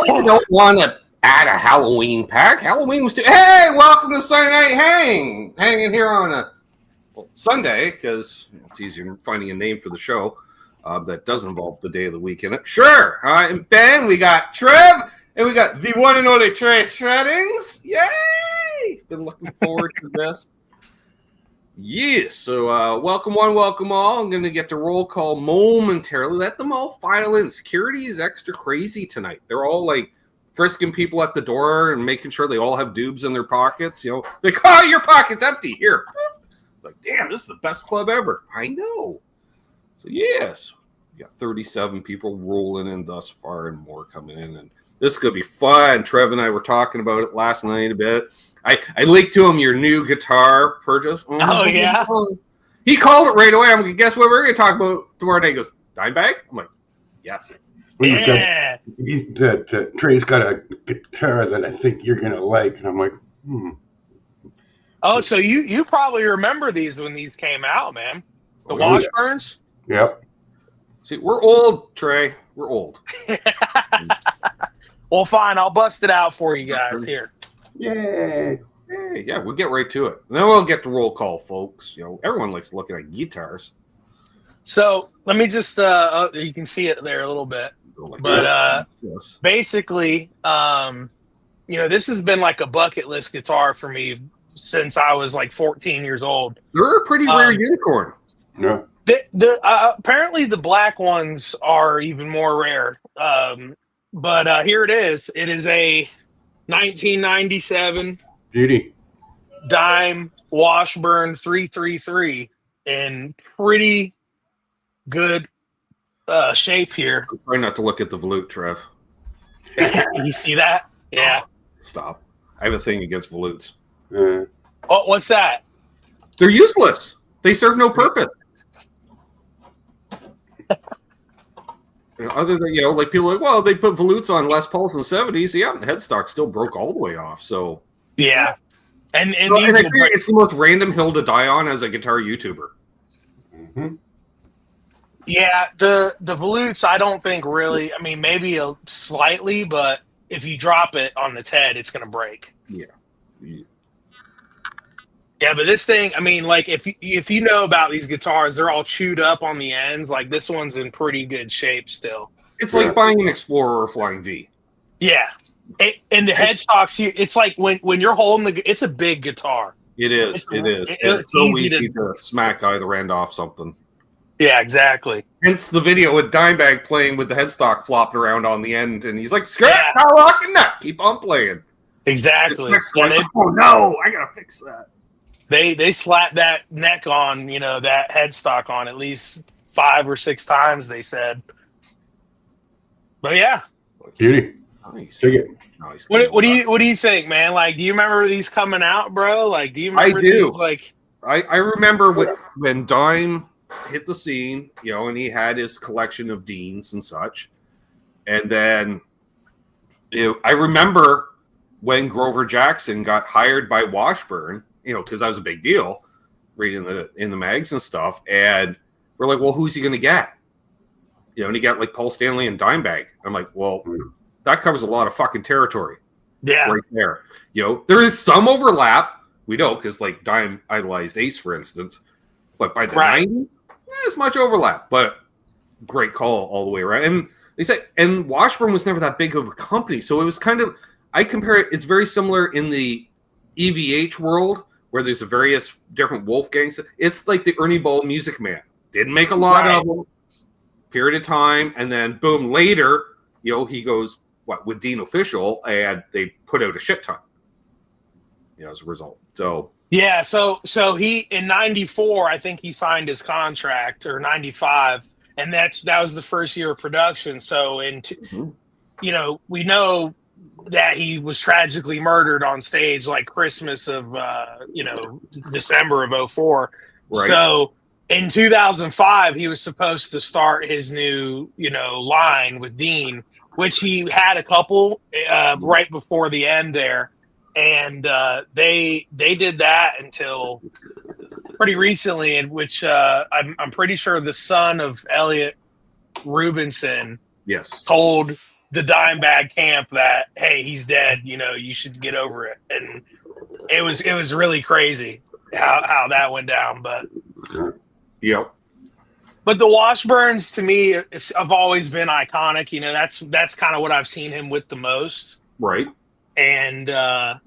you don't want to add a Halloween pack. Halloween was too. Hey, welcome to Sunday Night Hanging here on a Sunday, because it's easier finding a name for the show that doesn't involve the day of the week in it. Sure. And Ben, we got Trev, and we got the one and only Trey Shreddings. Yay! Been looking forward to this. Yes. So welcome one, welcome all. I'm going to get the roll call momentarily. Let them all file in. Security is extra crazy tonight. They're all like frisking people at the door and making sure they all have doobs in their pockets. You know, like, oh, your pocket's empty. Here. Like, damn, this is the best club ever. I know. So, yes, we got 37 people rolling in thus far and more coming in. And this is going to be fun. Trev and I were talking about it last night a bit. I leaked to him your new guitar purchase. Oh, yeah? He called it right away. I'm like, guess what we're going to talk about tomorrow night? He goes, Dimebag? I'm like, yes. Yeah. Trey's got a guitar that I think you're going to like. And I'm like, Oh, so you probably remember these when these came out, man. The Washburns? Yeah. Yep. See, we're old, Trey. We're old. Well, fine. I'll bust it out for you guys here. Yay. Hey, yeah, we'll get right to it. And then we'll get the roll call, folks. You know, everyone likes looking at guitars. So let me just you can see it there a little bit. But yes. Basically, this has been like a bucket list guitar for me since I was like 14 years old. They're a pretty rare unicorn. Yeah. Apparently the black ones are even more rare. But here it is. It is a 1997 Beauty dime Washburn 333 in pretty good shape here. Try not to look at the volute, Trev. You see that? Yeah. Stop. I have a thing against volutes. Oh, what's that? They're useless. They serve no purpose. Other than, like people are like, well, they put volutes on Les Pauls in the 70s. Yeah, the headstock still broke all the way off. So yeah. And I agree, it's the most random hill to die on as a guitar YouTuber. Mm-hmm. Yeah, the volutes, I don't think really. I mean, maybe slightly, but if you drop it on its head, it's going to break. Yeah. Yeah, but this thing, I mean, like if you know about these guitars, they're all chewed up on the ends. Like this one's in pretty good shape still. It's like buying an Explorer or Flying V. Yeah, and the headstocks, it's like when you're holding it's a big guitar. It is. It's so easy to smack either end off something. Yeah, exactly. Hence the video with Dimebag playing with the headstock flopping around on the end, and he's like, "Scrap, not rocking that. Keep on playing." Exactly. Oh no, I gotta fix that. They slapped that neck on, that headstock on at least 5 or 6 times, they said. But yeah. Beauty. Nice. Take it. Nice. What do you think, man? Like, do you remember these coming out, bro? Like, do you remember these? Like, I remember when Dime hit the scene, and he had his collection of Deans and such. And then I remember when Grover Jackson got hired by Washburn, because that was a big deal, reading in the mags and stuff. And we're like, well, who's he going to get? And he got like Paul Stanley and Dimebag. I'm like, well, that covers a lot of fucking territory. Yeah. Right there. There is some overlap. We know, because like Dime idolized Ace, for instance. But by the 90s, not as much overlap. But great call all the way around. And they said, and Washburn was never that big of a company. So it was kind of, I compare it, it's very similar in the EVH world, where there's a various different Wolfgangs. It's like the Ernie Ball Music Man. Didn't make a lot of them. Period of time. And then, boom, later, he goes, with Dean Official, and they put out a shit ton, as a result. So, yeah, so he, in 94, I think he signed his contract, or 95, and that was the first year of production. So, we know that he was tragically murdered on stage like Christmas of December of 04. Right. So in 2005 he was supposed to start his new line with Dean, which he had a couple right before the end there, and they did that until pretty recently, in which I'm pretty sure the son of Elliot Rubinson yes told the Dimebag camp that, hey, he's dead. You should get over it. And it was really crazy how that went down. But Yep. But the Washburns to me have always been iconic. That's kind of what I've seen him with the most. Right. And that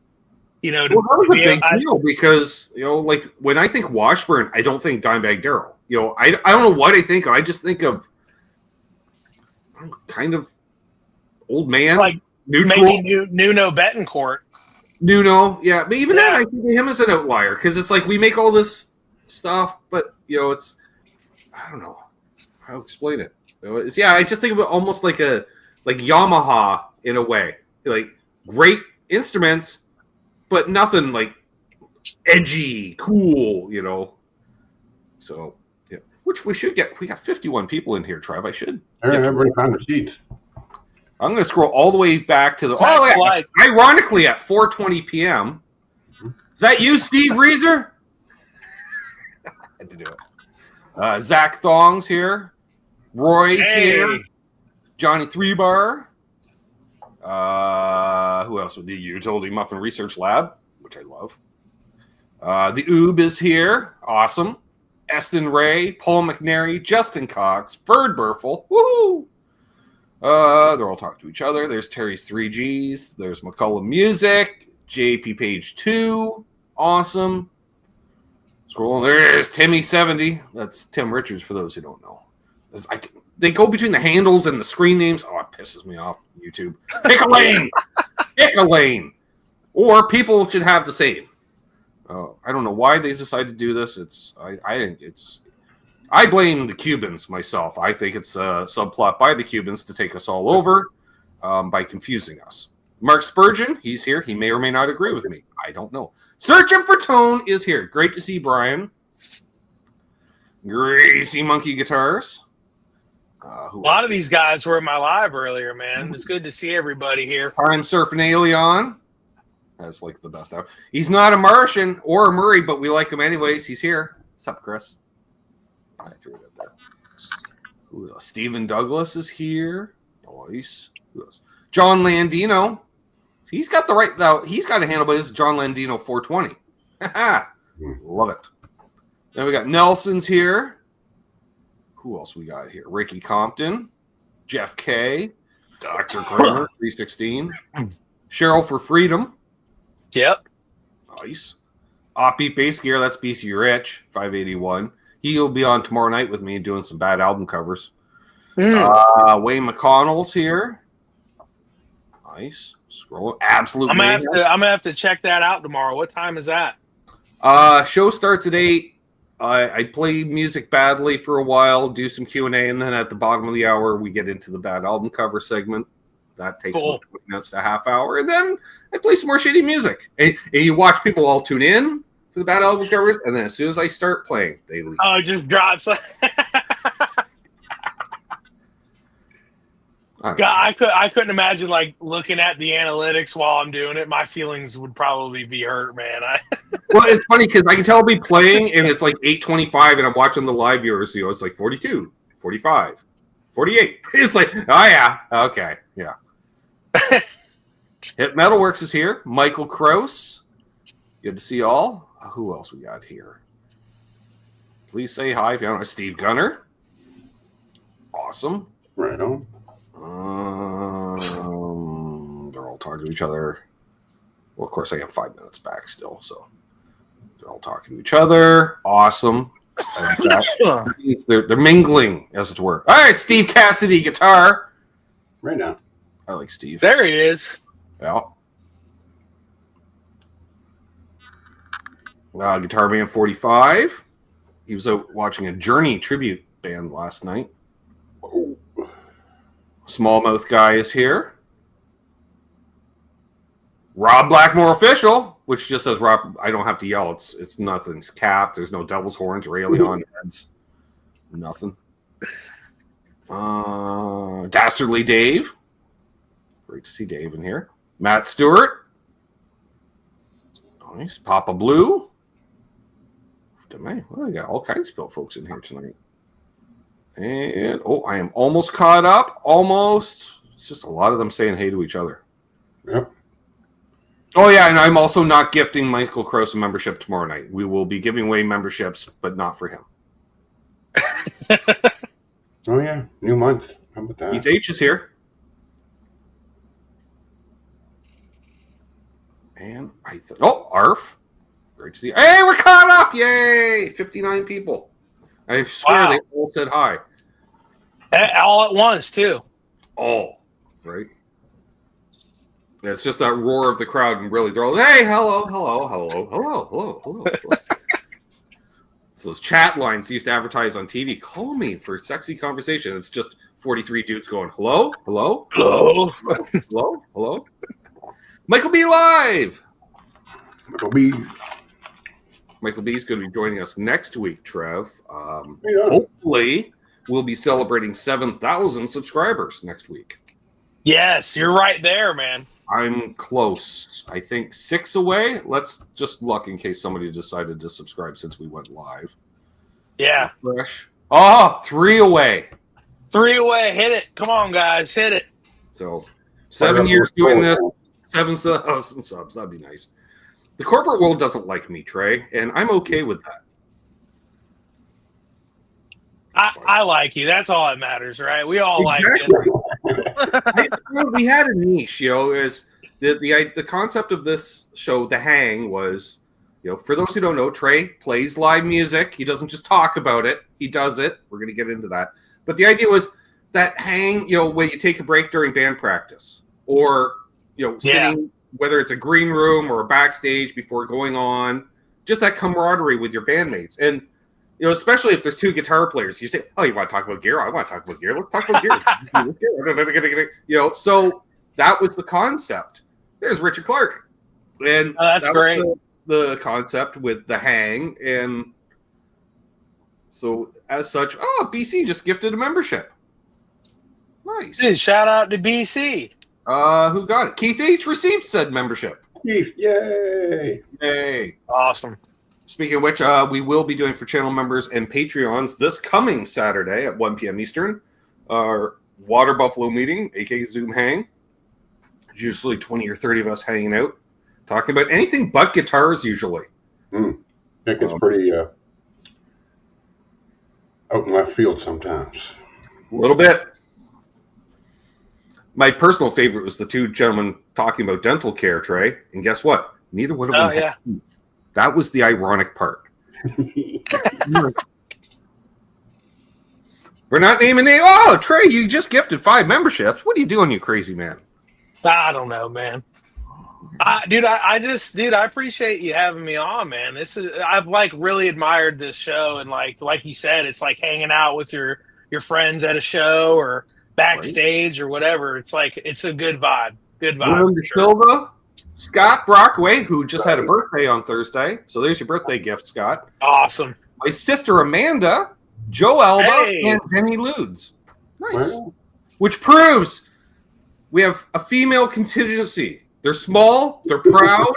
was a big deal because like when I think Washburn, I don't think Dimebag Darrell. I don't know what I think of. I just think of kind of old man, like neutral. Maybe Nuno Betancourt. Nuno, yeah, but even then, I think of him as an outlier because it's like we make all this stuff, but it's I don't know how to explain it. I just think of it almost like Yamaha in a way, like great instruments, but nothing like edgy, cool, So yeah, which we should get. We got 51 people in here, Trev. I should. Everybody found their seats. I'm going to scroll all the way back to the. Ironically, at 4:20 p.m. Is that you, Steve Reeser? I had to do it. Zach Thong's here. Roy's here. Johnny Threebar. Who else? The Utility Muffin Research Lab, which I love. The Oob is here. Awesome. Eston Ray, Paul McNary, Justin Cox, Ferd Burfel. Woohoo! They're all talking to each other. There's Terry's 3Gs. There's McCullough Music. JP Page 2. Awesome. Scrolling. There's Timmy 70. That's Tim Richards for those who don't know. They go between the handles and the screen names. Oh, it pisses me off. YouTube. Pick a lane. Pick a lane. Or people should have the same. I don't know why they decided to do this. I blame the Cubans myself. I think it's a subplot by the Cubans to take us all over by confusing us. Mark Spurgeon, he's here. He may or may not agree with me. I don't know. Searching for Tone is here. Great to see Brian. Great to see Monkey Guitars. A lot of these guys were in my live earlier, man. It's good to see everybody here. Time Surfing Alien. That's like the best out. He's not a Martian or a Murray, but we like him anyways. He's here. What's up, Chris? I threw it up there. Stephen Douglas is here. Nice. Who else? John Landino. He's got the right though. He's got a handle, but this is John Landino 420. Love it. Then we got Nelson's here. Who else we got here? Ricky Compton, Jeff K, Dr. Kramer 316, Cheryl for Freedom. Yep. Nice. Offbeat Bass Gear. That's BC Rich 581. He'll be on tomorrow night with me doing some bad album covers. Wayne McConnell's here. Nice. Scroll. Absolute. I'm gonna have to check that out tomorrow. What time is that? Show starts at 8. I play music badly for a while, do some Q&A, and then at the bottom of the hour we get into the bad album cover segment. That takes about 20 minutes to a half hour, and then I play some more shitty music. And you watch people all tune in for the bad album covers, and then as soon as I start playing, they leave. Oh, it just drops. God, I couldn't imagine like looking at the analytics while I'm doing it. My feelings would probably be hurt, man. Well, it's funny because I can tell I'll be playing and it's like 8:25 and I'm watching the live viewers. It's like 42, 45, 48. It's like, oh yeah, okay, yeah. Hit Metalworks is here. Michael Kraus. Good to see you all. Who else we got here? Please say hi if you don't know. Steve Gunner. Awesome. Right on. They're all talking to each other. Well, of course, I have 5 minutes back still, so they're all talking to each other. Awesome. They're mingling, as it were. All right, Steve Cassidy, guitar. Right now. I like Steve. There he is. Yeah. Guitar Man 45. He was out watching a Journey tribute band last night. Oh. Smallmouth guy is here. Rob Blackmore official, which just says Rob. I don't have to yell. It's nothing's capped. There's no devil's horns or Aeolian heads. Nothing. Dastardly Dave. Great to see Dave in here. Matt Stewart. Nice. Papa Blue. Well, I got all kinds of folks in here tonight. And, I am almost caught up. Almost. It's just a lot of them saying hey to each other. Yep. Oh, yeah, and I'm also not gifting Michael Cross a membership tomorrow night. We will be giving away memberships, but not for him. Oh, yeah. New month. How about that? Keith H is here. And Arf. Great to see you. Hey, we're caught up. Yay. 59 people. I swear they all said hi. All at once, too. All. Right? Yeah, it's just that roar of the crowd, and really they're all, hey, hello. So those chat lines used to advertise on TV, call me for sexy conversation. It's just 43 dudes going, hello. Michael B. Live. Michael B. is going to be joining us next week, Trev. Hopefully, we'll be celebrating 7,000 subscribers next week. Yes, you're right there, man. I'm close. I think 6 away. Let's just look in case somebody decided to subscribe since we went live. Yeah. Fresh. 3 away. 3 away. Hit it. Come on, guys. Hit it. So 7 years doing this, 7,000 subs. That'd be nice. The corporate world doesn't like me, Trey, and I'm okay with that. I like you. That's all that matters, right? We all like it. We had a niche, is the concept of this show, The Hang, was, for those who don't know, Trey plays live music. He doesn't just talk about it. He does it. We're going to get into that. But the idea was that hang, when you take a break during band practice or, sitting, whether it's a green room or a backstage before going on, just that camaraderie with your bandmates. And, especially if there's 2 guitar players, you say, oh, you want to talk about gear? I want to talk about gear. Let's talk about gear. So that was the concept. There's Richard Clark. And that's great. The concept with The Hang. And so as such, BC just gifted a membership. Nice. Dude, shout out to BC. Who got it? Keith H received said membership. Keith, yay. Yay. Awesome. Speaking of which, we will be doing for channel members and Patreons this coming Saturday at 1 p.m. Eastern, our Water Buffalo meeting, aka Zoom Hang. There's usually 20 or 30 of us hanging out, talking about anything but guitars usually. I think it's pretty out in left field sometimes. A little bit. My personal favorite was the 2 gentlemen talking about dental care, Trey. And guess what? Neither one of them had teeth. That was the ironic part. We're not naming names. Oh, Trey, you just gifted 5 memberships. What are you doing, you crazy man? I don't know, man. I appreciate you having me on, man. I've really admired this show, and like you said, it's like hanging out with your friends at a show or backstage or whatever. It's it's a good vibe. Good vibe. Silva, Scott Brockway, who just had a birthday on Thursday. So there's your birthday gift, Scott. Awesome. My sister Amanda, Joe Alba, and Jenny Ludes. Nice. Wow. Which proves we have a female contingency. They're small. They're proud.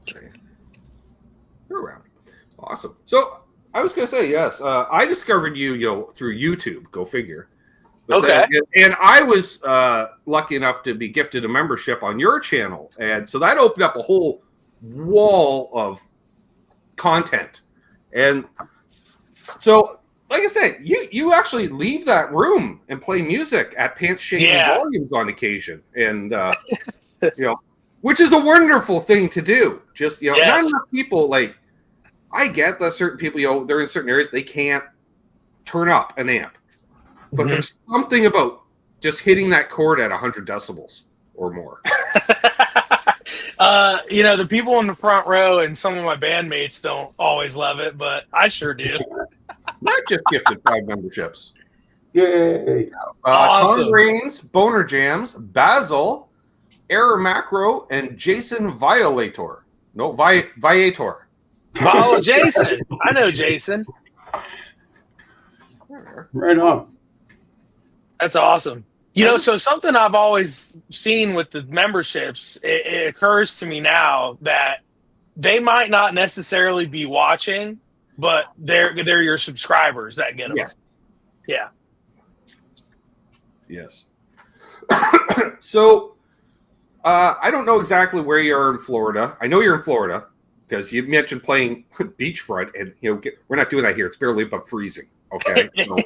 They're around. Awesome. So I was going to say, yes, I discovered you, through YouTube. Go figure. But okay. And I was lucky enough to be gifted a membership on your channel. And so that opened up a whole wall of content. And so, like I said, you actually leave that room and play music at pants shaking volumes on occasion. And, which is a wonderful thing to do. Just, not enough people, I get that certain people, they're in certain areas, they can't turn up an amp. But there's something about just hitting that chord at 100 decibels or more. The people in the front row and some of my bandmates don't always love it, but I sure do. Not just gifted 5 memberships. Yay. Awesome. Tom Rains, Boner Jams, Basil, Error Macro, and Jason Violator. No, Viator. Oh, Jason. I know Jason. Right on. That's awesome. So something I've always seen with the memberships, it occurs to me now that they might not necessarily be watching, but they're your subscribers that get them. Yes. Yeah. Yes. So, I don't know exactly where you are in Florida. I know you're in Florida because you mentioned playing beachfront, and we're not doing that here. It's barely above freezing. Okay, so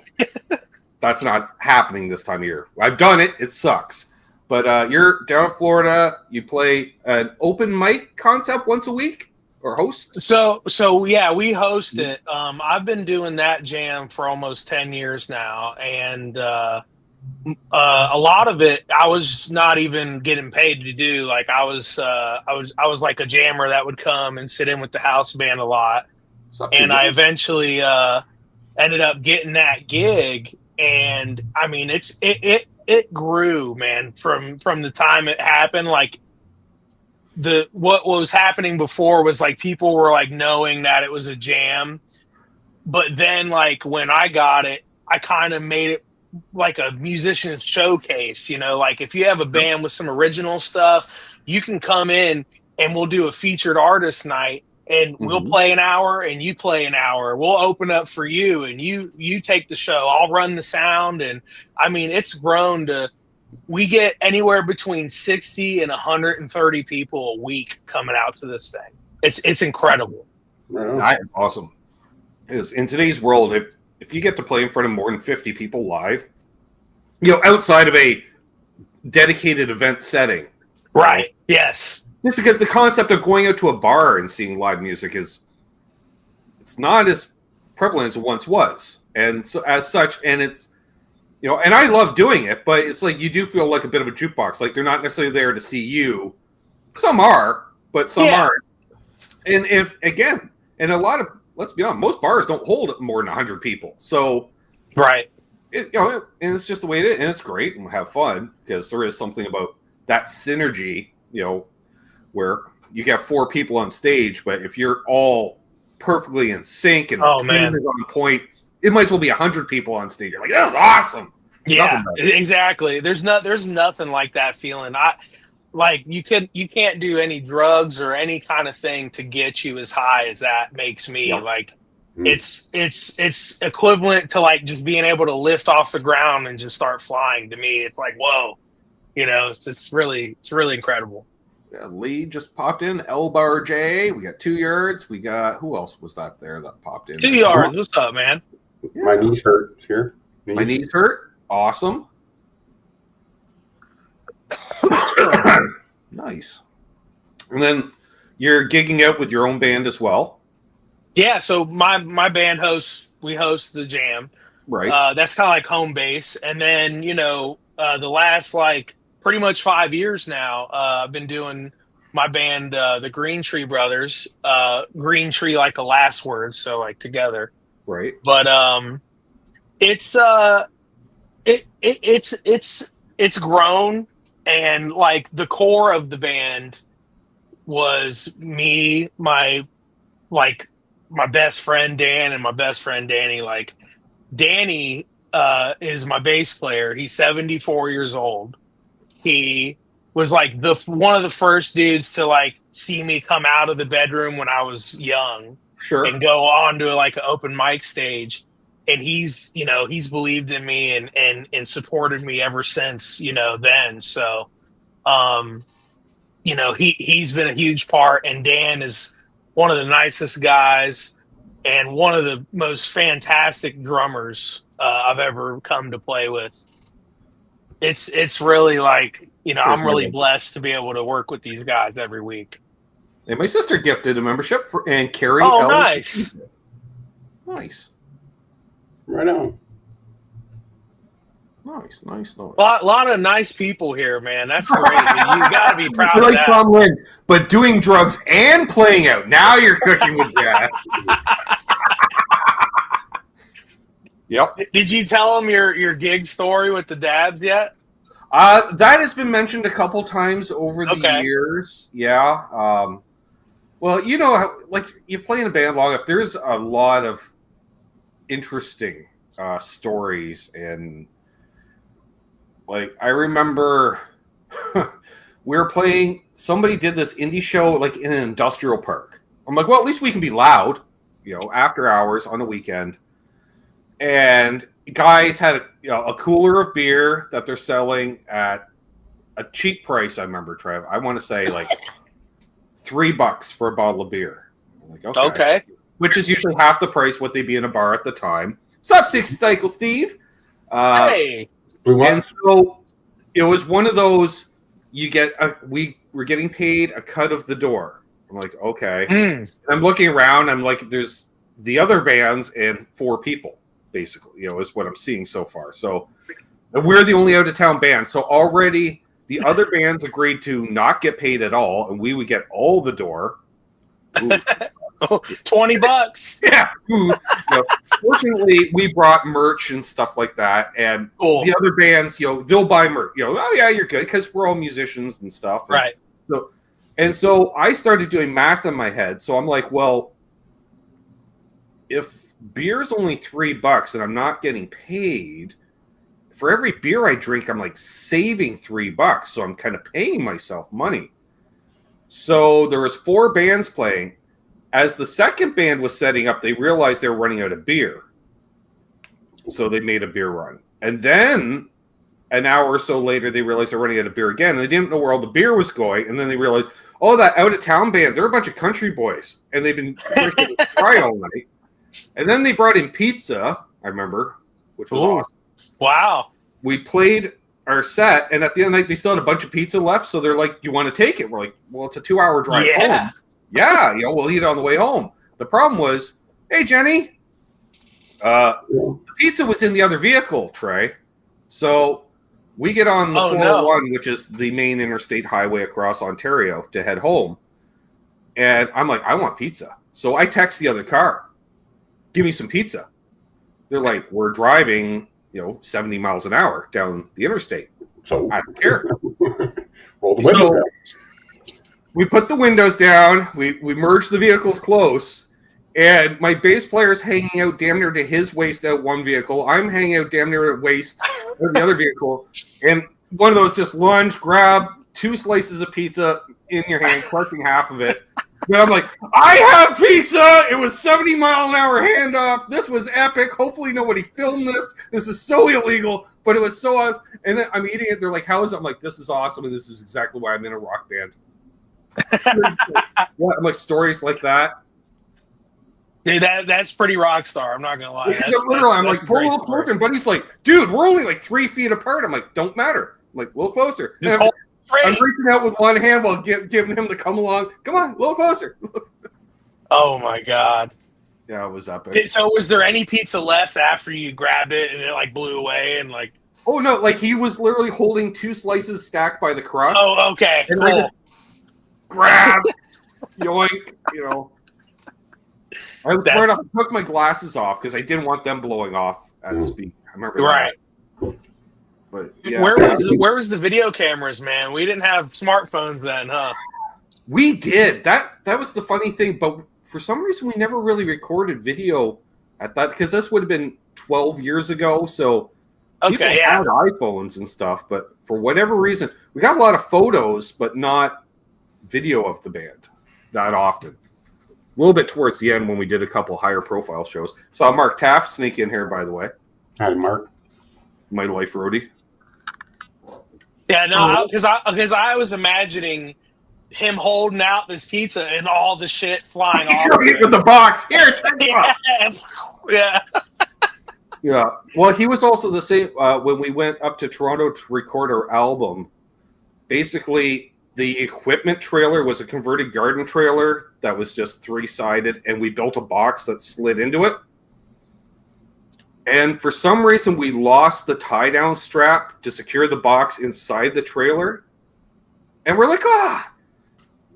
that's not happening this time of year. I've done it. It sucks. But you're down in Florida. You play an open mic concept once a week or host? So yeah, we host it. I've been doing that jam for almost 10 years now, and a lot of it I was not even getting paid to do. Like I was like a jammer that would come and sit in with the house band a lot, and I eventually ended up getting that gig. And I mean, it grew, man, from the time it happened. Like what was happening before was like people were like knowing that it was a jam, but then like when I got it, I kind of made it like a musician's showcase. Like if you have a band with some original stuff, you can come in and we'll do a featured artist night, and we'll play an hour and you play an hour. We'll open up for you, and you take the show. I'll run the sound. And I mean, it's grown to, we get anywhere between 60 and 130 people a week coming out to this thing. It's incredible. That is awesome. It is. In today's world, if you get to play in front of more than 50 people live, outside of a dedicated event setting. Right. Yes. Just because the concept of going out to a bar and seeing live music it's not as prevalent as it once was. And so as such, and it's, and I love doing it, but it's like you do feel like a bit of a jukebox. Like they're not necessarily there to see you. Some are, but some aren't. And and a lot of, let's be honest, most bars don't hold more than 100 people. So, right. And it's just the way it is. And it's great and have fun because there is something about that synergy, where you got 4 people on stage, but if you're all perfectly in sync and man, is on point, it might as well be 100 people on stage. You're like, that's awesome. Yeah, exactly. There's nothing like that feeling. You can't do any drugs or any kind of thing to get you as high as that makes me. Yeah. Like it's equivalent to like just being able to lift off the ground and just start flying. To me, it's like, whoa, it's really incredible. Yeah, Lee just popped in. L-Bar J. We got 2 yards. We got, who else was that there that popped in? 2 yards. What's up, man? Yeah. My knees hurt. It's here. My knees hurt. Awesome. Nice. And then you're gigging out with your own band as well. Yeah. So my band we host the jam. Right. That's kind of like home base. And then, the last like pretty much 5 years now, I've been doing my band, the Green Tree Brothers, Green Tree, like a last word. So like together. Right. But, it's grown, and like the core of the band was me, my best friend Dan, and my best friend Danny. Like Danny is my bass player. He's 74 years old. He was like one of the first dudes to like see me come out of the bedroom when I was young, sure, and go on to like an open mic stage. And he's believed in me and supported me ever since, then. So, he's been a huge part, and Dan is one of the nicest guys and one of the most fantastic drummers I've ever come to play with. It's really like, I'm really blessed to be able to work with these guys every week. And my sister gifted a membership and Carrie. Oh, nice. Nice. Right on. Nice. A lot of nice people here, man. That's great. You got to be proud of that. Tom Lynn, but doing drugs and playing out. Now you're cooking with gas. Yep. Did you tell them your gig story with the dabs yet? That has been mentioned a couple times over the years. Yeah. Well, how, like, you play in a band long enough, there's a lot of interesting stories. And like, I remember we were playing, somebody did this indie show like in an industrial park. I'm like, well, at least we can be loud, after hours on a weekend. and guys had a cooler of beer that they're selling at a cheap price. I remember, Trev. I want to say like $3 for a bottle of beer. I'm like, okay. Which is usually half the price what they'd be in a bar at the time. Sup, Six Cycle Steve? Hey. And so it was one of those, we were getting paid a cut of the door. I'm like, okay. I'm looking around. I'm like, there's the other bands and 4 people, basically, is what I'm seeing so far. So we're the only out-of-town band. So already the other bands agreed to not get paid at all, and we would get all the door. $20. Yeah. Fortunately, we brought merch and stuff like that, and the other bands, they'll buy merch. Oh yeah, you're good because we're all musicians and stuff, right? So I started doing math in my head. So I'm like, well, if beer's only $3 and I'm not getting paid for every beer I drink, I'm like saving $3. So I'm kind of paying myself money. So there was 4 bands playing. As the second band was setting up, they realized they were running out of beer. So they made a beer run. And then an hour or so later, they realized they're running out of beer again. And they didn't know where all the beer was going. And then they realized, that out-of-town band, they're a bunch of country boys. And they've been drinking Sprite all night. And then they brought in pizza, I remember, which was awesome. Wow. We played our set, and at the end of the night, they still had a bunch of pizza left. So they're like, do you want to take it? We're like, well, it's a 2-hour drive home. Yeah, we'll eat it on the way home. The problem was, hey, Jenny, the pizza was in the other vehicle, Trey. So we get on the 401, which is the main interstate highway across Ontario, to head home. And I'm like, I want pizza. So I text the other car, give me some pizza. They're like, we're driving, 70 miles an hour down the interstate. So I don't care. Roll the window down. We put the windows down. We merged the vehicles close. And my bass player's hanging out damn near to his waist out one vehicle. I'm hanging out damn near at waist in the other vehicle. And one of those just lunge, grab 2 slices of pizza in your hand, clutching half of it. But I'm like, I have pizza! It was 70-mile-an-hour handoff. This was epic. Hopefully nobody filmed this. This is so illegal. But it was so awesome. And then I'm eating it. They're like, how is it? I'm like, this is awesome. And this is exactly why I'm in a rock band. I'm like, stories like that. Dude, that's pretty rock star. I'm not gonna lie. I'm like, pull a little closer, and Buddy's like, dude, we're only like 3 feet apart. I'm like, don't matter. I'm like, a little closer. I'm reaching out with one hand while giving him to come along. Come on, a little closer. Oh my god. Yeah, it was epic. So was there any pizza left after you grabbed it and it like blew away and like? Oh no, like he was literally holding 2 slices stacked by the crust. Oh, okay. And cool. I just grab, yoink, I took my glasses off because I didn't want them blowing off at speed. I remember that. But yeah. Where was the video cameras, man? We didn't have smartphones then, huh? We did. That was the funny thing, but for some reason we never really recorded video at that because this would have been 12 years ago. So people had iPhones and stuff, but for whatever reason, we got a lot of photos, but not video of the band that often. A little bit towards the end when we did a couple higher profile shows. Saw Mark Taft sneak in here, by the way. Hi, Mark. My life roadie. Yeah, no, because I was imagining him holding out this pizza and all the shit flying off. With the box. Here, take it off. Yeah. Yeah. Well, he was also the same when we went up to Toronto to record our album. Basically, the equipment trailer was a converted garden trailer that was just 3-sided, and we built a box that slid into it. And for some reason, we lost the tie-down strap to secure the box inside the trailer. And we're like,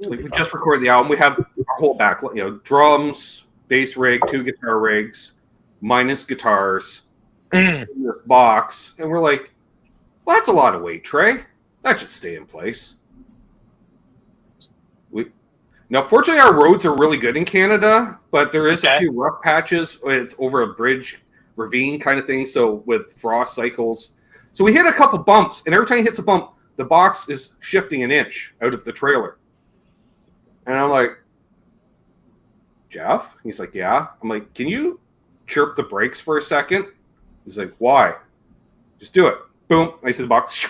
Like we just recorded the album. We have our whole back, drums, bass rig, 2 guitar rigs, minus guitars in this box. And we're like, well, that's a lot of weight, Trey. That should stay in place. Now, fortunately, our roads are really good in Canada, but there is a few rough patches. It's over a bridge, ravine kind of thing, so with frost cycles. So we hit a couple bumps, and every time he hits a bump, the box is shifting an inch out of the trailer. And I'm like, Jeff? He's like, yeah. I'm like, can you chirp the brakes for a second. He's like, why? Just do it. Boom. I see the box.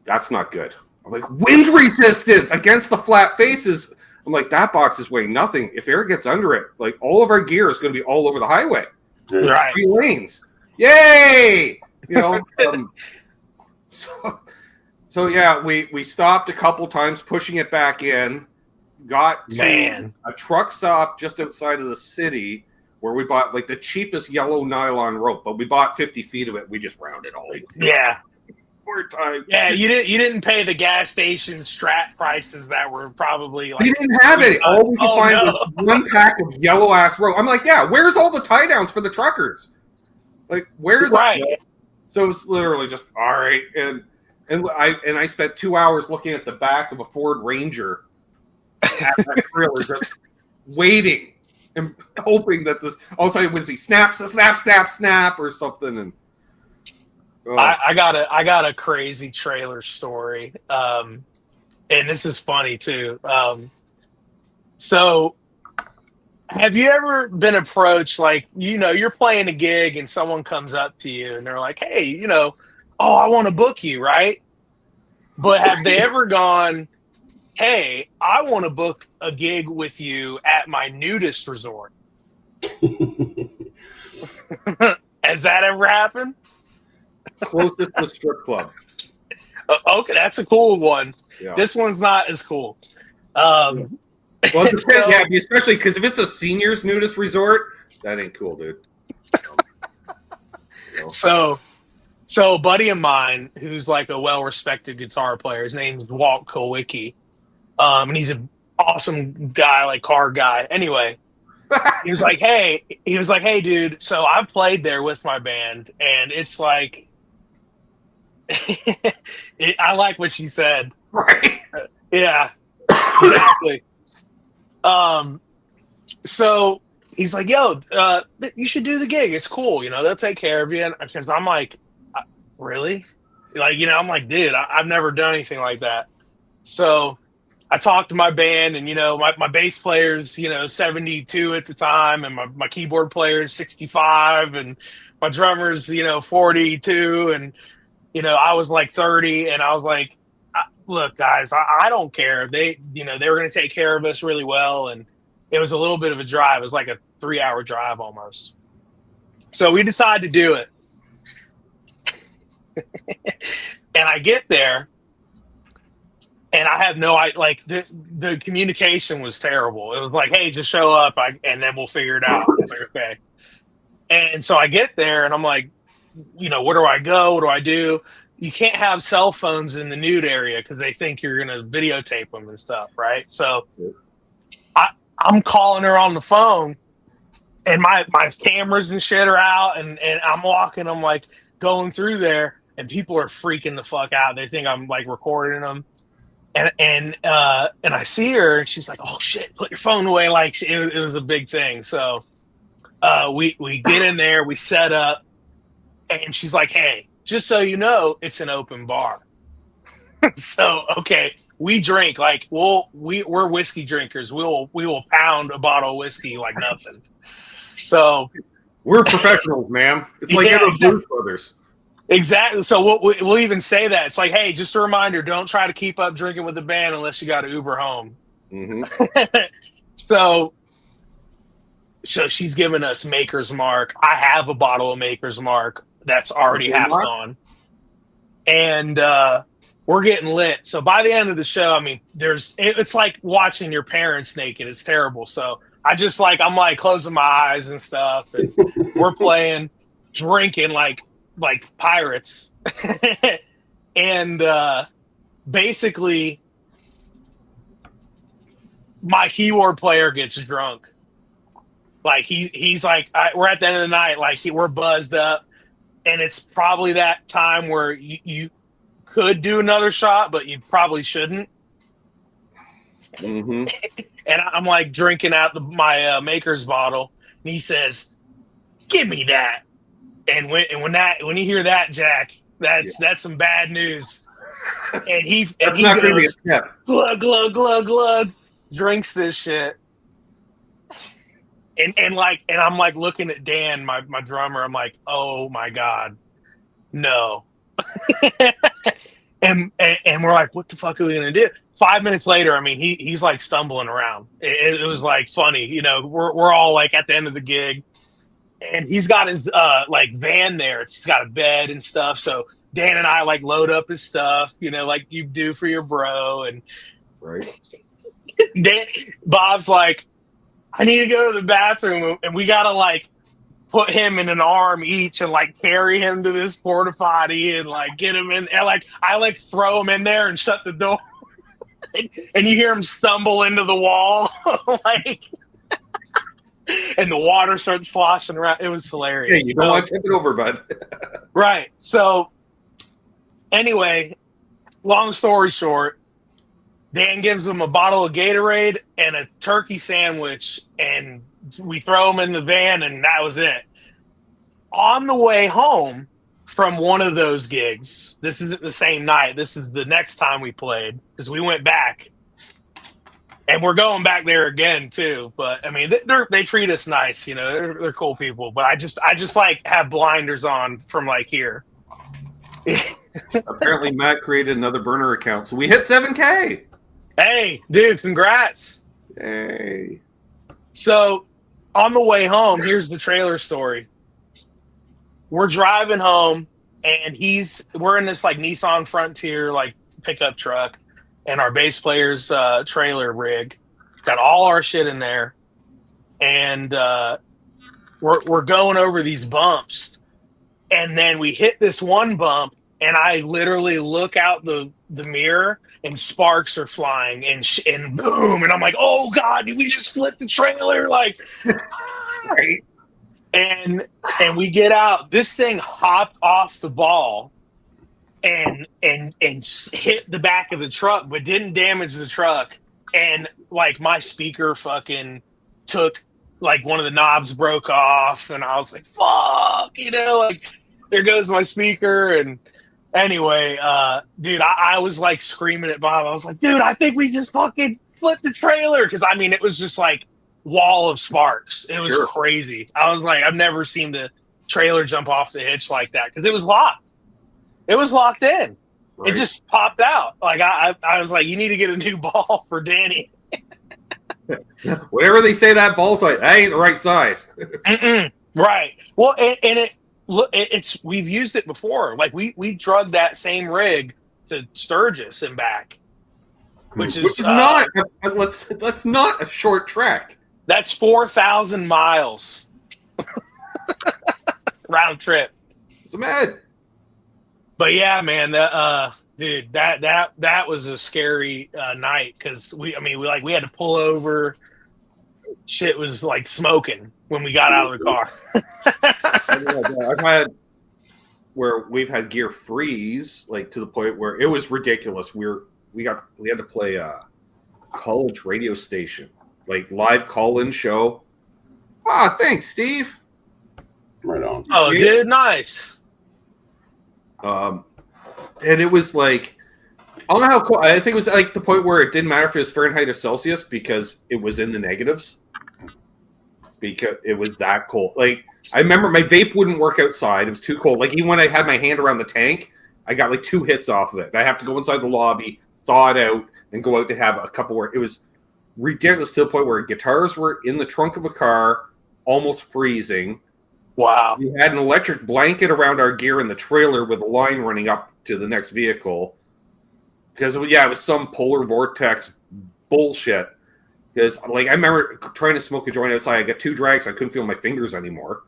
That's not good. I'm like, wind resistance against the flat faces. I'm like, that box is weighing nothing. If air gets under it, like all of our gear is going to be all over the highway. Right. 3 lanes. Yay! You know. So yeah, we stopped a couple times, pushing it back in. Got to a truck stop just outside of the city where we bought like the cheapest yellow nylon rope, but we bought 50 feet of it. We just rounded all. Yeah. 4 times. Yeah, you didn't pay the gas station strat prices that were probably like. They didn't have it. All we could find was 1 pack of yellow ass rope. I'm like, yeah, where's all the tie downs for the truckers? Like, where's that? So it's literally just all right, and I spent 2 hours looking at the back of a Ford Ranger at that trailer, just waiting and hoping that this all of a sudden when he snaps, snap or something. And I got a crazy trailer story, and this is funny too. So, have you ever been approached, like, you're playing a gig and someone comes up to you and they're like, hey, oh, I want to book you, right? But have they ever gone, hey, I want to book a gig with you at my nudist resort? Has that ever happened? Closest to strip club. Okay, that's a cool one. Yeah. This one's not as cool. Well, yeah, especially because if it's a seniors nudist resort, that ain't cool, dude. So a buddy of mine who's like a well-respected guitar player, his name's Walt Kowicki, and he's an awesome guy, like car guy. Anyway, he was like, hey, dude, so I've played there with my band, and it's like, I like what she said. Right. Yeah, exactly. So he's like, yo, you should do the gig. It's cool. They'll take care of you. Because I'm like, really? Like, I'm like, dude, I've never done anything like that. So I talked to my band, and, my bass player's, 72 at the time, and my keyboard player's 65, and my drummer's, 42, and, I was like 30, and I was like, look, guys, I don't care. They were going to take care of us really well, and it was a little bit of a drive. It was like a 3-hour drive almost. So we decided to do it. And I get there, and I have no idea. Like, the communication was terrible. It was like, hey, just show up, and then we'll figure it out. It's like, okay. And so I get there, and I'm like, where do I go? What do I do? You can't have cell phones in the nude area because they think you're going to videotape them and stuff, right? So I'm calling her on the phone, and my cameras and shit are out, and I'm walking, I'm like going through there, and people are freaking the fuck out. They think I'm like recording them. And I see her, and she's like, "Oh shit, put your phone away!" Like it was a big thing. So we get in there, we set up, and she's like, "Hey, just so you know, it's an open bar." So okay, we drink like we're whiskey drinkers. We will pound a bottle of whiskey like nothing. So we're professionals, ma'am. It's like Blues Brothers. Exactly. So we'll even say that. It's like, hey, just a reminder, don't try to keep up drinking with the band unless you got to Uber home. Mm-hmm. So she's giving us Maker's Mark. I have a bottle of Maker's Mark that's already half gone. And we're getting lit. So by the end of the show, I mean, it's like watching your parents naked. It's terrible. So I'm like closing my eyes and stuff. And we're playing, drinking like pirates. And basically my keyboard player gets drunk. Like he's like, we're at the end of the night, like we're buzzed up, and it's probably that time where you could do another shot, but you probably shouldn't. Mm-hmm. And I'm like drinking out my Maker's bottle, and he says, "Give me that." And when you hear that, Jack, that's some bad news. And he goes, glug glug glug glug, drinks this shit. And I'm like looking at Dan, my drummer. I'm like, oh my God, no. and we're like, what the fuck are we gonna do? 5 minutes later, I mean, he's like stumbling around. It was like funny, you know. We're all like at the end of the gig, and he's got his like van there. It's got a bed and stuff. So Dan and I like load up his stuff, you know, like you do for your bro. And Right. Bob's like, I need to go to the bathroom, and we gotta like put him in an arm each and like carry him to this porta potty and like get him in. And like I like throw him in there and shut the door, and you hear him stumble into the wall, like, and the water starts sloshing around. It was hilarious. Yeah, you don't want to tip it over, bud. Right. So anyway, long story short, Dan gives him a bottle of Gatorade and a turkey sandwich, and we throw him in the van, and that was it. On the way home from one of those gigs, this isn't the same night. This is the next time we played, because we went back. And we're going back there again too. But I mean, they treat us nice, you know. They're cool people. But I just like have blinders on from like here. Apparently, Matt created another burner account, so we hit 7K. Hey, dude, congrats! Hey. So on the way home, here's the trailer story. We're driving home, and we're in this like Nissan Frontier like pickup truck. And our bass player's trailer rig, got all our shit in there, and we're going over these bumps, and then we hit this one bump, and I literally look out the mirror, and sparks are flying, and boom, and I'm like, oh God, did we just flip the trailer? Like, right. And we get out. This thing hopped off the ball. And hit the back of the truck, but didn't damage the truck. And like my speaker fucking took, like one of the knobs broke off, and I was like, "Fuck!" You know, like there goes my speaker. And anyway, dude, I was like screaming at Bob. I was like, "Dude, I think we just fucking flipped the trailer," because I mean, it was just like wall of sparks. It was crazy. I was like, I've never seen the trailer jump off the hitch like that, because it was locked. It was locked in. Right. It just popped out. Like I was like, you need to get a new ball for Danny. Whatever they say that ball's like, that ain't the right size. Right. Well, it's we've used it before. Like we drug that same rig to Sturgis and back, which is not. That's not a short trek. That's 4,000 miles round trip. It's mad. But yeah, man, dude, that was a scary night, because we had to pull over. Shit was like smoking when we got out of the car. I've had where we've had gear freeze, like to the point where it was ridiculous. We had to play a college radio station, like live call-in show. Ah, thanks, Steve. Right on. Oh, dude, nice. And it was like, I don't know how cool. I think it was like the point where it didn't matter if it was Fahrenheit or Celsius, because it was in the negatives. Because it was that cold. Like, I remember my vape wouldn't work outside. It was too cold. Like, even when I had my hand around the tank, I got like 2 hits off of it. I have to go inside the lobby, thaw it out, and go out to have a couple where it was ridiculous, to the point where guitars were in the trunk of a car, almost freezing. Wow. We had an electric blanket around our gear in the trailer with a line running up to the next vehicle. Because, it was some polar vortex bullshit. Because, like, I remember trying to smoke a joint outside. I got 2 drags. I couldn't feel my fingers anymore.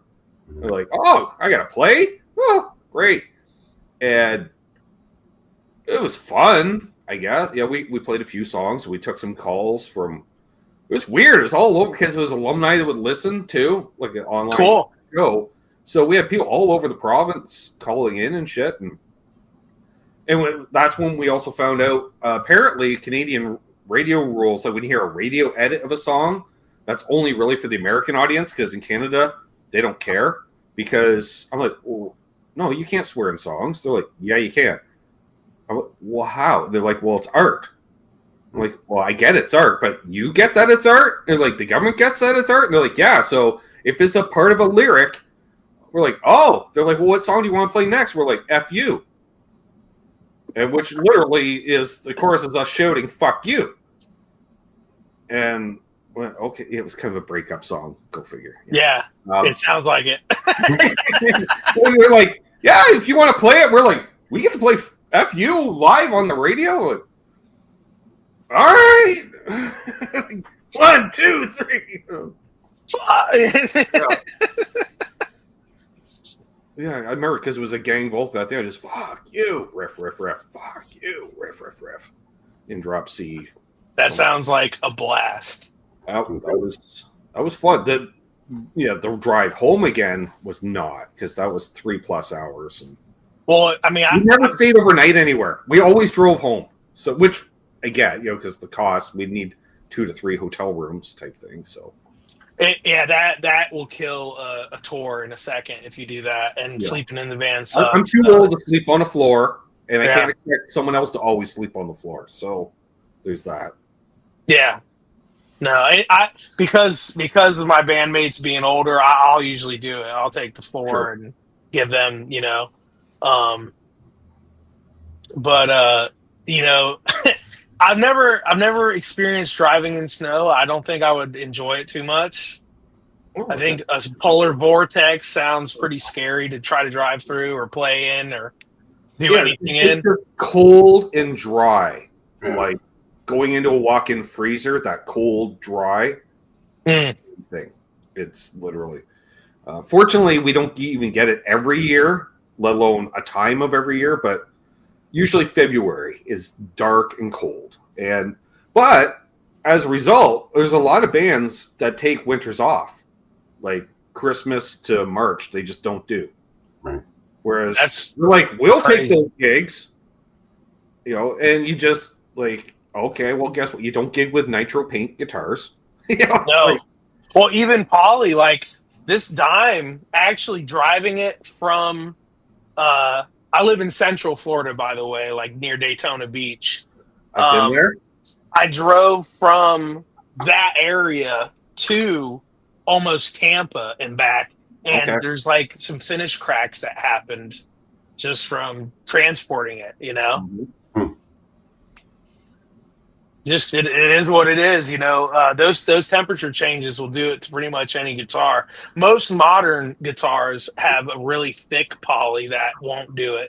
They're like, oh, I got to play? Oh, great. And it was fun, I guess. Yeah, we played a few songs. We took some calls from... It was weird. It was all over, because it was alumni that would listen, too. Like, an online... Cool. Show. So we had people all over the province calling in and shit, and that's when we also found out apparently Canadian radio rules, like when you hear a radio edit of a song, that's only really for the American audience, because in Canada they don't care. Because I'm like, well, no, you can't swear in songs. They're like, yeah, you can. I'm like, well, how? They're like, well, it's art. I'm like, well, I get it's art, but you get that it's art? They're like, the government gets that it's art? And they're like, yeah, so if it's a part of a lyric, we're like, oh. They're like, well, what song do you want to play next? We're like, F you. And which literally is, the chorus is us shouting, fuck you. And, well, okay, it was kind of a breakup song. Go figure. Yeah, it sounds like it. Well, we're like, yeah, if you want to play it, we're like, we get to play F you live on the radio? Like, all right. 1, 2, 3. Yeah, I remember because it was a gang vocal out there. Just fuck you, riff, riff, riff. Fuck you, riff, riff, riff. In drop C. That sounds like a blast. That was fun. The drive home again was not, because that was 3+ hours. And well, I mean, we never stayed overnight anywhere. We always drove home. So, which I get, because the cost, we'd need 2 to 3 hotel rooms type thing. So. That will kill a tour in a second if you do that, and sleeping in the van sucks. I'm too old to sleep on the floor, and I can't expect someone else to always sleep on the floor. So there's that. Yeah. No, I because of my bandmates being older, I'll usually do it. I'll take the floor and give them, but I've never experienced driving in snow. I don't think I would enjoy it too much. I think a polar vortex sounds pretty scary to try to drive through or play in or do anything in. It's cold and dry. Like going into a walk-in freezer, that cold, dry thing. It's literally. Fortunately, we don't even get it every year, let alone a time of every year, but usually February is dark and cold. But as a result, there's a lot of bands that take winters off. Like Christmas to March, they just don't do. Right. Whereas we're like, we'll take those gigs, and you just like, okay, well, guess what? You don't gig with nitro paint guitars. No. Well, even Polly, like this dime, actually driving it from, I live in Central Florida, by the way, like near Daytona Beach. I've been there. I drove from that area to almost Tampa and back, and there's like some finish cracks that happened just from transporting it, Mm-hmm. Just it is what it is, those temperature changes will do it to pretty much any guitar. Most modern guitars have a really thick poly that won't do it.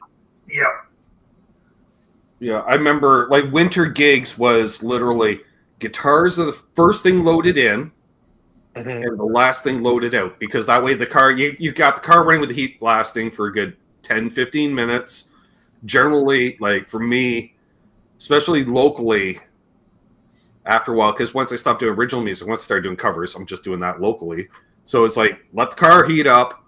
Yeah, I remember like winter gigs was literally guitars are the first thing loaded in and the last thing loaded out, because that way the car, you got the car running with the heat blasting for a good 10, 15 minutes. Generally, like for me, especially locally, after a while, because once I stopped doing original music, once I started doing covers, I'm just doing that locally. So it's like, let the car heat up.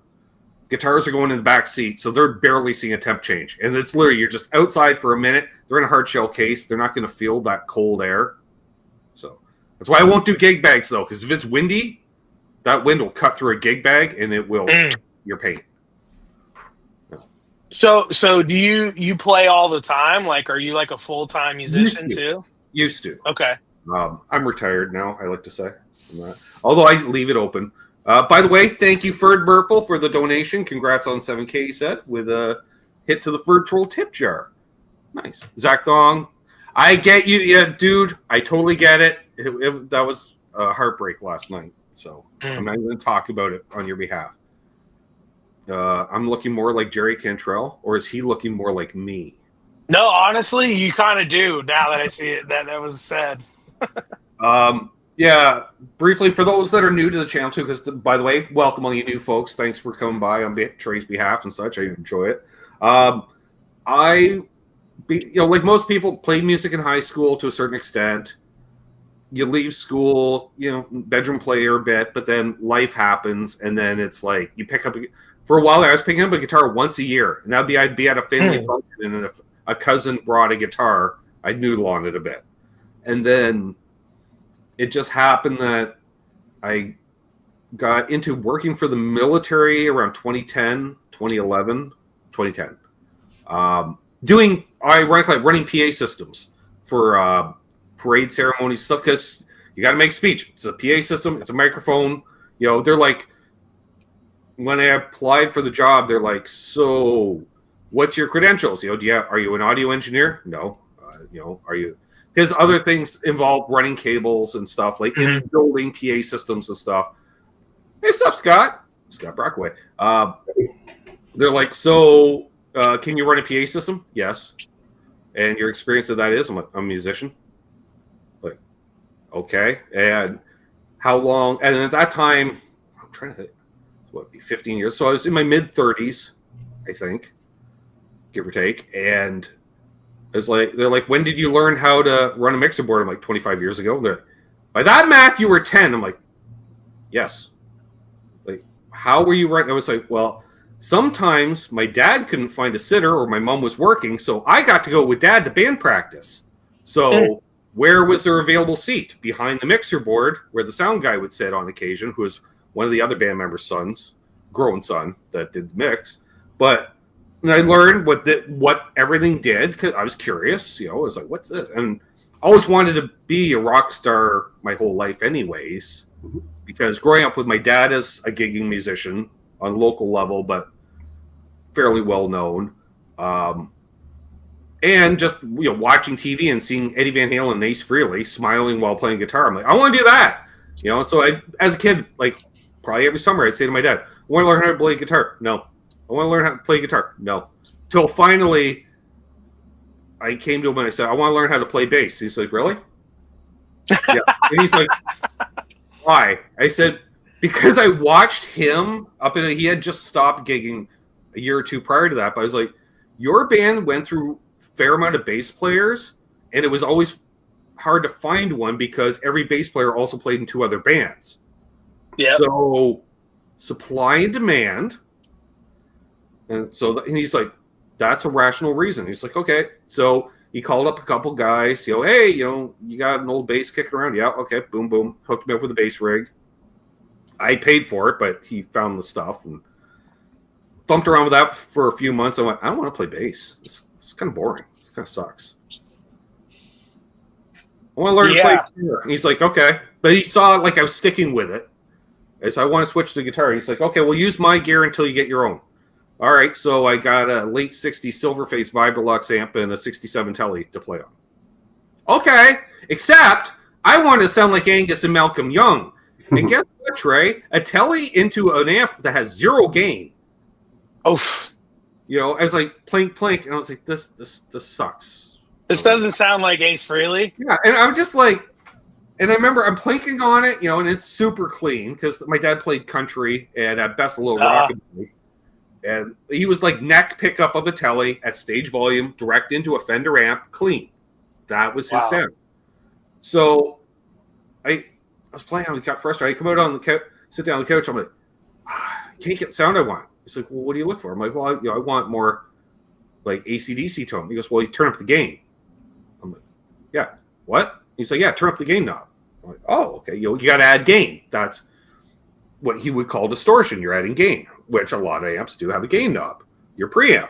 Guitars are going in the back seat, so they're barely seeing a temp change. And it's literally, you're just outside for a minute. They're in a hard shell case. They're not going to feel that cold air. So that's why I won't do gig bags, though, because if it's windy, that wind will cut through a gig bag, and it will your paint. So do you play all the time? Like, are you like a full-time musician too? Used to. Okay. I'm retired now, I like to say. Although I leave it open. By the way, thank you, Ferd Burple, for the donation. Congrats on 7K, you said, with a hit to the Ferd Troll tip jar. Nice. Zach Thong, I get you. Yeah, dude, I totally get it. That was a heartbreak last night, so I'm not going to talk about it on your behalf. I'm looking more like Jerry Cantrell, or is he looking more like me? No, honestly, you kind of do now that I see it. That was said. Yeah, briefly, for those that are new to the channel too, because by the way, welcome all you new folks. Thanks for coming by on Trey's behalf and such. I enjoy it. Like most people, played music in high school to a certain extent. You leave school, bedroom player a bit, but then life happens, and then it's like you pick up. For a while, I was picking up a guitar once a year, and I'd be at a family function, and if a cousin brought a guitar, I'd noodle on it a bit, and then it just happened that I got into working for the military around 2010, 2011, 2010. Doing, ironically, running PA systems for parade ceremonies stuff because you got to make speech. It's a PA system. It's a microphone. They're like, when I applied for the job, they're like, so what's your credentials? Are you an audio engineer? No. Are you? Because other things involve running cables and stuff, like in building PA systems and stuff. Hey, what's up, Scott? Scott Brockway. They're like, so can you run a PA system? Yes. And your experience of that is? I'm like, I'm a musician. Like, okay. And how long? And at that time, I'm trying to think, what, be 15 years? So I was in my mid-30s, I think, give or take. And it's like, they're like, when did you learn how to run a mixer board? I'm like, 25 years ago. They're, by that math, you were 10. I'm like, yes. Like, how were you running? I was like, well, sometimes my dad couldn't find a sitter or my mom was working, so I got to go with dad to band practice. So where was there available seat? Behind the mixer board where the sound guy would sit on occasion, who was one of the other band members' sons, grown son that did the mix. But I learned what everything did because I was curious. I was like, what's this? And I always wanted to be a rock star my whole life anyways, because growing up with my dad as a gigging musician on local level, but fairly well known. And just watching TV and seeing Eddie Van Halen and Ace Frehley smiling while playing guitar. I'm like, I want to do that. So I, as a kid, like probably every summer, I'd say to my dad, I want to learn how to play guitar. No. I want to learn how to play guitar. No. Till finally, I came to him and I said, I want to learn how to play bass. He's like, really? Yeah. And he's like, why? I said, because I watched him he had just stopped gigging a year or two prior to that. But I was like, your band went through a fair amount of bass players, and it was always hard to find one because every bass player also played in two other bands. Yeah. So supply and demand. And so and he's like, that's a rational reason. He's like, okay. So he called up a couple guys, hey, you got an old bass kicking around? Yeah, okay, boom, boom. Hooked me up with a bass rig. I paid for it, but he found the stuff and thumped around with that for a few months. I went, I don't want to play bass. It's kind of boring. This kind of sucks. I want to learn to play guitar. And he's like, okay. But he saw like I was sticking with it. I said, I want to switch to guitar. He's like, okay, well, use my gear until you get your own. All right, so I got a late 60s Silverface Vibrolux amp and a 67 Tele to play on. Okay, except I wanted to sound like Angus and Malcolm Young. And guess what, Trey? A Tele into an amp that has zero gain. Oof. I was like, plink, and I was like, this sucks. This doesn't sound like Ace Frehley. Yeah, and I'm just like, and I remember I'm plinking on it, and it's super clean because my dad played country and at best a little rockabilly. And he was like neck pickup of a Tele at stage volume, direct into a Fender amp, clean. That was his sound. So I was playing, I got frustrated. I come out on the couch, sit down on the couch. I'm like, I can't get the sound I want. He's like, well, what do you look for? I'm like, well, I want more like AC/DC tone. He goes, well, you turn up the gain. I'm like, yeah, what? He's like, yeah, turn up the gain knob. I'm like, oh, okay. You got to add gain. That's what he would call distortion. You're adding gain, which a lot of amps do have a gain knob. Your preamp.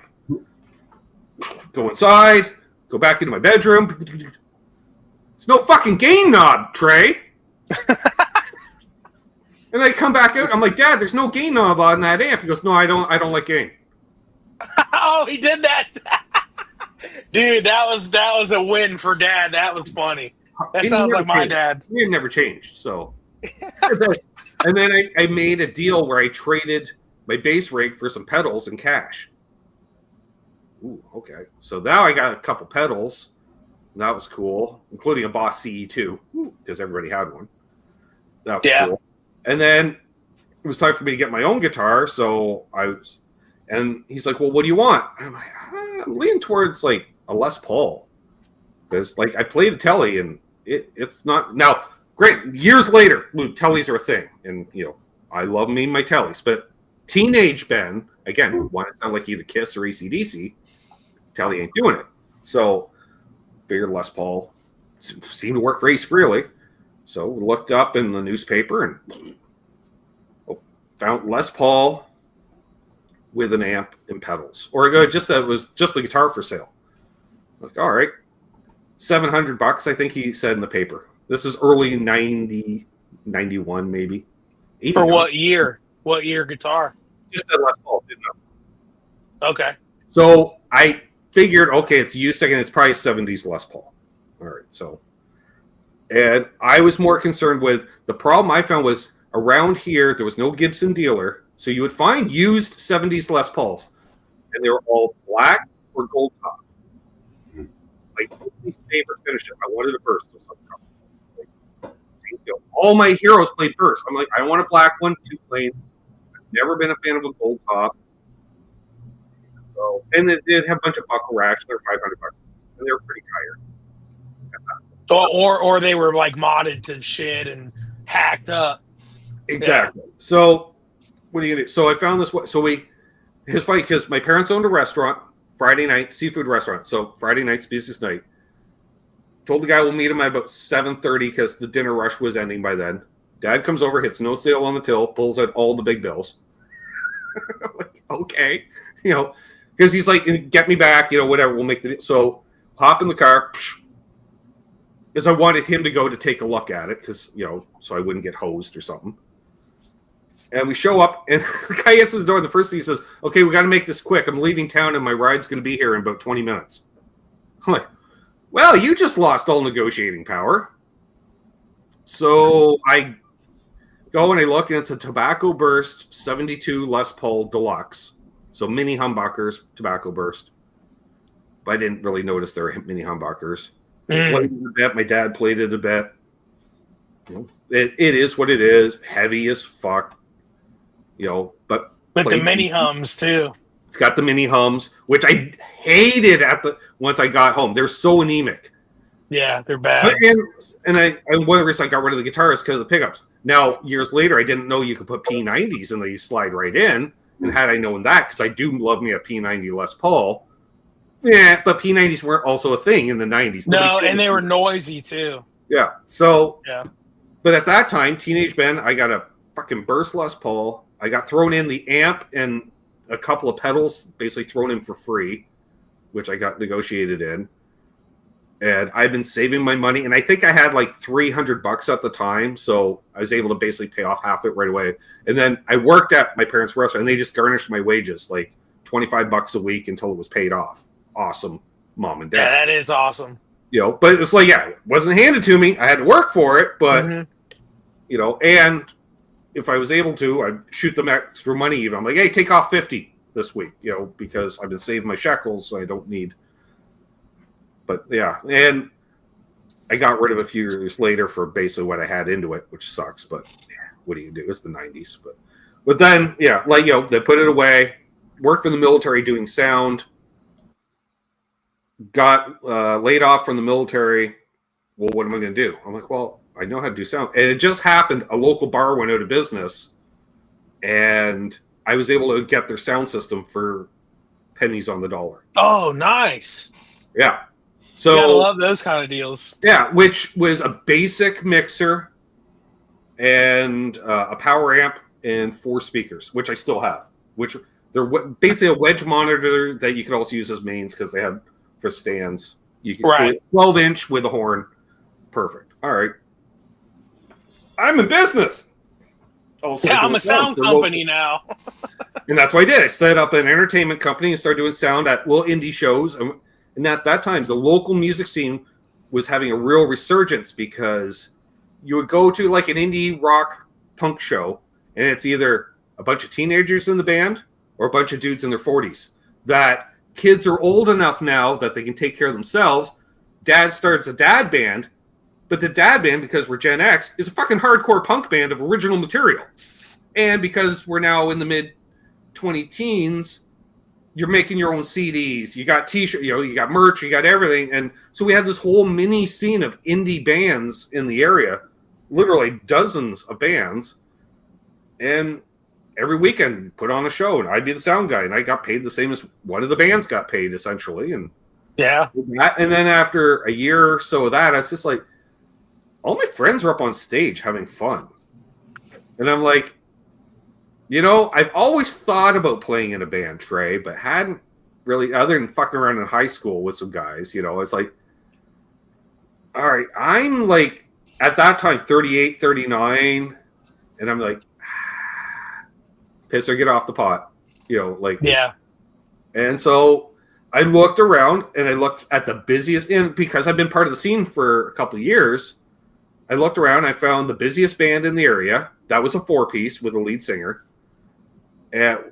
Go inside. Go back into my bedroom. There's no fucking gain knob, Trey. And I come back out. I'm like, Dad, there's no gain knob on that amp. He goes, no, I don't like gain. Oh, he did that. Dude, that was a win for Dad. That was funny. That sounds like my dad. He never changed. So, and then I made a deal where I traded my bass rig for some pedals and cash. Ooh, okay. So now I got a couple pedals. And that was cool, including a Boss CE2 because everybody had one. That was cool. And then it was time for me to get my own guitar. So and he's like, well, what do you want? I'm like, I'm leaning towards like a Les Paul. Because like I played a Tele and it's not now great. Years later, Teles are a thing. And I love me my Teles. But teenage Ben, again, want to sound like either Kiss or AC/DC, Tele ain't doing it. So figured Les Paul seemed to work for Ace Frehley. So we looked up in the newspaper and found Les Paul with an amp and pedals. Or it was just the guitar for sale. Like, all right. $700, I think he said in the paper. This is early 90, 91 maybe. For what year? What year guitar? Just said Les Paul, didn't know. Okay. So I figured, okay, it's used second. It's probably 70s Les Paul. All right, so. And I was more concerned with the problem I found was around here, there was no Gibson dealer. So you would find used 70s Les Pauls. And they were all black or gold top. Like, nobody's favorite finish. I wanted a burst or something. Like, all my heroes played burst. I'm like, I want a black one, 2 plain. I've never been a fan of a gold top. So, and it did have a bunch of buckle racks. They're $500, and they were pretty tired. Or they were like modded to shit and hacked up. Exactly. Yeah. So what are you gonna do? So I found this. So it was funny because my parents owned a restaurant, Friday night seafood restaurant. So Friday night's busiest night. Told the guy we'll meet him at about 7:30 because the dinner rush was ending by then. Dad comes over, hits no sale on the till, pulls out all the big bills. Like, okay, because he's like, get me back, whatever. We'll make the deal. So hop in the car. Because I wanted him to go to take a look at it, because so I wouldn't get hosed or something. And we show up, and the guy answers the door. The first thing he says, "Okay, we got to make this quick. I'm leaving town, and my ride's going to be here in about 20 minutes." I'm like, "Well, you just lost all negotiating power." So I go and I look, and it's a Tobacco Burst 72 Les Paul Deluxe. So mini humbuckers, Tobacco Burst. But I didn't really notice there were mini humbuckers. Played it a bit. My dad played it a bit. It is what it is. Heavy as fuck. But the mini hums too. It's got the mini hums, which I hated once I got home. They're so anemic. Yeah, they're bad. And one of the reasons I got rid of the guitar is because of the pickups. Now, years later, I didn't know you could put P90s and they slide right in. And had I known that, because I do love me a P90 Les Paul. Yeah, but P90s weren't also a thing in the 90s. No, and they were noisy too. Yeah. So, yeah. But at that time, Teenage Ben, I got a fucking Burst Les Paul. I got thrown in the amp and a couple of pedals, basically thrown in for free, which I got negotiated in. And I've been saving my money. And I think I had like $300 at the time. So I was able to basically pay off half it right away. And then I worked at my parents' restaurant, and they just garnished my wages, like $25 a week until it was paid off. Awesome, mom and dad. Yeah, that is awesome. But it's like, it wasn't handed to me. I had to work for it, but and if I was able to, I'd shoot them extra money. Even I'm like, hey, take off 50 this week, because I've been saving my shekels, so I don't need. But yeah, and I got rid of a few years later for basically what I had into it, which sucks. But what do you do? It's the 90s. But then they put it away. Worked for the military doing sound. Got laid off from the military. Well, what am I going to do? I'm like, well, I know how to do sound. And it just happened. A local bar went out of business, and I was able to get their sound system for pennies on the dollar. Oh, nice. Yeah. So I love those kind of deals. Yeah, which was a basic mixer and a power amp and 4 speakers, which I still have. Which they're basically a wedge monitor that you could also use as mains because they had for stands. You can 12-inch with a horn. Perfect. All right. I'm in business. Also, I'm a sound company now. And that's what I did. I set up an entertainment company and started doing sound at little indie shows. And at that time, the local music scene was having a real resurgence because you would go to like an indie rock punk show, and it's either a bunch of teenagers in the band or a bunch of dudes in their 40s. That kids are old enough now that they can take care of themselves. Dad starts a dad band, but the dad band, because we're Gen X, is a fucking hardcore punk band of original material. And because we're now in the mid-20 teens, you're making your own CDs. You got T-shirts, you got merch, you got everything. And so we had this whole mini scene of indie bands in the area, literally dozens of bands. And every weekend we put on a show, and I'd be the sound guy, and I got paid the same as one of the bands got paid, essentially. And and then after a year or so of that, I was just like, all my friends are up on stage having fun. And I'm like, I've always thought about playing in a band, Trey, but hadn't really, other than fucking around in high school with some guys, it's like, all right, I'm like, at that time, 38, 39, and I'm like, piss or get off the pot, like. Yeah. And so I looked around and I looked at the busiest, and because I've been part of the scene for a couple of years, I looked around, I found the busiest band in the area. That was a 4-piece with a lead singer. And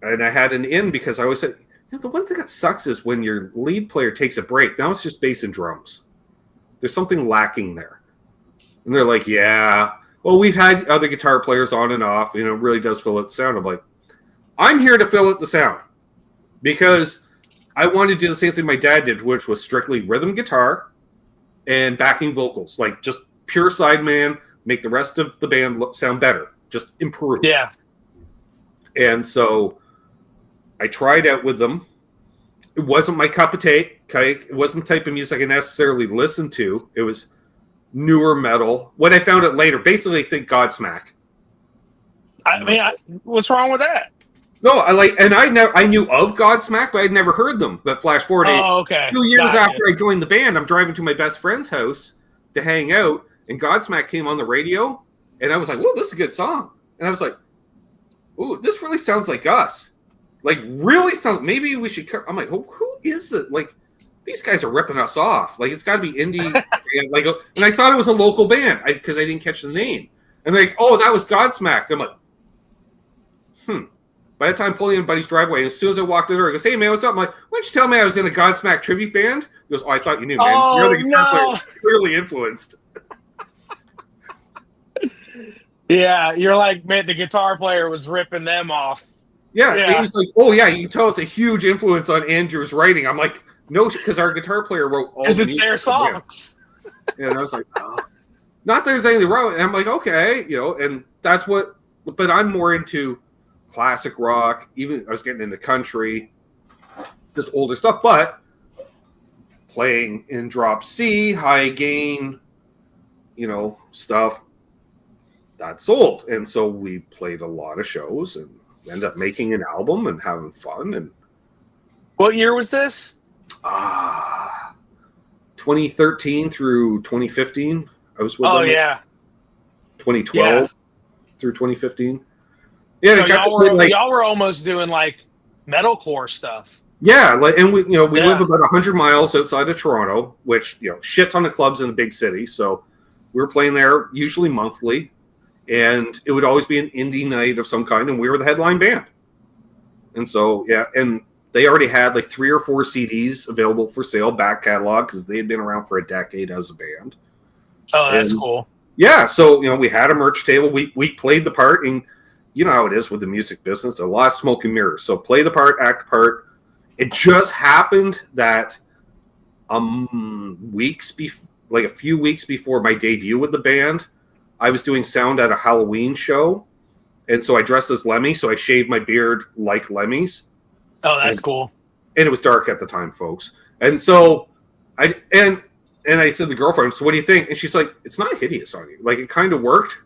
I had an in because I always said, the one thing that sucks is when your lead player takes a break. Now it's just bass and drums. There's something lacking there. And they're like, yeah, well, we've had other guitar players on and off. It really does fill out the sound. I'm like, I'm here to fill out the sound because I wanted to do the same thing my dad did, which was strictly rhythm guitar and backing vocals. Like just pure sideman, make the rest of the band sound better. Just improve. Yeah. And so I tried out with them. It wasn't my cup of tea. It wasn't the type of music I necessarily listened to. It was newer metal. When I found it later, basically think Godsmack. I mean, what's wrong with that? No, I knew of Godsmack, but I'd never heard them. But flash forward, 2 years after I joined the band, I'm driving to my best friend's house to hang out, and Godsmack came on the radio, and I was like, "Whoa, this is a good song." And I was like, "Ooh, this really sounds like us." Like, really sound. Maybe we should. I'm like, oh, who is it? Like, these guys are ripping us off. Like, it's got to be indie. And I thought it was a local band because I didn't catch the name. And like, oh, that was Godsmack. I'm like, By the time pulling in buddy's driveway, as soon as I walked in there, he goes, "Hey man, what's up?" I'm like, "Why didn't you tell me I was in a Godsmack tribute band?" He goes, "Oh, I thought you knew, man. Oh, You're the guitar player, clearly influenced." Yeah, you're like, man, the guitar player was ripping them off. Yeah. He was like, "Oh yeah, you can tell it's a huge influence on Andrew's writing." I'm like, "No, because our guitar player wrote all because it's their songs." And I was like, "Oh, not that there's anything wrong." And I'm like, "Okay, and that's what." But I'm more into classic rock. Even I was getting into country, just older stuff. But playing in drop C, high gain, stuff that sold. And so we played a lot of shows and ended up making an album and having fun. And what year was this? 2013 through 2015. I was with them. 2012 through 2015. Yeah, so y'all were almost doing like metalcore stuff. Yeah, and we live about 100 miles outside of Toronto, which shit ton of clubs in the big city. So we were playing there usually monthly, and it would always be an indie night of some kind, and we were the headline band. And so and they already had like 3 or 4 CDs available for sale, back catalog, because they had been around for a decade as a band. Oh, that's cool. Yeah, so we had a merch table. We played the part, and you know how it is with the music business, a lot of smoke and mirrors. So play the part, act the part. It just happened that a few weeks before my debut with the band, I was doing sound at a Halloween show, and so I dressed as Lemmy. So I shaved my beard like Lemmy's. Oh, that's cool. And it was dark at the time, folks. And so I said to the girlfriend, "So what do you think?" And she's like, "It's not hideous on you. Like, it kind of worked."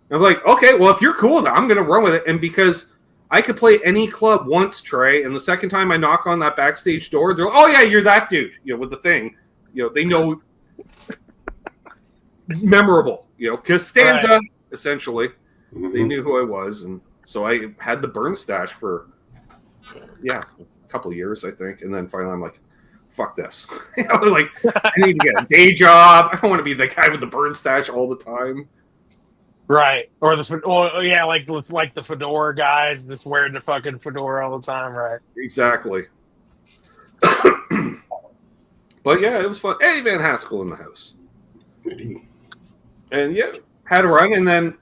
And I'm like, "Okay, well, if you're cool with it, I'm going to run with it." And because I could play any club once, Trey, and the second time I knock on that backstage door, they're like, "Oh yeah, you're that dude," with the thing. They know. Memorable, Costanza, right. Essentially. Mm-hmm. They knew who I was, and so I had the burn stash for a couple of years, I think, and then finally I'm like, fuck this. Like, I need to get a day job. I don't want to be the guy with the burn stash all the time. Right. Or like the fedora guys just wearing the fucking fedora all the time, right? Exactly. But yeah, it was fun. Eddie Van Haskell in the house. And had a run, and then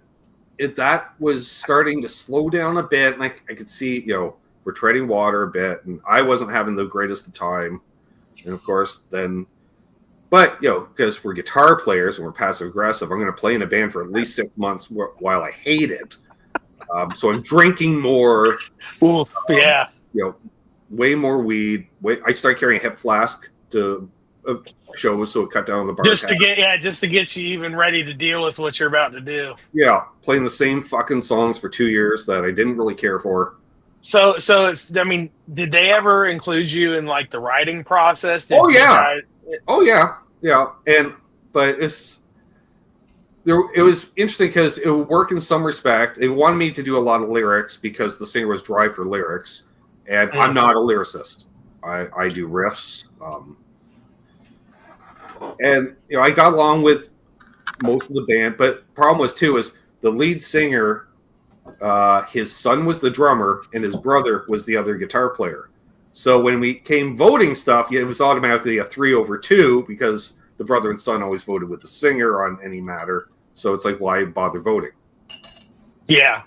that was starting to slow down a bit, and I could see, we're treading water a bit, and I wasn't having the greatest of time. And of course, because we're guitar players and we're passive aggressive, I'm going to play in a band for at least 6 months while I hate it. So I'm drinking more. Ooh, yeah. Way more weed. I started carrying a hip flask to shows, so it cut down on the bar. Just to get you even ready to deal with what you're about to do. Yeah, playing the same fucking songs for 2 years that I didn't really care for. So it's. I mean, did they ever include you in like the writing process? Oh yeah. But it was interesting because it would work in some respect. They wanted me to do a lot of lyrics because the singer was dry for lyrics, and I'm not a lyricist. I do riffs, and I got along with most of the band. But the problem was the lead singer, his son was the drummer, and his brother was the other guitar player. So when we came voting stuff, it was automatically a 3/2 because the brother and son always voted with the singer on any matter. So it's like, why bother voting? Yeah.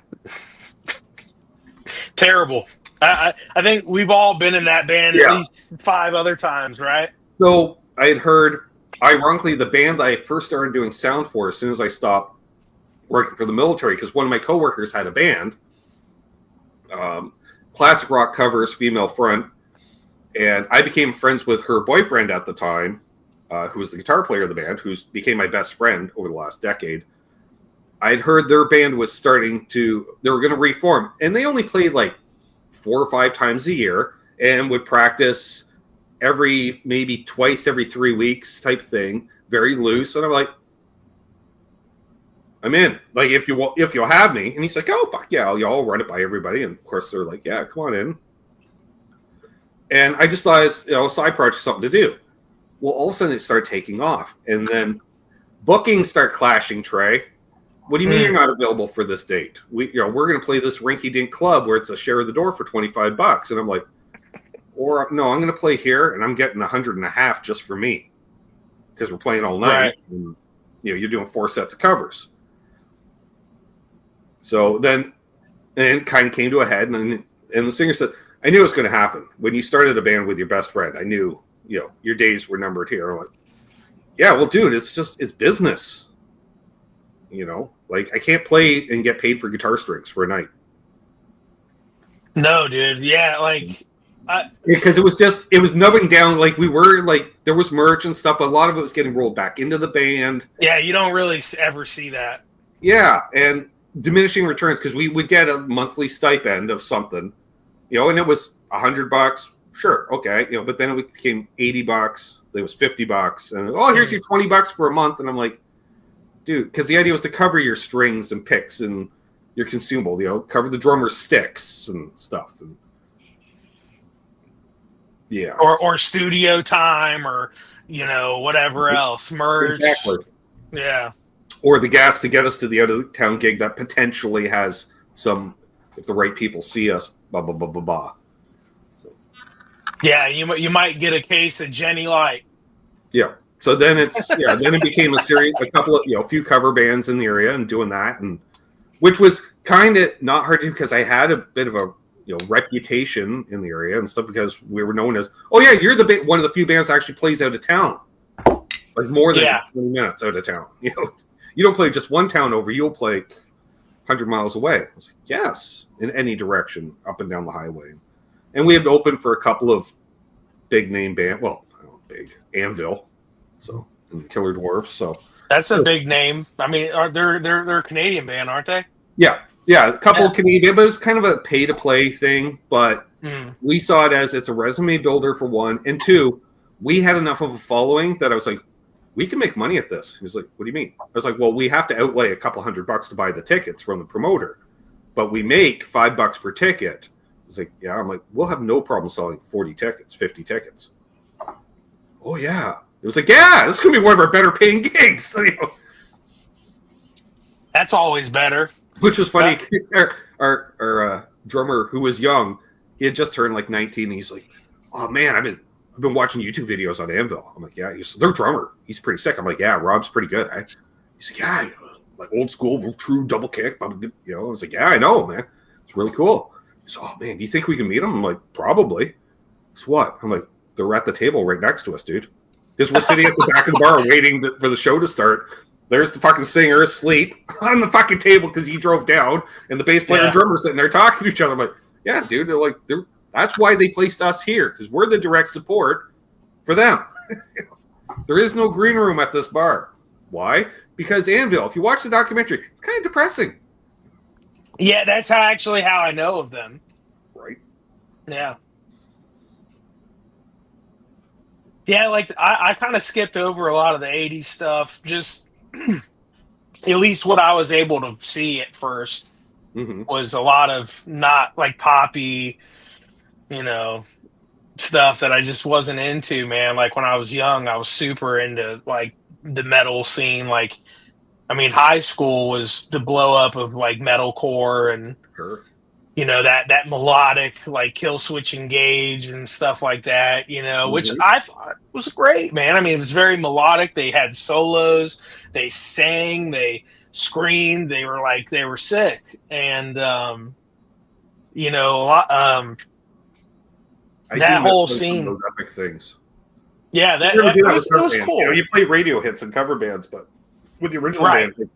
Terrible. I think we've all been in that band at least 5 other times, right? So I had heard, ironically, the band I first started doing sound for as soon as I stopped working for the military, because one of my coworkers had a band, classic rock covers, female front, and I became friends with her boyfriend at the time, who was the guitar player of the band, became my best friend over the last decade. I'd heard their band was they were going to reform, and they only played like 4 or 5 times a year and would practice maybe twice every 3 weeks type thing, very loose. And I'm like, I'm in. Like, if you'll have me. And he's like, oh, fuck yeah, I'll run it by everybody. And of course they're like, yeah, come on in. And I just thought it's a side project, something to do. Well, all of a sudden it started taking off, and then bookings start clashing. Trey, what do you mean you're not available for this date? We're going to play this rinky-dink club where it's a share of the door for $25, and I'm like, or no, I'm going to play here, and I'm getting $150 just for me because we're playing all night. Right. And, you're doing 4 sets of covers. So then, and it kind of came to a head, and the singer said, I knew it was going to happen. When you started a band with your best friend, I knew, your days were numbered here. I'm like, yeah, well, dude, it's business. Like, I can't play and get paid for guitar strings for a night. No, dude. Yeah, like... Because it was nubbing down. Like, we were, like, there was merch and stuff, but a lot of it was getting rolled back into the band. Yeah, you don't really ever see that. Yeah, and diminishing returns, because we would get a monthly stipend of something, and it was $100. Sure, okay, but then it became $80. It was $50, and here's your $20 for a month, and I'm like, dude, because the idea was to cover your strings and picks and your consumable, cover the drummer's sticks and stuff, and yeah, or studio time, or whatever else, merch. Exactly. Yeah. Or the gas to get us to the out of town gig that potentially has some, if the right people see us, blah blah blah blah blah. Yeah, you might get a case of Jenny Light. Yeah. So then then it became a couple of a few cover bands in the area and doing that, and which was kind of not hard to do because I had a bit of a reputation in the area and stuff, because we were known as, oh yeah, you're one of the few bands that actually plays out of town, like more than 20 minutes out of town. You don't play just one town over, you'll play 100 miles away. I was like, yes, in any direction, up and down the highway. And we had opened for a couple of big name band. Well, big Anvil, so, and Killer Dwarfs. So that's a big name. I mean, they're a Canadian band, aren't they? Yeah, a couple of Canadian, but it was kind of a pay to play thing. But we saw it as it's a resume builder for one, and two, we had enough of a following that I was like, we can make money at this. He was like, what do you mean? I was like, well, we have to outlay a couple $100 to buy the tickets from the promoter, but we make $5 per ticket. He's like, yeah. I'm like, we'll have no problem selling 40 tickets, 50 tickets. Oh yeah. It was like, yeah, this is gonna be one of our better paying gigs. That's always better. Which was funny. Our drummer, who was young, he had just turned like 19. And he's like, oh man, I've been watching YouTube videos on Anvil. I'm like, yeah, their drummer, he's pretty sick. I'm like, yeah, Rob's pretty good. He's like, yeah, like old school, true double kick. I was like, yeah, I know, man. It's really cool. He's like, oh man, do you think we can meet him? I'm like, probably. It's what? I'm like, they're at the table right next to us, dude. Because we're sitting at the back of the bar waiting for the show to start. There's the fucking singer asleep on the fucking table because he drove down, and the bass player and drummer sitting there talking to each other. I'm like, yeah, dude. That's why they placed us here, because we're the direct support for them. There is no green room at this bar. Why? Because Anvil, if you watch the documentary, it's kind of depressing. Yeah, that's how I know of them. Right. Yeah. Yeah, like I kind of skipped over a lot of the 80s stuff, just at least what I was able to see at first Mm-hmm. was a lot of not like poppy, you know, stuff that I just wasn't into, man. Like when I was young, I was super into like the metal scene. Like, I mean, high school was the blow up of like metalcore and Sure. that melodic like Kill Switch Engage and stuff like that, which Mm-hmm. I thought was great, man. I mean, it was very melodic. They had solos, they sang, they screamed, they were sick. And a lot I do that miss whole some of scene. those epic things. Yeah, You never do it that was with cover it was bands. cool. You play radio hits and cover bands, but with the original Right. band,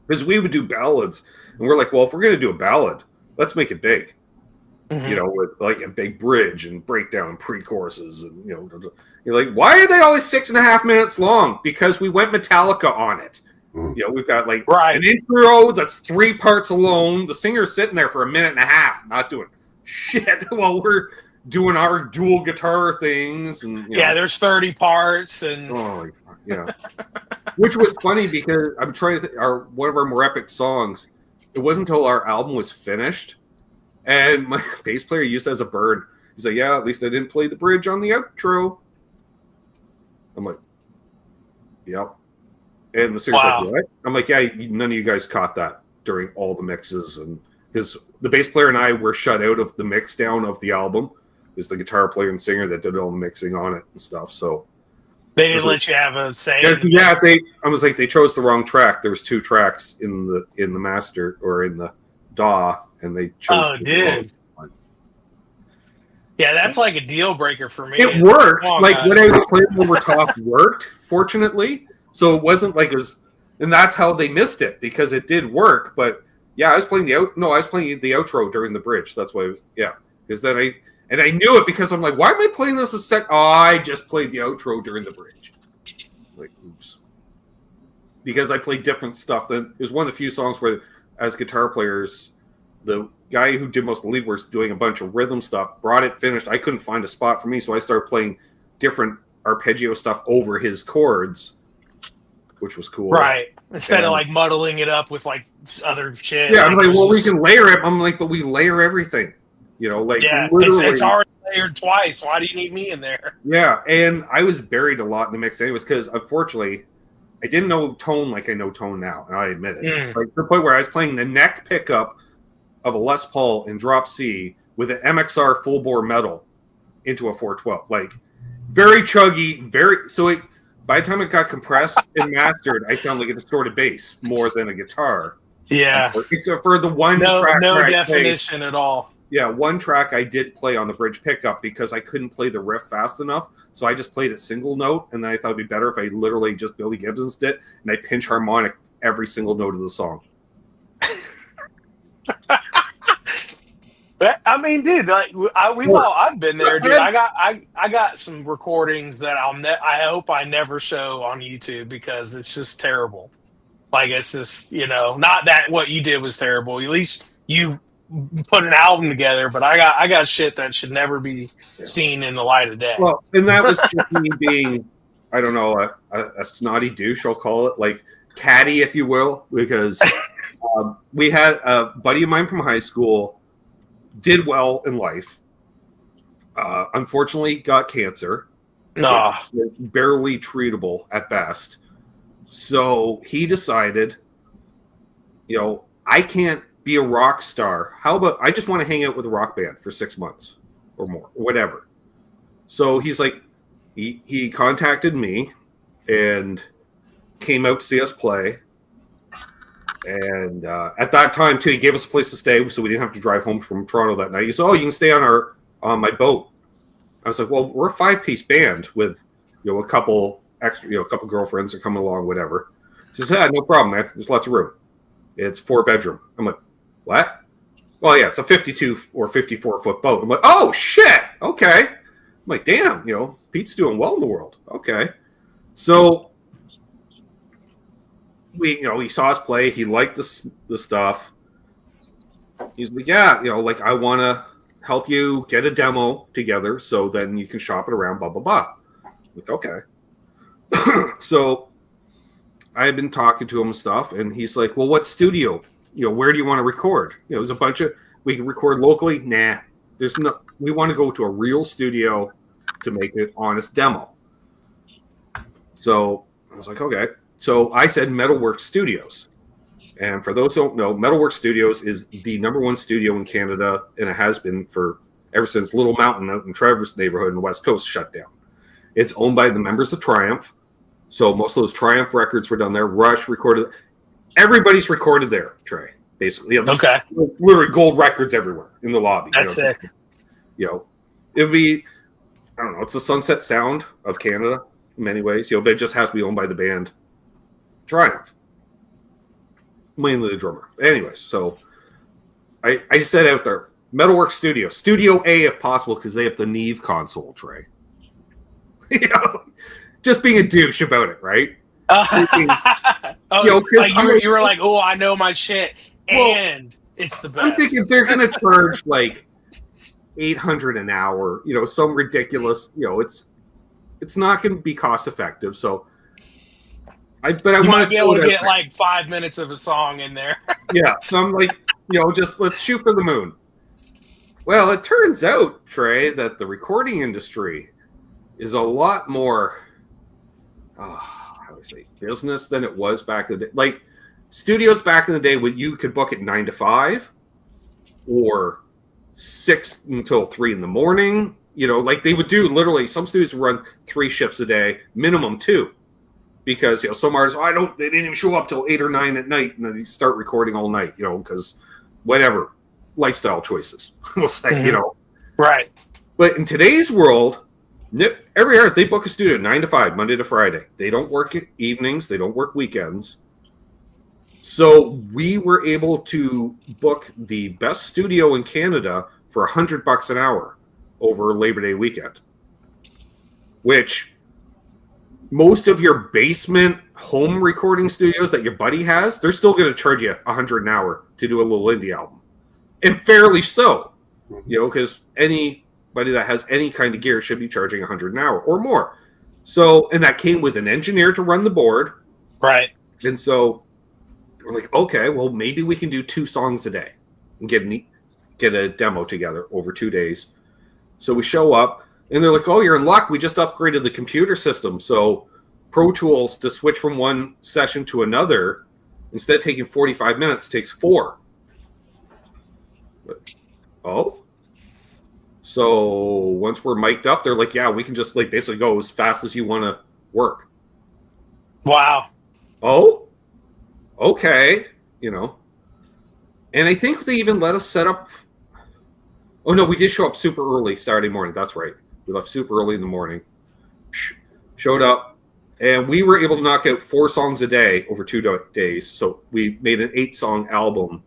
because we would do ballads, and we're like, well, if we're going to do a ballad, let's make it big. Mhm. With like a big bridge and breakdown pre-choruses, and you're like, why are they always 6.5 minutes long? Because we went Metallica on it. We've got like Right. an intro that's 3 parts alone. The singer's sitting there for 1.5 minutes, not doing shit while we're doing our dual guitar things. And there's 30 parts and which was funny because I'm trying to one of our more epic songs. It wasn't until our album was finished, and my bass player used it as a burn. He's like, "Yeah, at least I didn't play the bridge on the outro." I'm like, "Yep." And the singer's like, "What?" I'm like, "Yeah, none of you guys caught that during all the mixes, and because the bass player and I were shut out of the mix down of the album, is the guitar player and singer that did all the mixing on it and stuff." So they didn't let you have a say. I was like, they chose the wrong track. There was 2 tracks in the master or in the DAW, and they chose. Oh, dude. Wrong. Yeah, that's like a deal breaker for me. It worked. Like what I was playing over top worked, fortunately. So it wasn't like it was, and that's how they missed it because it did work. But yeah, I was playing the outro during the bridge. That's why. Because then I knew it because I'm like, why am I playing this a sec? Oh, I just played the outro during the bridge. Like, oops. Because I played different stuff. Then it was one of the few songs where, as guitar players, the guy who did most of the lead was doing a bunch of rhythm stuff, brought it finished. I couldn't find a spot for me, so I started playing different arpeggio stuff over his chords, which was cool. Right. Instead of like muddling it up with like other shit. Yeah, I'm like, well, we can layer it. I'm like, but we layer everything. It's already layered twice. Why do you need me in there? Yeah, and I was buried a lot in the mix anyways because, unfortunately, I didn't know tone like I know tone now, and I admit it. Like, to the point where I was playing the neck pickup of a Les Paul in drop C with an MXR full bore metal into a 412. Like, very chuggy, by the time it got compressed and mastered, I sound like a distorted bass more than a guitar. Yeah. Except for the one track. No definition at all. Yeah, one track I did play on the bridge pickup because I couldn't play the riff fast enough. So I just played it single note, and then I thought it'd be better if I literally just Billy Gibbons did, and I pinch harmonic every single note of the song. I mean, dude, like I've been there, dude. I got some recordings that I hope I never show on YouTube because it's just terrible. Like it's just not that what you did was terrible. At least you put an album together, but I got shit that should never be seen in the light of day. Well, and that was just me being, I don't know, a snotty douche, I'll call it, like catty, if you will, because we had a buddy of mine from high school, did well in life, unfortunately got cancer. Was barely treatable at best. So he decided, I can't be a rock star. How about I just want to hang out with a rock band for 6 months or more, or whatever. So he's like, he contacted me and came out to see us play. And at that time, too, he gave us a place to stay, so we didn't have to drive home from Toronto that night. He said, "Oh, you can stay on my boat." I was like, "Well, we're a 5-piece band with, a couple extra, a couple girlfriends are coming along, whatever." He says, "Yeah, no problem, man. There's lots of room. It's 4-bedroom." I'm like, "What?" "Well, yeah, it's a 52 or 54-foot boat." I'm like, "Oh shit, okay." I'm like, "Damn, Pete's doing well in the world." Okay, so. He saw us play. He liked the stuff. He's like, "Yeah, I want to help you get a demo together, so then you can shop it around." Blah blah blah. I'm Like, okay. So I had been talking to him and stuff, and he's like, well, what studio? Where do you want to record? There's a bunch of, we can record locally. Nah, we want to go to a real studio to make an honest demo. So I was like, okay. So I said Metalworks Studios. And for those who don't know, Metalworks Studios is the #1 studio in Canada, and it has been ever since Little Mountain out in Trevor's neighborhood in the West Coast shut down. It's owned by the members of Triumph. So most of those Triumph records were done there. Rush recorded. Everybody's recorded there, Trey, basically. Okay. Literally gold records everywhere in the lobby. That's sick. It would be, I don't know, it's the Sunset Sound of Canada in many ways. But it just has to be owned by the band Triumph. Mainly the drummer. Anyways, so I just said out there, Metalworks Studio. Studio A if possible, because they have the Neve console, Trey. Just being a douche about it, right? You were like, oh, I know my shit, and it's the best. I'm thinking they're going to charge like $800 an hour, some ridiculous, it's not going to be cost effective. So, I want to be able to get like 5 minutes of a song in there. Yeah, so I'm like, just let's shoot for the moon. Well, it turns out, Trey, that the recording industry is a lot more, how do I say, business than it was back in the day. Like, studios back in the day, when you could book at 9 to 5 or 6 until 3 in the morning. Like they would do literally, some studios would run 3 shifts a day, minimum 2. Because, some artists, they didn't even show up till 8 or 9 at night, and then they start recording all night, because whatever, lifestyle choices, we'll say, Right. But in today's world, every artist, they book a studio 9 to 5, Monday to Friday. They don't work evenings. They don't work weekends. So we were able to book the best studio in Canada for $100 an hour over Labor Day weekend, which most of your basement home recording studios that your buddy has, they're still going to charge you $100 an hour to do a little indie album. And fairly so, because anybody that has any kind of gear should be charging $100 an hour or more. So, and that came with an engineer to run the board. Right. And so we're like, okay, well, maybe we can do 2 songs a day and get a demo together over 2 days. So we show up, and they're like, oh, you're in luck. We just upgraded the computer system. So Pro Tools, to switch from one session to another, instead of taking 45 minutes, takes 4. But, oh? So once we're mic'd up, they're like, yeah, we can just like basically go as fast as you want to work. Wow. Oh? Okay. And I think they even let us set up. Oh, no, we did show up super early Saturday morning. That's right. We left super early in the morning. Showed up. And we were able to knock out 4 songs a day over 2 days. So we made an 8-song album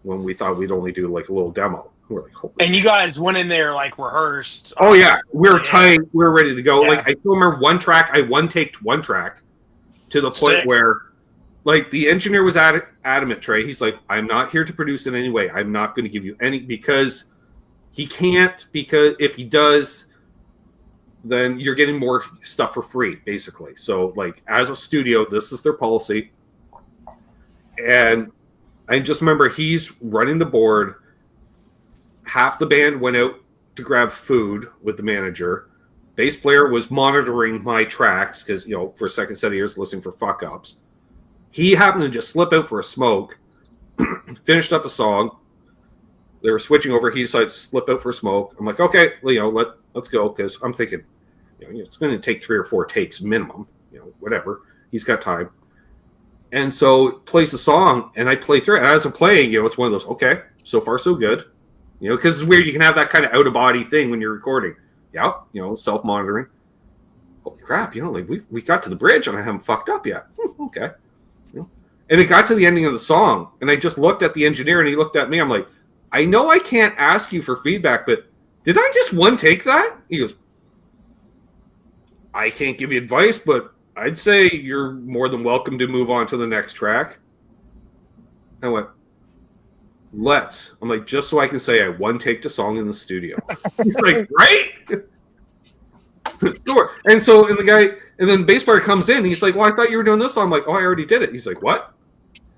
when we thought we'd only do like a little demo. We're like, holy and you shit. guys went in there like rehearsed. Oh, yeah. We were tight. We were ready to go. Yeah. Like, I still remember one track. I one-taked one track to the point where, like, the engineer was adamant, Trey. He's like, I'm not here to produce in any way. I'm not going to give you any, because he can't, because if he does, then you're getting more stuff for free, basically. So, like, as a studio, this is their policy. And I just remember he's running the board. Half the band went out to grab food with the manager. Bass player was monitoring my tracks because, for a second set of years, listening for fuck-ups. He happened to just slip out for a smoke, finished up a song. They were switching over. He decided to slip out for a smoke. I'm like, okay, let's go, because I'm thinking, it's going to take 3 or 4 takes minimum, whatever. He's got time. And so plays the song, and I play through it. And as I'm playing, it's one of those, okay, so far so good. Because it's weird. You can have that kind of out-of-body thing when you're recording. Yeah, self-monitoring. Holy crap, like we got to the bridge, and I haven't fucked up yet. Okay. And it got to the ending of the song, and I just looked at the engineer, and he looked at me. I'm like, I know I can't ask you for feedback, but did I just one take that? He goes, I can't give you advice, but I'd say you're more than welcome to move on to the next track. I went, let's. I'm like, just so I can say I one-taked a song in the studio. He's like, right? Sure. And so, and then the bass player comes in. And he's like, "Well, I thought you were doing this song." I'm like, "Oh, I already did it." He's like, "What?"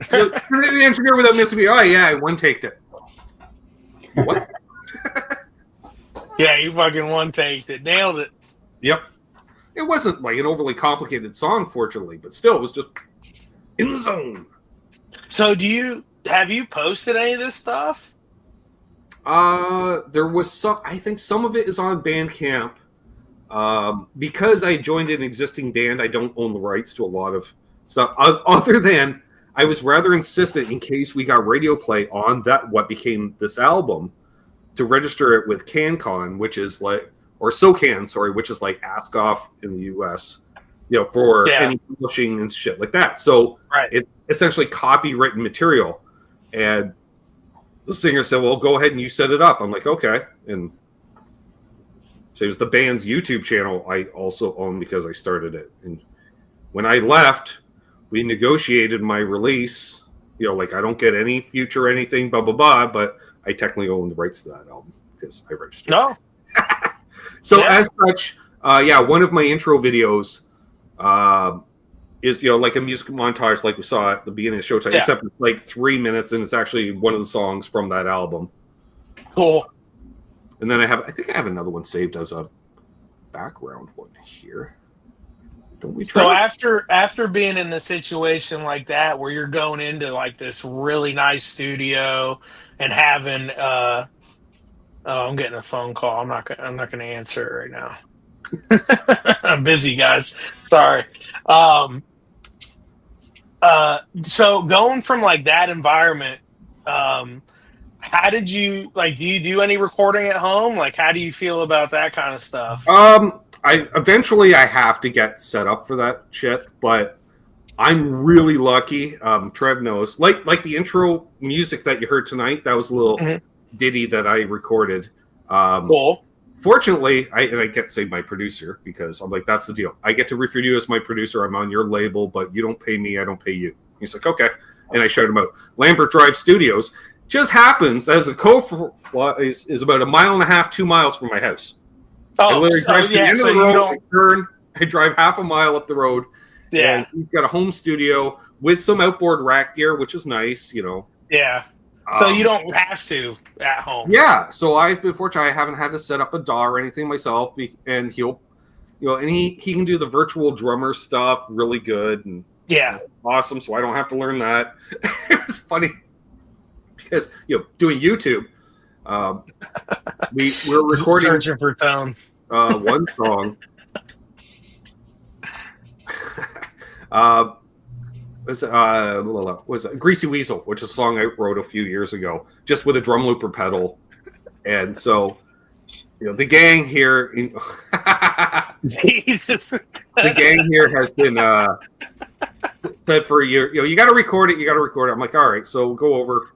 Goes, the engineer without missing me. Oh yeah, I one-taked it. What? Yeah, you fucking one-taked it. Nailed it. Yep. It wasn't like an overly complicated song, fortunately, but still, it was just in the zone. So, have you posted any of this stuff? There was some. I think some of it is on Bandcamp. Because I joined an existing band, I don't own the rights to a lot of stuff. Other than I was rather insistent, in case we got radio play on that, what became this album, to register it with CanCon, which is like, or SOCAN, sorry, which is like Ask Off in the US, for any publishing and shit like that. So it's essentially copywritten material. And the singer said, "Well, go ahead and you set it up." I'm like, "Okay." And so it was the band's YouTube channel I also own because I started it. And when I left, we negotiated my release. Like I don't get any future anything, blah, blah, blah, but I technically own the rights to that album because I registered. No. So as such, one of my intro videos is, like a music montage like we saw at the beginning of the Showtime, except it's like 3 minutes, and it's actually one of the songs from that album. Cool. And then I think I have another one saved as a background one here. Don't we try? So after being in a situation like that where you're going into like this really nice studio and having I'm getting a phone call. I'm not gonna answer it right now. I'm busy, guys. Sorry. So going from like that environment, how did you do you do any recording at home? Like, how do you feel about that kind of stuff? I eventually have to get set up for that shit, but I'm really lucky. Trev knows, like the intro music that you heard tonight, that was a little ditty that I recorded. Cool. Fortunately, I get to say my producer, because I'm like, that's the deal. I get to refer to you as my producer. I'm on your label, but you don't pay me. I don't pay you. He's like, okay. And I showed him out. Lambert Drive Studios just happens as the is about 1.5 miles, 2 miles from my house. I literally drive to the end of the road, I drive half a mile up the road. Yeah. And he's got a home studio with some outboard rack gear, which is nice, Yeah. So you don't have to at home. Yeah. So I've been fortunate. I haven't had to set up a DAW or anything myself. And he'll, and he can do the virtual drummer stuff really good. And awesome. So I don't have to learn that. It was funny because, doing YouTube, we're recording. Searching for tone. One song. Was Greasy Weasel, which is a song I wrote a few years ago, just with a drum looper pedal. And so, the gang here, Jesus, the gang here has been said for a year, you got to record it. I'm like, all right, so we'll go over.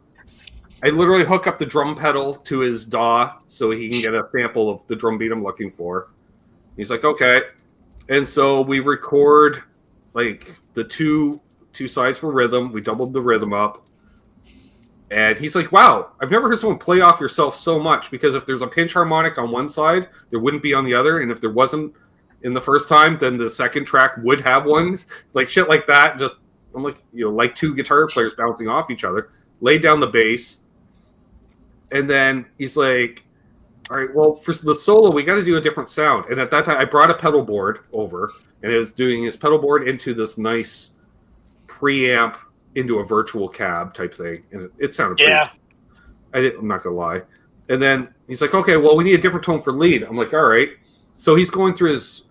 I literally hook up the drum pedal to his DAW so he can get a sample of the drum beat I'm looking for. He's like, okay. And so we record like the two sides for rhythm. We doubled the rhythm up. And he's like, wow, I've never heard someone play off yourself so much, because if there's a pinch harmonic on one side, there wouldn't be on the other. And if there wasn't in the first time, then the second track would have one. Like shit like that. Just, I'm like, like two guitar players bouncing off each other. Laid down the bass. And then he's like, all right, well, for the solo, we got to do a different sound. And at that time, I brought a pedal board over, and it was doing his pedal board into this nice preamp into a virtual cab type thing. And it sounded pretty I'm not going to lie. And then he's like, okay, well, we need a different tone for lead. I'm like, all right. So he's going through his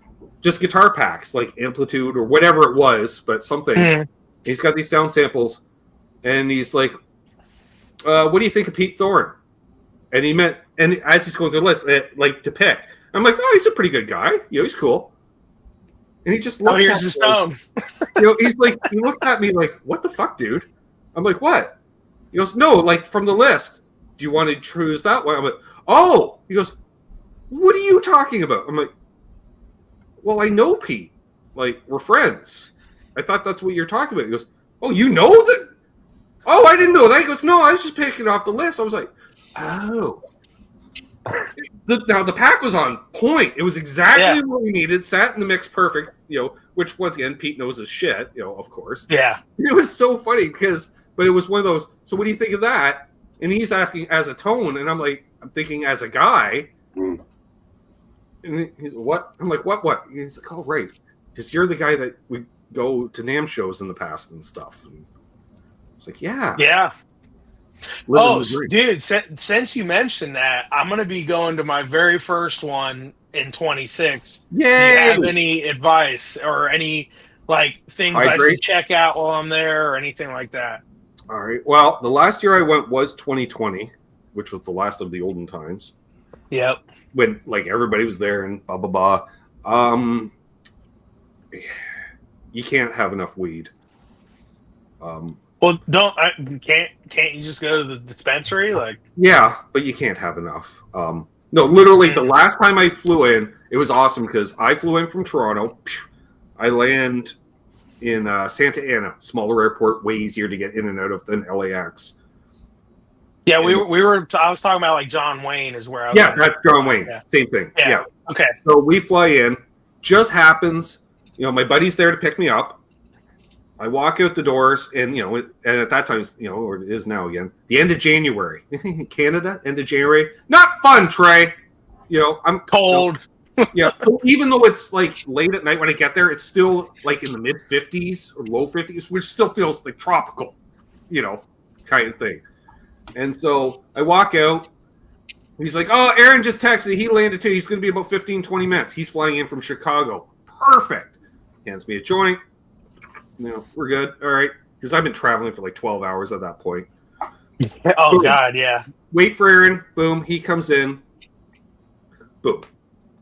just guitar packs, like Amplitude or whatever it was, but something. He's got these sound samples, and he's like, what do you think of Pete Thorne? And and as he's going through the list, like to pick, I'm like, oh, he's a pretty good guy. He's cool. And he just looks here's his tone. He's like, he looked at me like, what the fuck, dude? I'm like, what? He goes, no, like from the list. Do you want to choose that one? I'm like, oh. He goes, what are you talking about? I'm like, well, I know Pete. Like, we're friends. I thought that's what you're talking about. He goes, oh, you know that? Oh, I didn't know that. He goes, no, I was just picking off the list. I was like, oh. Now the pack was on point. It was exactly what we needed. Sat in the mix perfect. Which once again Pete knows his shit. Of course. Yeah. It was so funny but it was one of those. So what do you think of that? And he's asking as a tone, and I'm thinking as a guy. And he's what? I'm like, what? He's like, oh right, because you're the guy that we go to NAMM shows in the past and stuff. And it's like, yeah. Oh, dude, since you mentioned that, I'm going to be going to my very first one in 26. Yay! Do you have any advice or any things I should check out while I'm there or anything like that? All right. Well, the last year I went was 2020, which was the last of the olden times. Yep. When everybody was there and blah blah blah. You can't have enough weed. Well, can't you just go to the dispensary? Yeah, but you can't have enough. No, literally, the last time I flew in, it was awesome because I flew in from Toronto. I land in Santa Ana, smaller airport, way easier to get in and out of than LAX. Yeah, we were. I was talking about John Wayne is where I was. Yeah, that's John Wayne. Yeah. Same thing. Yeah. Okay. So we fly in. Just happens, my buddy's there to pick me up. I walk out the doors, and and at that time, or it is now again, the end of January, Canada, end of January, not fun, Trey. I'm cold. So even though it's late at night when I get there, it's still in the mid 50s or low 50s, which still feels tropical, kind of thing. And so I walk out. He's like, "Oh, Aaron just texted. He landed too. He's going to be about 15, 20 minutes. He's flying in from Chicago. Perfect." Hands me a joint. We're good. All right. Because I've been traveling for 12 hours at that point. Oh, boom. God, yeah. Wait for Aaron. Boom. He comes in. Boom.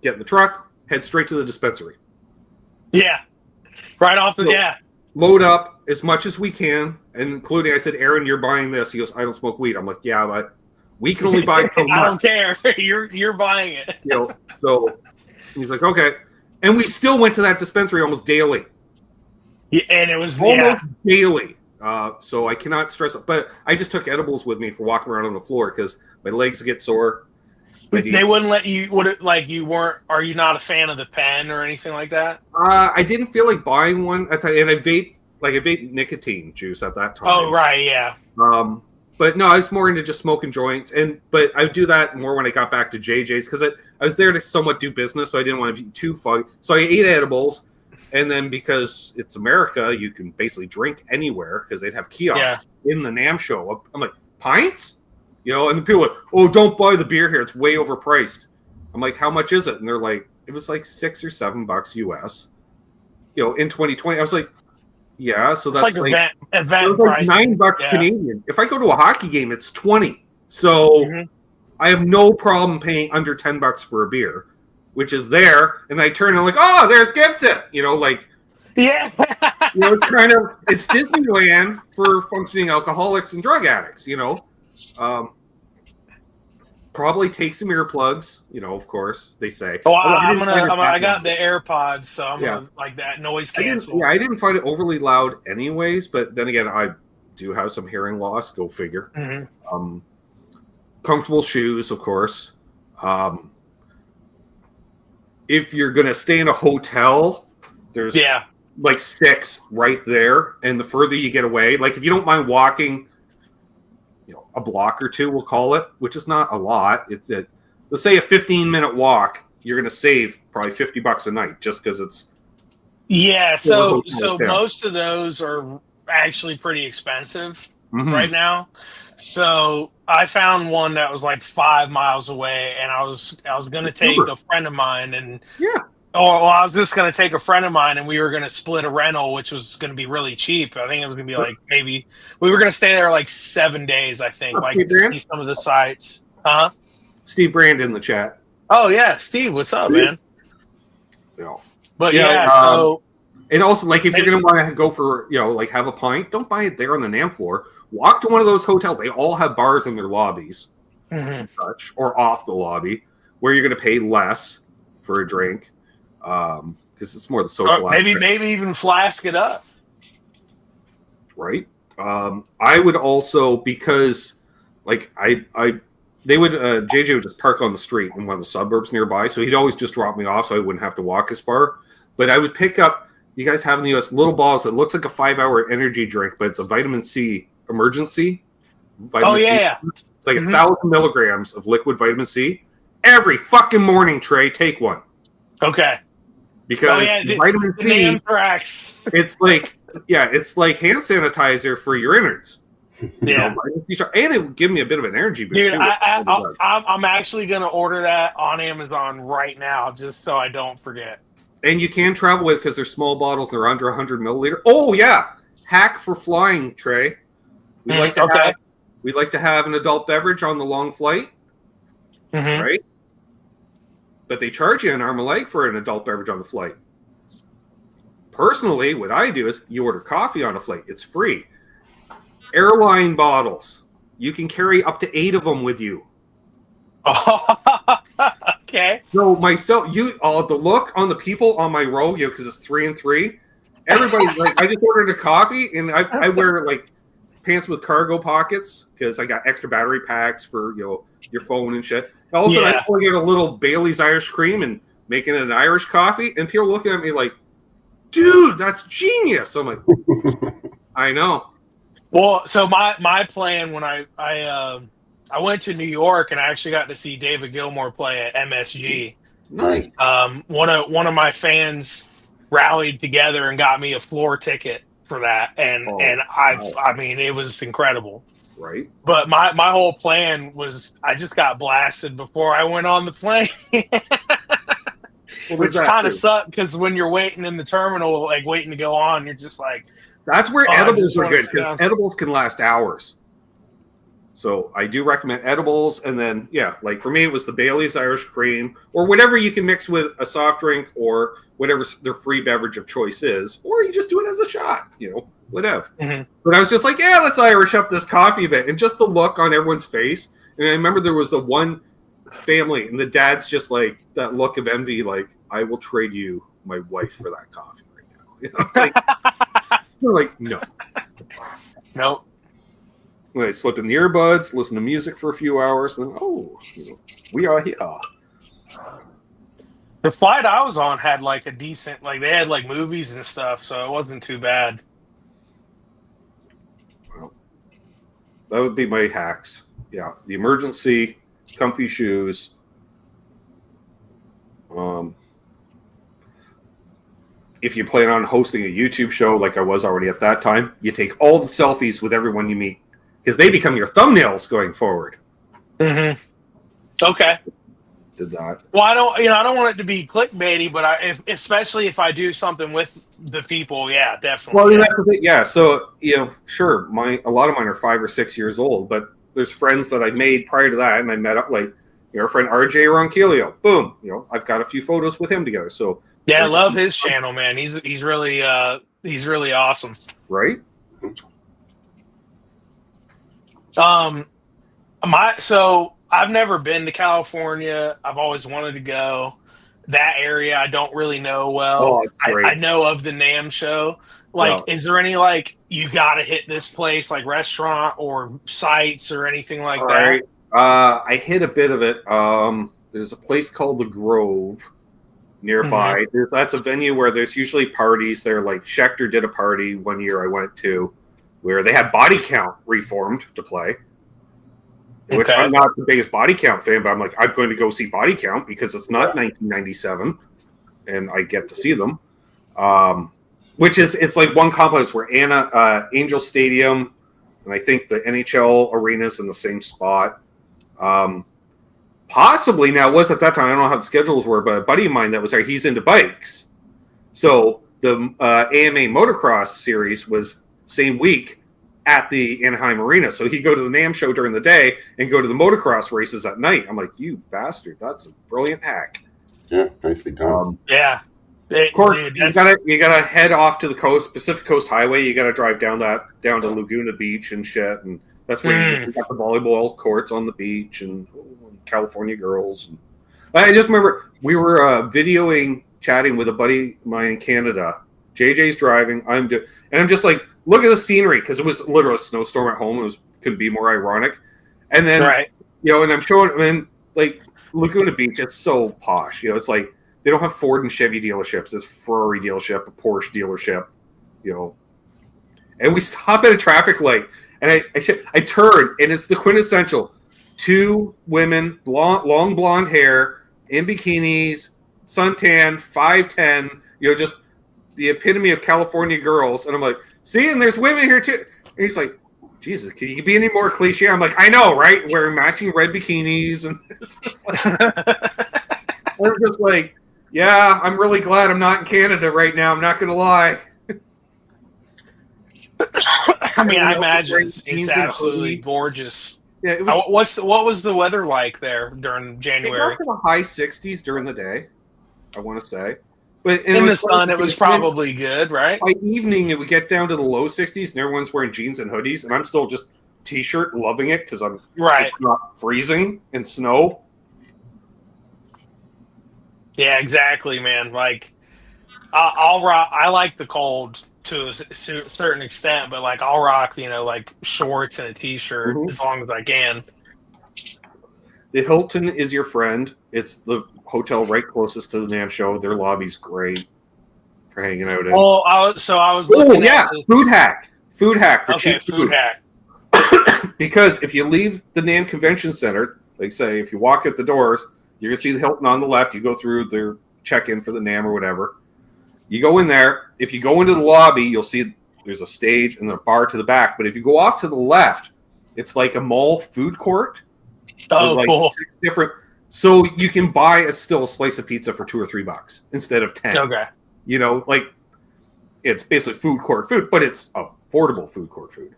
Get in the truck. Head straight to the dispensary. Yeah. Right off the, Load up as much as we can, including, I said, Aaron, you're buying this. He goes, I don't smoke weed. I'm like, yeah, but we can only buy so much. I don't care. You're buying it. So he's like, okay. And we still went to that dispensary almost daily. Yeah, and it was almost daily. So I cannot stress it. But I just took edibles with me for walking around on the floor because my legs get sore. They wouldn't let you. You weren't? Are you not a fan of the pen or anything like that? I didn't feel like buying one at that, and I vape nicotine juice at that time. Oh right, yeah. But no, I was more into just smoking joints, but I would do that more when I got back to JJ's because I was there to somewhat do business, so I didn't want to be too foggy. So I ate edibles. And then because it's America, you can basically drink anywhere because they'd have kiosks in the NAMM show. I'm like, pints? And the people are like, oh, don't buy the beer here. It's way overpriced. I'm like, how much is it? And they're like, it was $6 or $7 US. In 2020. I was like, yeah, so that's event price. $9 Canadian. If I go to a hockey game, it's 20. So I have no problem paying under $10 for a beer. Which is there, and I turn and I'm like, oh, there's Gibson, yeah, it's Disneyland for functioning alcoholics and drug addicts, probably take some earplugs, of course they say. Oh, I got the AirPods, so I'm gonna that noise cancel. I didn't find it overly loud, anyways. But then again, I do have some hearing loss. Go figure. Comfortable shoes, of course. If you're going to stay in a hotel, there's 6 right there. And the further you get away, if you don't mind walking, a block or two, we'll call it, which is not a lot. Let's say a 15-minute walk, you're going to save probably $50 a night just because it's. Yeah. So most of those are actually pretty expensive right now. So I found one that was 5 miles away, and I was going to take a friend of mine, and I was just going to take a friend of mine, and we were going to split a rental, which was going to be really cheap. I think it was going to be maybe we were going to stay there 7 days. I think to see some of the sites. Steve Brand in the chat. Oh yeah, Steve, what's up, man? Yeah. But so. And also, if you're going to want to go for, have a pint, don't buy it there on the NAMM floor. Walk to one of those hotels. They all have bars in their lobbies, such, or off the lobby, where you're going to pay less for a drink, because it's more the social aspect. Maybe even flask it up. Right. I would also, because, the JJ would just park on the street in one of the suburbs nearby, so he'd always just drop me off so I wouldn't have to walk as far. But I would pick up, you guys have in the US, little balls that looks like a 5-hour energy drink, but it's a vitamin C emergency. Vitamin C. It's like 1,000 milligrams of liquid vitamin C. Every fucking morning, Trey, take one. Okay. Because vitamin C, anthrax. it's like hand sanitizer for your innards. Yeah. And it would give me a bit of an energy boost. Dude, too. I'm actually going to order that on Amazon right now just so I don't forget. And you can travel with because they're small bottles. They're under 100 milliliter. Oh, yeah. Hack for flying, Trey. We'd like to have an adult beverage on the long flight. Mm-hmm. Right? But they charge you an arm and leg for an adult beverage on the flight. Personally, what I do is you order coffee on a flight. It's free. Airline bottles. You can carry up to 8 of them with you. Okay. So the look on the people on my row, because it's 3 and 3. Everybody, I just ordered a coffee, and I wear pants with cargo pockets because I got extra battery packs for your phone and shit. Also, I get a little Bailey's Irish cream and making it an Irish coffee, and people looking at me like, "Dude, that's genius!" I'm like, "I know." Well, so my plan when I went to New York and I actually got to see David Gilmour play at MSG. Nice. One of my fans rallied together and got me a floor ticket for that, and I mean it was incredible. Right. But my whole plan was I just got blasted before I went on the plane. Which kind of sucked because when you're waiting in the terminal, waiting to go on, you're just like. That's where edibles are good because edibles can last hours. So I do recommend edibles. And then, for me, it was the Bailey's Irish cream or whatever you can mix with a soft drink or whatever their free beverage of choice is. Or you just do it as a shot, whatever. Mm-hmm. But I was just like, let's Irish up this coffee a bit. And just the look on everyone's face. And I remember there was the one family and the dad's just like that look of envy, like, I will trade you my wife for that coffee right now. It's like, they're like, no. Nope. When I slip in the earbuds, listen to music for a few hours, and we are here. The flight I was on had a decent, they had movies and stuff, so it wasn't too bad. Well, that would be my hacks. Yeah, the emergency, comfy shoes. If you plan on hosting a YouTube show like I was already at that time, you take all the selfies with everyone you meet because they become your thumbnails going forward. Mm-hmm. Okay. Did that. Well, I don't want it to be clickbaity, but especially if I do something with the people, definitely. Well, that's the thing. Yeah. So, sure, a lot of mine are 5 or 6 years old, but there's friends that I made prior to that, and I met up our friend RJ Ronquillo. Boom. I've got a few photos with him together. So. Yeah, I love his channel, man. He's really awesome. Right. So I've never been to California. I've always wanted to go. That area I don't really know well. I know of the NAMM show. Is there any you gotta hit this place restaurant or sites or anything like that? Right. I hit a bit of it. There's a place called the Grove nearby. Mm-hmm. That's a venue where there's usually parties there. Schechter did a party one year I went to where they had Body Count reformed to play. Which I'm not the biggest Body Count fan, but I'm I'm going to go see Body Count because it's not 1997 and I get to see them. It's one complex where Angel Stadium and I think the NHL arena's in the same spot. Possibly now, it was at that time, I don't know how the schedules were, but a buddy of mine that was there, he's into bikes. So the AMA motocross series was same week at the Anaheim Arena. So he'd go to the NAMM show during the day and go to the motocross races at night. I'm like, you bastard, that's a brilliant hack. Yeah, nicely done. Yeah. Of course, you gotta head off to the coast, Pacific Coast Highway. You gotta drive down to Laguna Beach and shit, and that's where you got the volleyball courts on the beach and California girls. I just remember we were chatting with a buddy of mine in Canada. JJ's driving, and I'm just like, look at the scenery because it was literally a snowstorm at home. Couldn't be more ironic. And then and I'm showing, and like Laguna Beach, it's so posh. It's like they don't have Ford and Chevy dealerships. It's Ferrari dealership, a Porsche dealership. And we stop at a traffic light, and I turn, and it's the quintessential: two women, long blonde hair, in bikinis, suntan, 5'10", just the epitome of California girls. And I'm like, see, and there's women here too. And he's like, Jesus, can you be any more cliche? I'm like, I know, right? Wearing matching red bikinis, and it's just like, we're just like, yeah, I'm really glad I'm not in Canada right now. I'm not going to lie. I mean, I imagine it's absolutely gorgeous. Yeah, it was, what was the weather like there during January? It got to the high 60s during the day, I want to say. But in the sun, it was probably good, right? By evening, it would get down to the low 60s, and everyone's wearing jeans and hoodies, and I'm still just T-shirt, loving it because I'm right. It's not freezing in snow. Yeah, exactly, man. Like, I'll rock. I like the cold to a certain extent, but like I'll rock, like shorts and a T-shirt as long as I can. The Hilton is your friend. It's the hotel right closest to the NAMM show. Their lobby's great for hanging out in. Well, I was looking at this. Food hack for cheap food hack. Because if you leave the NAMM Convention Center, like say if you walk at the doors, you're gonna see the Hilton on the left. You go through their check-in for the NAMM or whatever. You go in there. If you go into the lobby, you'll see there's a stage and a bar to the back. But if you go off to the left, it's like a mall food court. Oh, like cool. 6 different. So you can buy a slice of pizza for $2 or $3 instead of 10. Okay. Like it's basically food court food, but it's affordable food court food,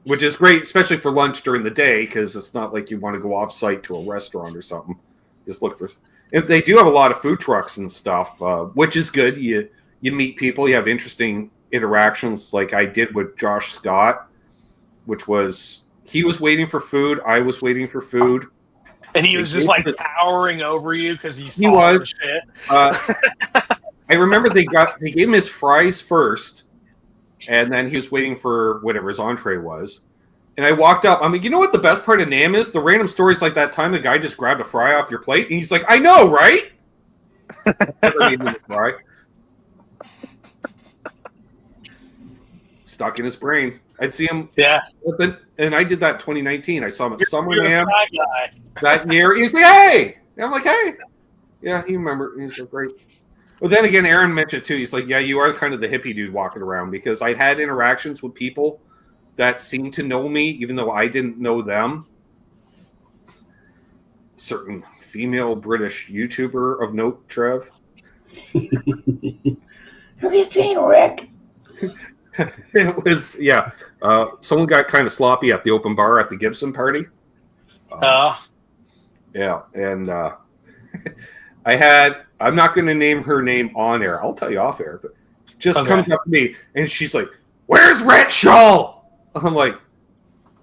which is great, especially for lunch during the day because it's not like you want to go off site to a restaurant or something. Just look for. If they do have a lot of food trucks and stuff, which is good. You meet people, you have interesting interactions, like I did with Josh Scott, which was. He was waiting for food. I was waiting for food. And he was just like towering over you because he was. Shit. I remember they gave him his fries first, and then he was waiting for whatever his entree was. And I walked up. I'm like, you know what the best part of NAMM is? The random stories like that time the guy just grabbed a fry off your plate, and he's like, I know, right? Stuck in his brain. I'd see him. Yeah. And I did that 2019. I saw him at Summer NAMM guy. that year. He was like, hey. And I'm like, hey. Yeah, he remembered. He's so great. But then again, Aaron mentioned too. He's like, yeah, you are kind of the hippie dude walking around because I had interactions with people that seemed to know me, even though I didn't know them. Certain female British YouTuber of note, Trev. Have you seen Rick? It was, yeah. Someone got kind of sloppy at the open bar at the Gibson party. Yeah, and I'm not going to name her name on air. I'll tell you off air, but just comes up to me, and she's like, where's Rhett Shull? I'm like,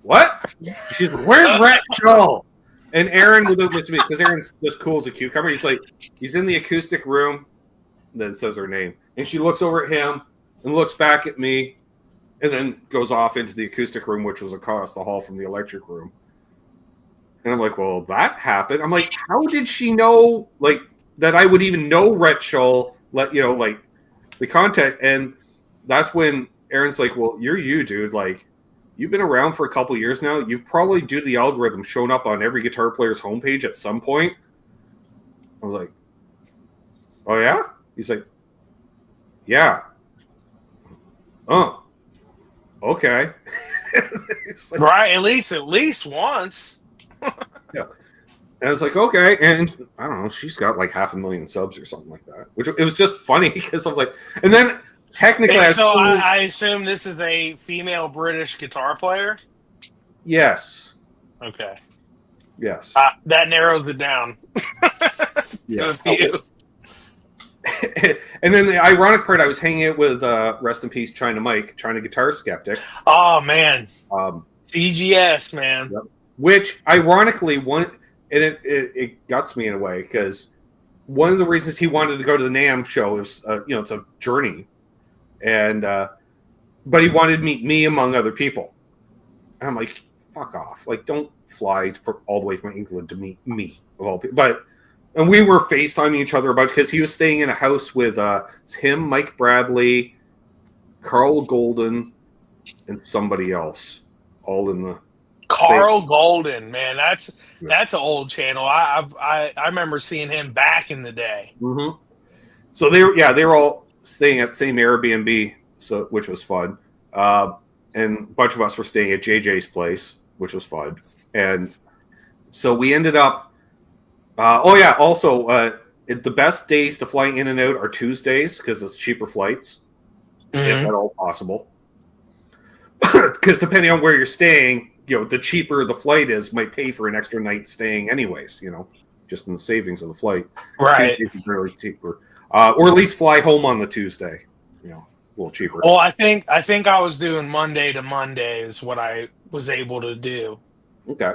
what? She's like, where's Rhett Shull? And Aaron was with me, because Aaron's just cool as a cucumber. He's like, he's in the acoustic room, then says her name. And she looks over at him, and looks back at me, and then goes off into the acoustic room, which was across the hall from the electric room. And I'm like, well, that happened. I'm like, how did she know, like, that I would even know Rhett Shull, like the contact? And that's when Aaron's like, well, you're you, dude. Like, you've been around for a couple years now. You've probably, due to the algorithm, shown up on every guitar player's homepage at some point. I was like, oh, yeah? He's like, yeah. Oh, okay. Like, right, at least once. Yeah. And I was like, okay. And I don't know, she's got like 500,000 subs or something like that. Which it was just funny because I was like, and then technically. I assume this is a female British guitar player? Yes. Okay. Yes. That narrows it down. Yeah. You. And then the ironic part, I was hanging out with rest in peace China Mike, China Guitar Skeptic. Oh man, CGS man. Yep. Which ironically it guts me in a way because one of the reasons he wanted to go to the NAMM show is it's a journey, and but he wanted to meet me among other people. And I'm like, fuck off. Like, don't fly all the way from England to meet me of all people. And we were FaceTiming each other about, because he was staying in a house with him, Mike Bradley, Carl Golden, and somebody else, all in the Carl Golden, man, that's an old channel. I remember seeing him back in the day. Mm-hmm. So they were all staying at the same Airbnb, so which was fun. And a bunch of us were staying at JJ's place, which was fun. And so we ended up. Also, the best days to fly in and out are Tuesdays because it's cheaper flights, if at all possible. Because depending on where you're staying, the cheaper the flight is, might pay for an extra night staying anyways, just in the savings of the flight. Right. Tuesdays is really cheaper. Or at least fly home on the Tuesday, a little cheaper. Well, I think I was doing Monday to Monday is what I was able to do. Okay.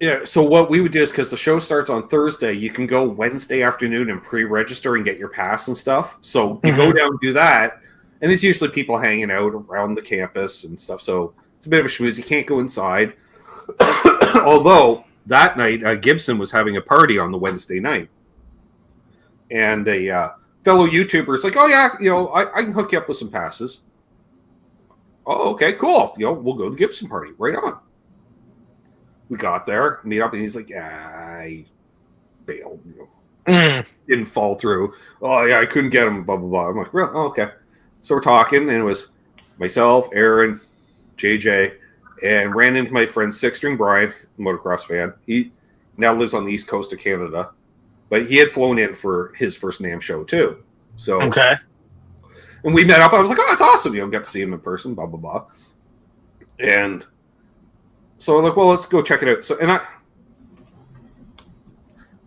Yeah, so what we would do is, because the show starts on Thursday, you can go Wednesday afternoon and pre-register and get your pass and stuff. So you go down and do that, and there's usually people hanging out around the campus and stuff. So it's a bit of a schmooze. You can't go inside. Although that night, Gibson was having a party on the Wednesday night. And a fellow YouTuber is like, oh, yeah, I can hook you up with some passes. Oh, okay, cool. We'll go to the Gibson party. Right on. We got there, meet up, and he's like, I bailed. Didn't fall through. Oh, yeah, I couldn't get him, blah, blah, blah. I'm like, really? Oh, okay. So we're talking, and it was myself, Aaron, JJ, and ran into my friend Six String Brian, motocross fan. He now lives on the east coast of Canada, but he had flown in for his first NAMM show, too. So, okay. And we met up. I was like, oh, that's awesome. Got to see him in person, blah, blah, blah. And so I'm like, well, let's go check it out. So,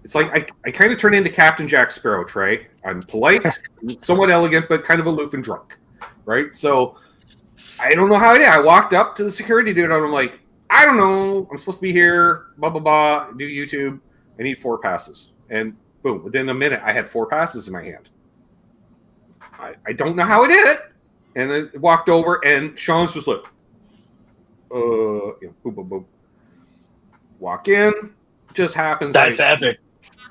it's like I kind of turn into Captain Jack Sparrow, Trey. I'm polite, somewhat elegant, but kind of aloof and drunk, right? So I don't know how I did. I walked up to the security dude, and I'm like, I don't know. I'm supposed to be here, blah, blah, blah, do YouTube. I need 4 passes. And boom, within a minute, I had 4 passes in my hand. I don't know how I did it. And I walked over, and Sean's just like, boom, boom, boom. Walk in. Just happens. That's epic.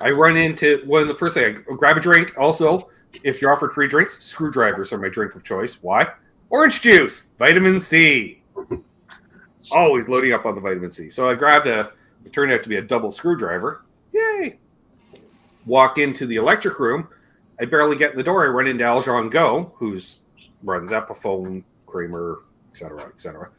I run into one of the first thing. I grab a drink. Also, if you're offered free drinks, screwdrivers are my drink of choice. Why? Orange juice, vitamin C. Always loading up on the vitamin C. So I grabbed it turned out to be a double screwdriver. Yay! Walk into the electric room. I barely get in the door. I run into Aljon Go, who's runs Epiphone, Kramer, etc., etc.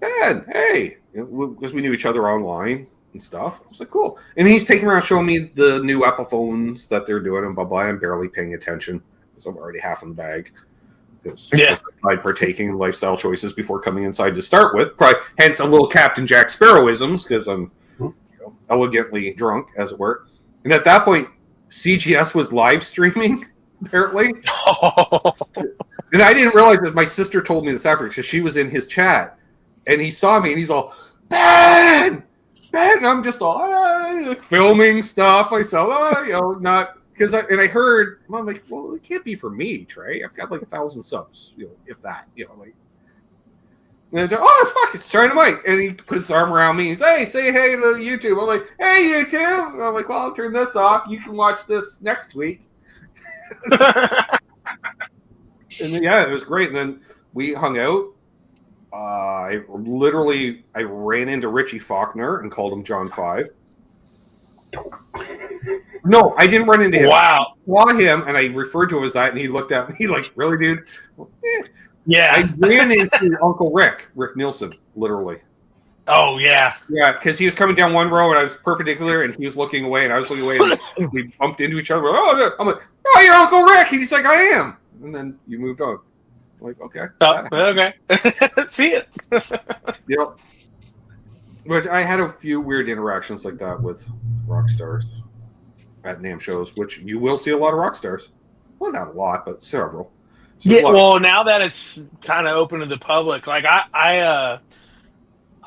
And hey, because we knew each other online and stuff. I was like, cool. And he's taking around showing me the new Epiphones that they're doing and blah, blah. I'm barely paying attention because I'm already half in the bag. Yeah. I partaking in lifestyle choices before coming inside to start with. Probably, hence a little Captain Jack Sparrowisms because I'm elegantly drunk, as it were. And at that point, CGS was live streaming, apparently. And I didn't realize that my sister told me this after because she was in his chat. And he saw me, and he's all, Ben! And I'm just all, filming stuff myself, not, because I heard, I'm like, well, it can't be for me, Trey. I've got like 1,000 subs, if that, like. And it's Dynamite. And he puts his arm around me, and he's, hey, say hey to YouTube. I'm like, hey, YouTube! And I'm like, well, I'll turn this off. You can watch this next week. And then, yeah, it was great. And then we hung out. I ran into Richie Faulkner and called him John 5. No, I didn't run into him. Wow. I saw him, and I referred to him as that, and he looked at me like, really, dude? Yeah. I ran into Uncle Rick Nielsen, literally. Oh, yeah. Yeah, because he was coming down one row, and I was perpendicular, and he was looking away, and I was looking away, and we bumped into each other. I'm like, oh, you're Uncle Rick! And he's like, I am. And then you moved on. I'm like, okay. Oh, okay. See it. But I had a few weird interactions like that with rock stars at NAMM shows, which you will see a lot of rock stars. Well, not a lot, but several. So yeah. Well, now that it's kind of open to the public, like I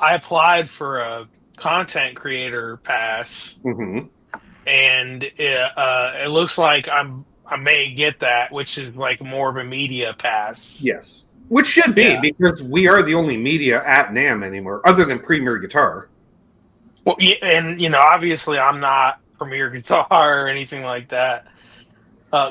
applied for a content creator pass, and it looks like I may get that, which is like more of a media pass. Yes. Which should be, because we are the only media at NAMM anymore, other than Premier Guitar. Well, yeah, and obviously I'm not Premier Guitar or anything like that.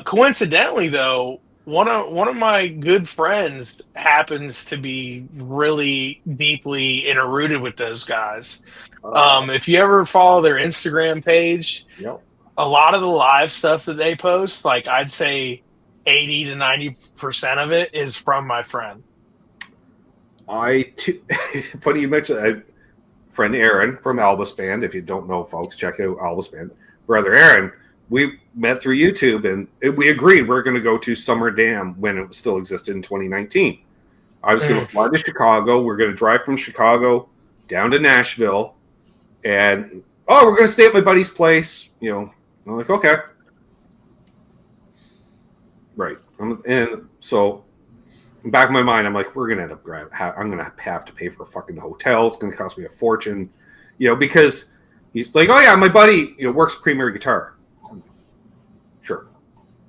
Coincidentally, though, one of my good friends happens to be really deeply interrooted with those guys. If you ever follow their Instagram page, Yep. a lot of the live stuff that they post, like I'd say 80 to 90% of it is from my friend. Funny you mentioned friend Aaron from Albus Band. If you don't know, folks, check out Albus Band. Brother Aaron, we met through YouTube, and we agreed we're going to go to Summer NAMM when it still existed in 2019. I was going to fly to Chicago. We're going to drive from Chicago down to Nashville, and we're going to stay at my buddy's place. I'm like, okay, right. And so, in the back of my mind, I'm like, we're going to end up I'm going to have to pay for a fucking hotel. It's going to cost me a fortune, because he's like, oh yeah, my buddy, works Premier Guitar. Sure.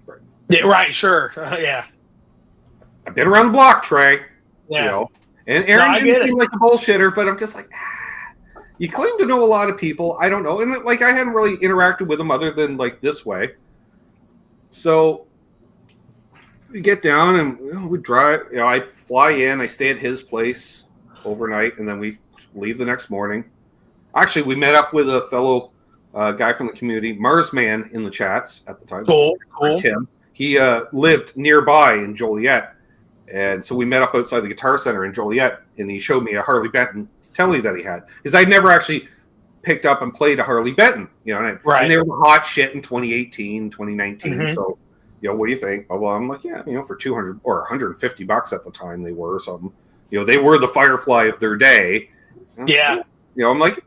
Right. Yeah, right. Sure. Yeah. I've been around the block, Trey. Yeah. And Aaron didn't seem like a bullshitter, but I'm just like, you claim to know a lot of people. I don't know. And I hadn't really interacted with them other than this way. So we get down and we drive. I fly in. I stay at his place overnight, and then we leave the next morning. Actually, we met up with a fellow guy from the community, Marsman, in the chats at the time. Cool. Tim. He lived nearby in Joliet, and so we met up outside the Guitar Center in Joliet, and he showed me a Harley Benton Telly that he had, because I'd never actually picked up and played a Harley Benton, and they were hot shit in 2018, 2019. Mm-hmm. So, what do you think? Well, I'm like, yeah, for $200 or $150 at the time they were something. They were the Firefly of their day. Yeah. I'm like,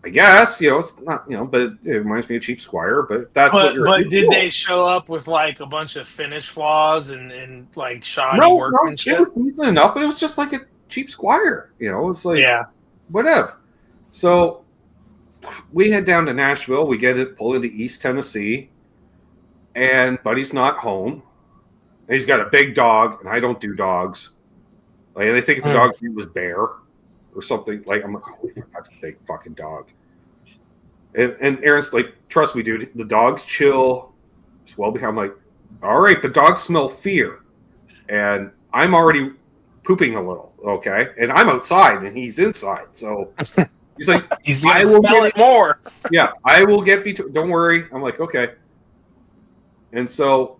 I guess, it's not, but it reminds me of Cheap Squire. But if that's what you're. But did they show up with a bunch of finish flaws and shoddy workmanship? No, it was decent enough, but it was just like a Cheap Squire. It's like, whatever. So we head down to Nashville. We pull into East Tennessee, and Buddy's not home. And he's got a big dog, and I don't do dogs. And I think the dog's name was Bear or something. I'm like, holy fuck, that's a big fucking dog. And Aaron's like, trust me, dude, the dog's chill. It's well behind. I'm like, all right, but dogs smell fear. And I'm already pooping a little, okay? And I'm outside, and he's inside. So he's like, he's going to smell it more. Yeah, I will get don't worry. I'm like, okay. And so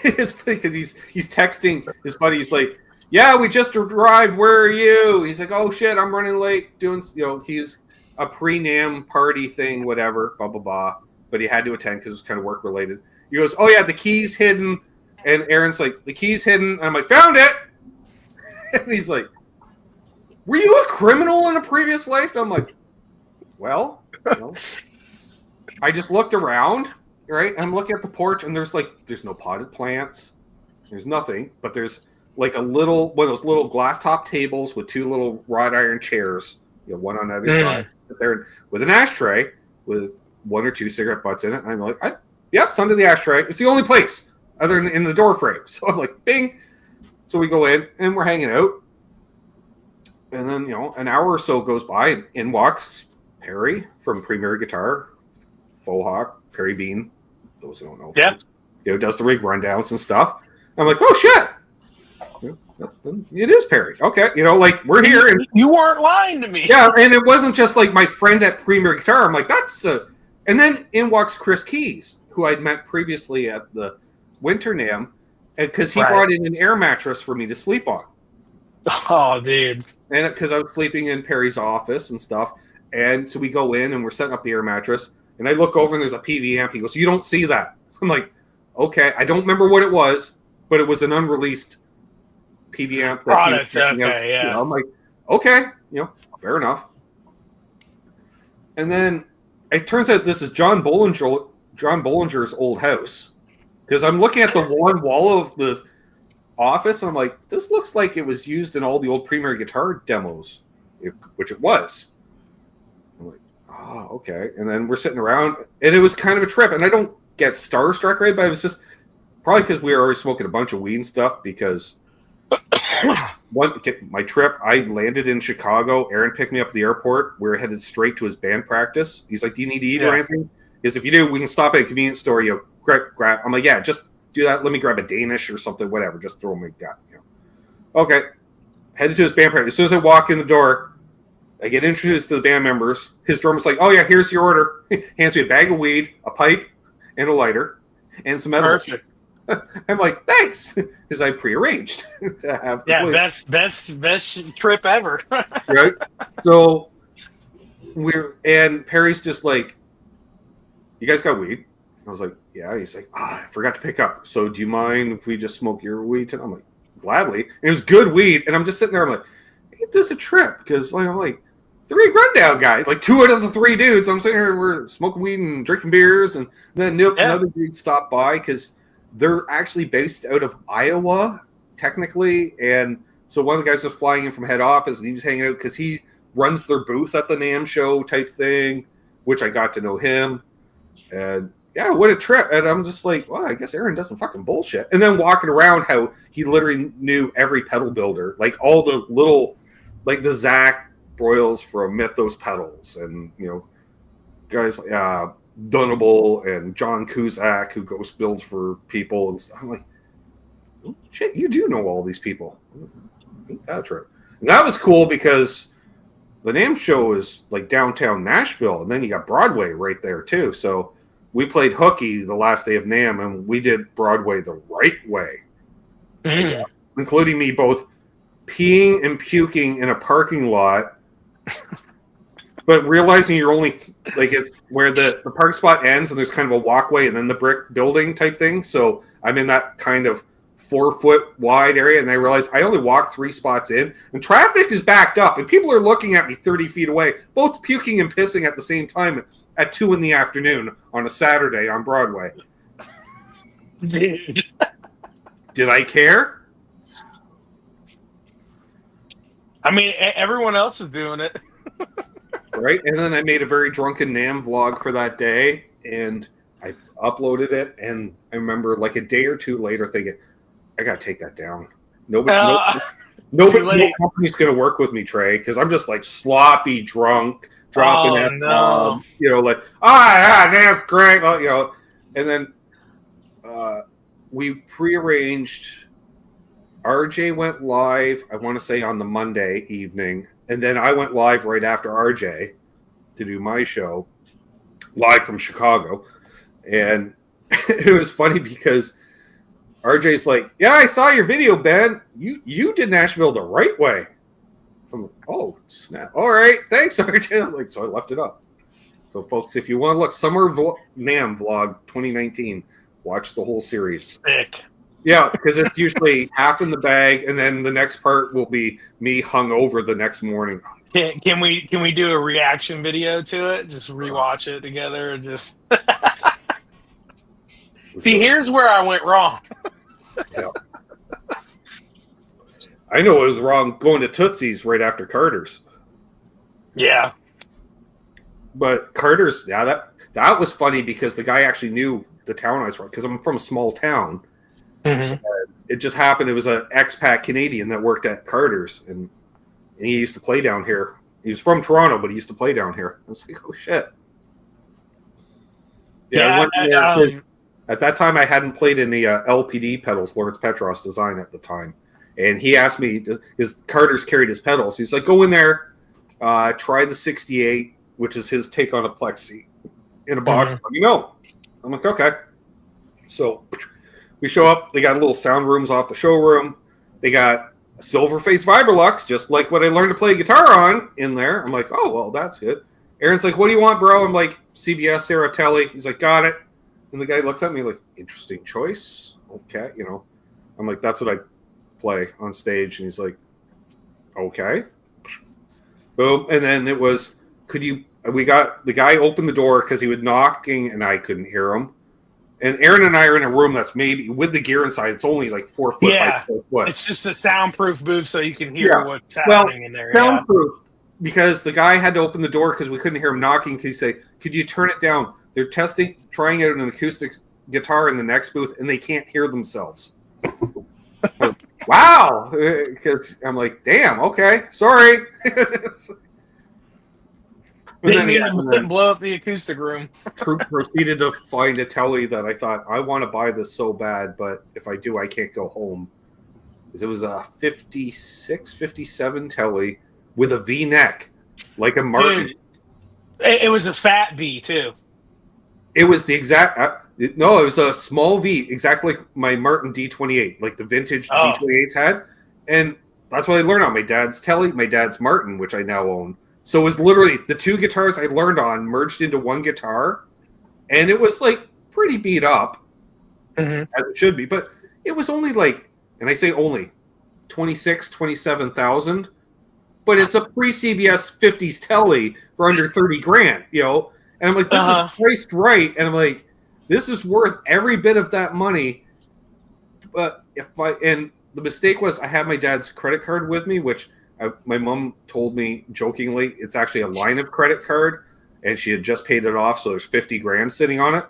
it's funny because he's texting his buddy. He's like, yeah, we just arrived. Where are you? He's like, oh shit, I'm running late. Doing, he's a pre-NAMM party thing, whatever, blah blah blah. But he had to attend because it was kind of work related. He goes, oh yeah, the key's hidden. And Aaron's like, the key's hidden. And I'm like, found it. And he's like, were you a criminal in a previous life? And I'm like, well, I just looked around, right? I'm looking at the porch, and there's no potted plants. There's nothing, but there's one of those little glass top tables with two little wrought iron chairs, one on either side. There with an ashtray with one or two cigarette butts in it. And I'm like, yep, it's under the ashtray. It's the only place other than in the door frame. So I'm like, bing. So we go in and we're hanging out. And then, an hour or so goes by, and in walks Perry from Premier Guitar, Faux Hawk, Perry Bean. Those who don't know. Yeah. Does the rig rundowns and stuff. I'm like, oh shit. It is Perry. Okay, we're here. And you weren't lying to me. Yeah, and it wasn't just my friend at Premier Guitar. I'm like, and then in walks Chris Keys, who I'd met previously at the Winter NAMM, because he brought in an air mattress for me to sleep on. Oh, dude. And because I was sleeping in Perry's office and stuff. And so we go in and we're setting up the air mattress. And I look over and there's a PV amp. He goes, you don't see that. I'm like, okay. I don't remember what it was, but it was an unreleased PV amp. Product, okay, yeah. I'm like, okay, fair enough. And then it turns out this is John Bollinger's old house. Because I'm looking at the one wall of the office, and I'm like, this looks like it was used in all the old Premier Guitar demos, which it was. I'm like, oh, okay. And then we're sitting around, and it was kind of a trip. And I don't get starstruck, right? But it was just probably because we were already smoking a bunch of weed and stuff, because my trip, I landed in Chicago. Aaron picked me up at the airport. We were headed straight to his band practice. He's like, "Do you need to eat or anything?" Because if you do, we can stop at a convenience store. Grab. I'm like, "Yeah, just do that. Let me grab a Danish or something, whatever. Just throw me gut." Okay. Headed to his band practice. As soon as I walk in the door, I get introduced to the band members. His drummer's like, "Oh yeah, here's your order." Hands me a bag of weed, a pipe, and a lighter, and some edibles. Perfect. I'm like, "Thanks," because I prearranged to have. Best trip ever. Right. So Perry's just like, "You guys got weed?" I was like, "Yeah." He's like, "I forgot to pick up. So do you mind if we just smoke your weed?" I'm like, "Gladly." And it was good weed, and I'm just sitting there. I'm like, "Ain't this a trip?" Because I'm like, 3 rundown guys, like 2 out of the 3 dudes. I'm sitting here, we're smoking weed and drinking beers, and then another dude stopped by because they're actually based out of Iowa, technically, and so one of the guys was flying in from head office, and he was hanging out because he runs their booth at the NAMM show type thing, which I got to know him, and yeah, what a trip. And I'm just like, well, I guess Aaron doesn't fucking bullshit. And then walking around how he literally knew every pedal builder, like all the little, like the Zach Broyles from Mythos Pedals, and guys like Dunnable and John Kuzak, who ghost builds for people and stuff. I'm like, oh, shit, you do know all these people. Ain't that true? And that was cool because the NAMM show is like downtown Nashville, and then you got Broadway right there too. So we played hooky the last day of NAMM, and we did Broadway the right way, including me both peeing and puking in a parking lot, but realizing you're only where the park spot ends, and there's kind of a walkway and then the brick building type thing. So I'm in that kind of 4-foot wide area, and I realized I only walked 3 spots in, and traffic is backed up, and people are looking at me 30 feet away, both puking and pissing at the same time at 2 p.m. on a Saturday on Broadway. Dude. Did I care? I mean, everyone else is doing it. Right? And then I made a very drunken NAMM vlog for that day, and I uploaded it, and I remember like a day or 2 later thinking, I got to take that down. Nobody, no company's going to work with me, Trey, because I'm just like sloppy drunk, dropping F-bombs, like, that's great. Well, and then we prearranged. RJ went live, I want to say on the Monday evening, and then I went live right after RJ to do my show live from Chicago. And it was funny because RJ's like, "Yeah, I saw your video, Ben. You did Nashville the right way." I'm like, "Oh, snap. All right. Thanks, RJ." I'm like, so I left it up. So, folks, if you want to look, Summer NAMM Vlog 2019, watch the whole series. Sick. Yeah, because it's usually half in the bag, and then the next part will be me hung over the next morning. Can we do a reaction video to it? Just rewatch it together and just see. Here's where I went wrong. Yeah. I know it was wrong going to Tootsie's right after Carter's. Yeah, but Carter's, that was funny because the guy actually knew the town I was from, because I'm from a small town. Mm-hmm. It just happened. It was an expat Canadian that worked at Carter's, and he used to play down here. He was from Toronto, but he used to play down here. I was like, oh shit. At that time, I hadn't played in the LPD pedals, Lawrence Petros design at the time, and he asked me, his Carter's carried his pedals. He's like, go in there, try the 68, which is his take on a Plexi in a box. Let me know. I'm like, okay. So we show up. They got little sound rooms off the showroom. They got a Silverface Vibrolux, just like what I learned to play guitar on in there. I'm like, oh, well, that's good. Aaron's like, what do you want, bro? I'm like, CBS Saratelli. He's like, got it. And the guy looks at me like, interesting choice. Okay, I'm like, that's what I play on stage. And he's like, okay. Boom. And then it was, we got, the guy opened the door because he was knocking and I couldn't hear him. And Aaron and I are in a room that's maybe, with the gear inside, it's only like 4 foot by 4 foot. It's just a soundproof booth so you can hear what's happening in there. Soundproof, because the guy had to open the door because we couldn't hear him knocking. He said, could you turn it down? They're trying out an acoustic guitar in the next booth, and they can't hear themselves. wow, because I'm like, damn, okay, sorry. Didn't mean to blow up the acoustic room. Proceeded to find a telly that I thought, I want to buy this so bad, but if I do, I can't go home. It was a 56, 57 telly with a V-neck, like a Martin. Dude, it was a fat V, too. It was the exact... no, it was a small V, exactly like my Martin D28, like the vintage D28s had. And that's what I learned on. My dad's telly, my dad's Martin, which I now own. So it was literally the two guitars I learned on merged into one guitar, and it was like pretty beat up, as it should be. But it was only like, and I say only, 26, 27,000. But it's a pre-CBS 50s telly for under 30 grand, you know. And I'm like, this is priced right, and I'm like, this is worth every bit of that money. But and the mistake was I had my dad's credit card with me, which my mom told me jokingly, it's actually a line of credit card, and she had just paid it off, so there's 50 grand sitting on it.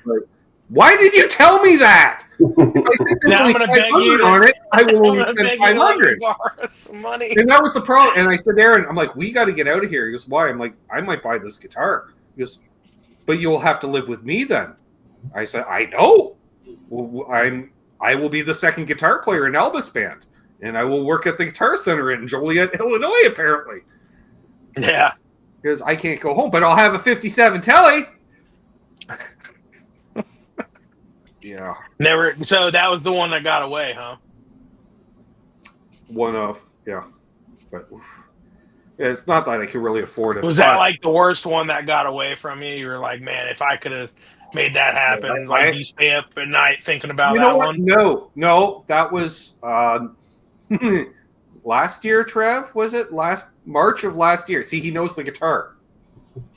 Like, why did you tell me that? Now I'm going to beg you on it. I will only spend 500. Some money. And that was the problem. And I said, Aaron, I'm like, we got to get out of here. He goes, why? I'm like, I might buy this guitar. He goes, but you'll have to live with me then. I said, I know. Well, I will be the second guitar player in Elvis band. And I will work at the Guitar Center in Joliet, Illinois, apparently. Yeah. Because I can't go home, but I'll have a 57 telly. Yeah. Never. So that was the one that got away, huh? One of, yeah. But yeah, it's not that I could really afford it. Was that like the worst one that got away from you? You were like, man, if I could have made that happen, like you stay up at night thinking about that one? No, that was last year, Trev, was it? March of last year. See, he knows the guitar.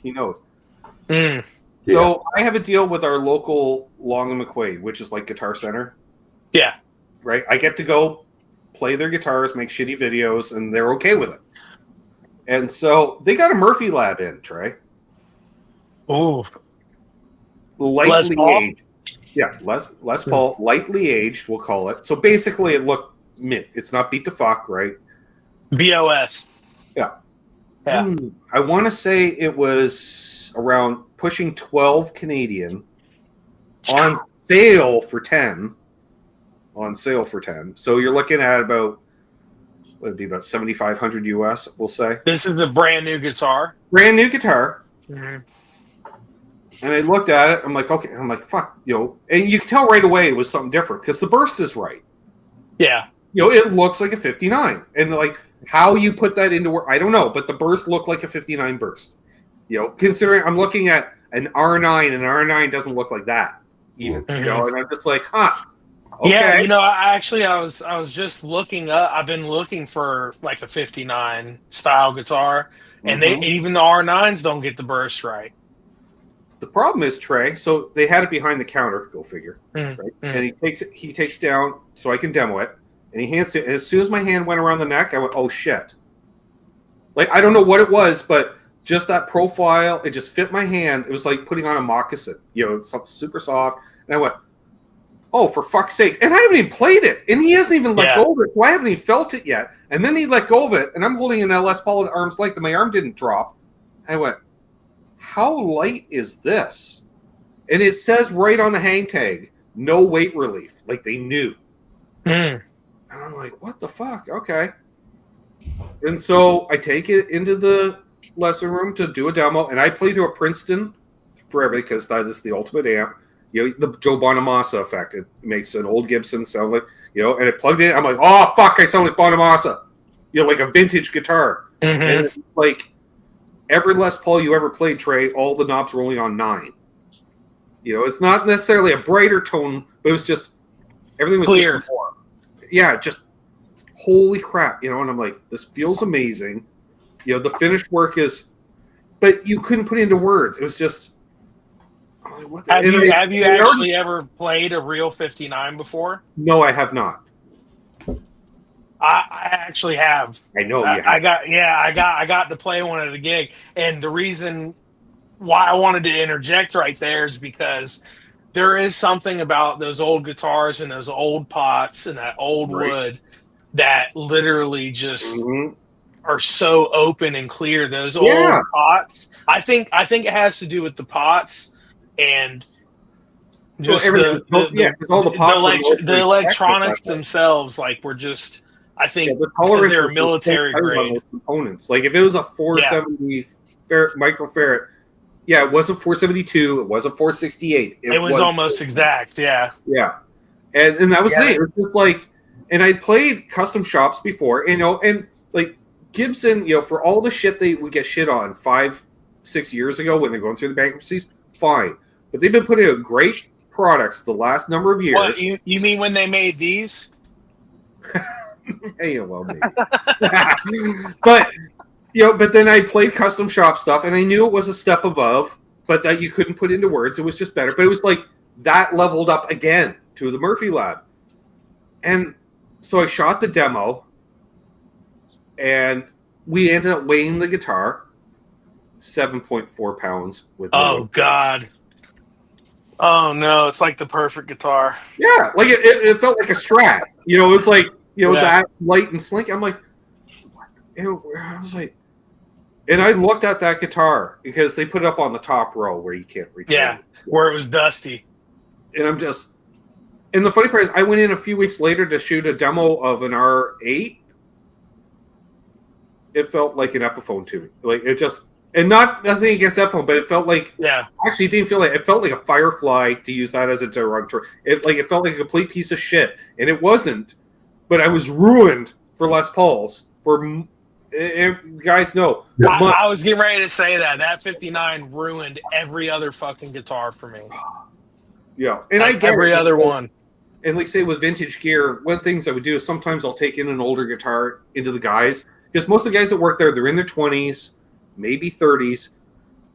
He knows. So I have a deal with our local Long and McQuaid, which is like Guitar Center. Yeah. Right? I get to go play their guitars, make shitty videos, and they're okay with it. And so they got a Murphy Lab in, Trey. Ooh. Lightly aged. Yeah, Les Paul, lightly aged, we'll call it. So basically it looked mint. It's not beat to fuck, right? BOS. Yeah. I want to say it was around pushing 12 Canadian on sale for 10. So you're looking at about, what would it be, about 7,500 US, we'll say. This is a brand new guitar. Brand new guitar. And I looked at it. I'm like, okay. I'm like, fuck, you know. And you can tell right away it was something different because the burst is right. Yeah. You know, it looks like a 59. And like how you put that into work, I don't know. But the burst looked like a 59 burst. You know, considering I'm looking at an R9, and an R9 doesn't look like that even. You know, and I'm just like, huh. Okay. Yeah, you know, I was just looking up. I've been looking for like a 59 style guitar, and even the R9s don't get the burst right. The problem is, Trey, so they had it behind the counter, go figure. Right? And he takes down so I can demo it, and he hands it. And as soon as my hand went around the neck, I went, oh shit. Like, I don't know what it was, but just that profile, it just fit my hand. It was like putting on a moccasin. You know, it's super soft. And I went, oh, for fuck's sake. And I haven't even played it. And he hasn't even let go of it, so I haven't even felt it yet. And then he let go of it, and I'm holding an Les Paul at arm's length, and my arm didn't drop. I went, how light is this? And it says right on the hang tag, no weight relief. Like they knew. And I'm like, what the fuck? Okay. And so I take it into the lesson room to do a demo, and I play through a Princeton forever because that is the ultimate amp. You know, the Joe Bonamassa effect. It makes an old Gibson sound like, you know, and it plugged in. I'm like, oh, fuck, I sound like Bonamassa. You know, like a vintage guitar. And it's like every Les Paul you ever played, Trey, all the knobs were only on 9. You know, it's not necessarily a brighter tone, but it was just, everything was clear. Just more. Yeah, just holy crap, you know, and I'm like, this feels amazing. You know, the finished work is, but you couldn't put it into words. It was just, what the, have you actually ever played a real 59 before? No, I have not. I actually have. I know you have. I got to play one at a gig, and the reason why I wanted to interject right there is because there is something about those old guitars and those old pots and that old wood that literally just are so open and clear. Those old pots. I think it has to do with the pots and just all the pots the electronics themselves. Like were just, I think, because they were military grade components. Like if it was a 470 microfarad, it wasn't 472, it wasn't 468. It was almost exact, yeah. And that was it. It was just like, and I played custom shops before, and like Gibson, for all the shit they would get shit on 5-6 years ago when they're going through the bankruptcies, fine. But they've been putting out great products the last number of years. What, you mean when they made these? Hey, well, maybe. But then I played custom shop stuff, and I knew it was a step above, but that you couldn't put into words. It was just better. But it was like that leveled up again to the Murphy Lab. And so I shot the demo, and we ended up weighing the guitar 7.4 pounds. God. Oh, no. It's like the perfect guitar. Yeah. Like it felt like a Strat. It was like, that light and slinky. I'm like, what? I was like, and I looked at that guitar because they put it up on the top row where you can't reach. Yeah, where it was dusty. And and the funny part is I went in a few weeks later to shoot a demo of an R8. It felt like an Epiphone to me. Like it just, and nothing against Epiphone, but it felt like, actually it didn't feel like, it felt like a Firefly, to use that as a derogatory. It felt like a complete piece of shit. And it wasn't, but I was ruined for Les Pauls. If you guys know. I was getting ready to say that 59 ruined every other fucking guitar for me. Yeah. And I get every other one. And like say with vintage gear, one of the things I would do is sometimes I'll take in an older guitar into the guys. Because most of the guys that work there, they're in their 20s, maybe 30s.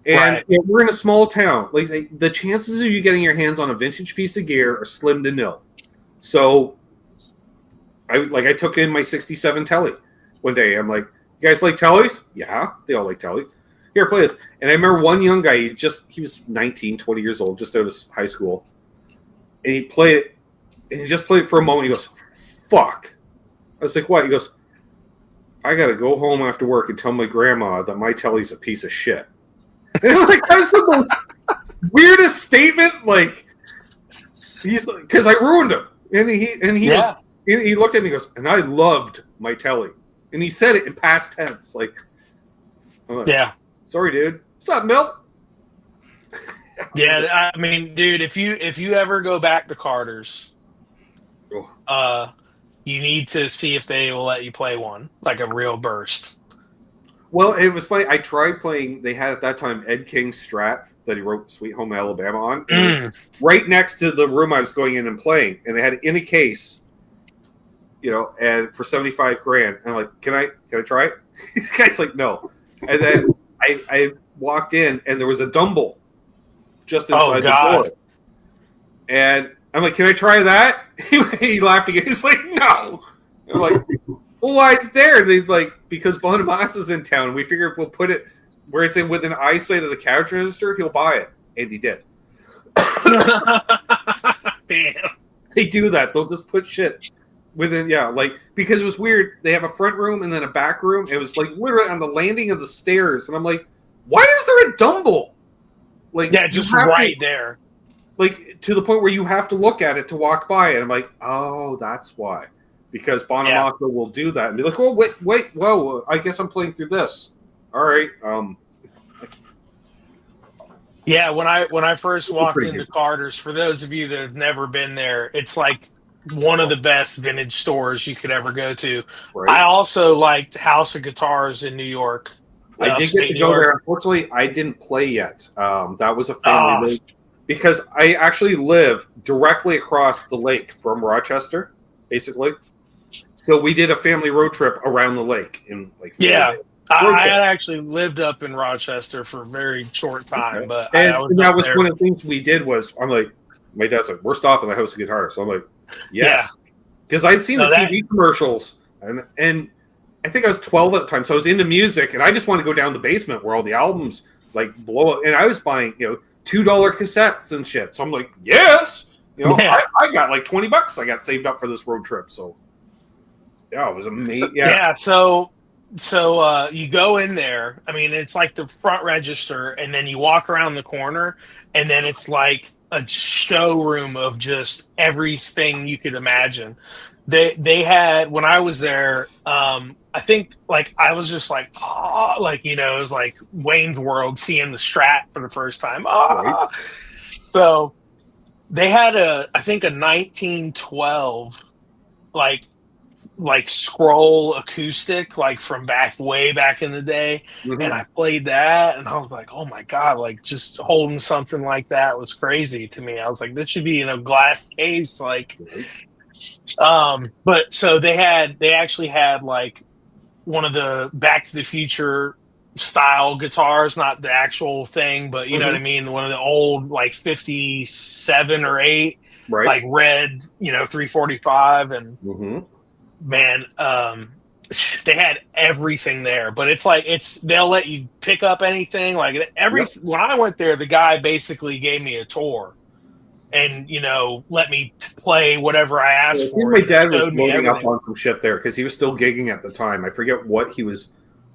And we're in a small town. Like the chances of you getting your hands on a vintage piece of gear are slim to nil. So I took in my 67 Telly one day. I'm like, you guys like Tellys? Yeah, they all like Tellys. Here, play this. And I remember one young guy, he was 19, 20 years old, just out of high school. And he played it, and he just played it for a moment. He goes, fuck. I was like, what? He goes, I got to go home after work and tell my grandma that my Telly's a piece of shit. And I'm like, that's the most weirdest statement. Like, because I ruined him. And he goes, he looked at me and goes, and I loved my Telly. And he said it in past tense. Like, sorry, dude. What's up, Milt? Yeah, I mean, dude, if you ever go back to Carter's, you need to see if they will let you play one, like a real burst. Well, it was funny. I tried playing. They had at that time Ed King's Strat that he wrote "Sweet Home Alabama" on, right next to the room I was going in and playing, and they had it in a case. And for $75,000, and I'm like, can I try it? This guy's like, no. And then I walked in, and there was a Dumble just inside the door. And I'm like, can I try that? He laughed again. He's like, no. I'm like, well, why is it there? And they're like, because Bonamassa is in town. We figure if we'll put it where it's within eyesight of the couch register, he'll buy it. And he did. Damn. They do that. They'll just put shit within, because it was weird. They have a front room and then a back room. It was like literally on the landing of the stairs. And I'm like, why is there a Dumble? Like, just right there. Like, to the point where you have to look at it to walk by it. I'm like, oh, that's why. Because Bonamassa will do that and be like, oh, wait, whoa, I guess I'm playing through this. All right. Yeah, when I first walked into Carter's, for those of you that have never been there, it's like one of the best vintage stores you could ever go to. Right. I also liked House of Guitars in New York. I did get to go there. Unfortunately, I didn't play yet. That was a family lake. Because I actually live directly across the lake from Rochester, basically. So we did a family road trip around the lake in like 4 days. I had actually lived up in Rochester for a very short time, but that was one of the things we did. Was I'm like, my dad's like, we're stopping at House of Guitars. So I'm like, yes, because I'd seen the TV commercials, and I think I was 12 at the time, so I was into music, and I just wanted to go down the basement where all the albums like blow up, and I was buying $2 cassettes and shit. So I'm like, yes, Yeah. I got like $20 I got saved up for this road trip. So yeah, it was amazing. So you go in there. I mean, it's like the front register, and then you walk around the corner, and then it's like a showroom of just everything you could imagine. They had, when I was there, I think like I was just like, oh, like, it was like Wayne's World seeing the Strat for the first time. Right. So they had I think a 1912 like scroll acoustic, like from way back in the day. Mhm. And I played that, and I was like, oh my God, like just holding something like that was crazy to me. I was like, this should be in a glass case. Like, but so they actually had like one of the Back to the Future style guitars, not the actual thing, but you know what I mean? One of the old like 57 or 8, Right. like red, 345. And man, they had everything there, but it's like they'll let you pick up anything. Like when I went there, the guy basically gave me a tour and let me play whatever I asked for. My dad was Showed me loading up everything. on some shit there because he was still gigging at the time. I forget what he was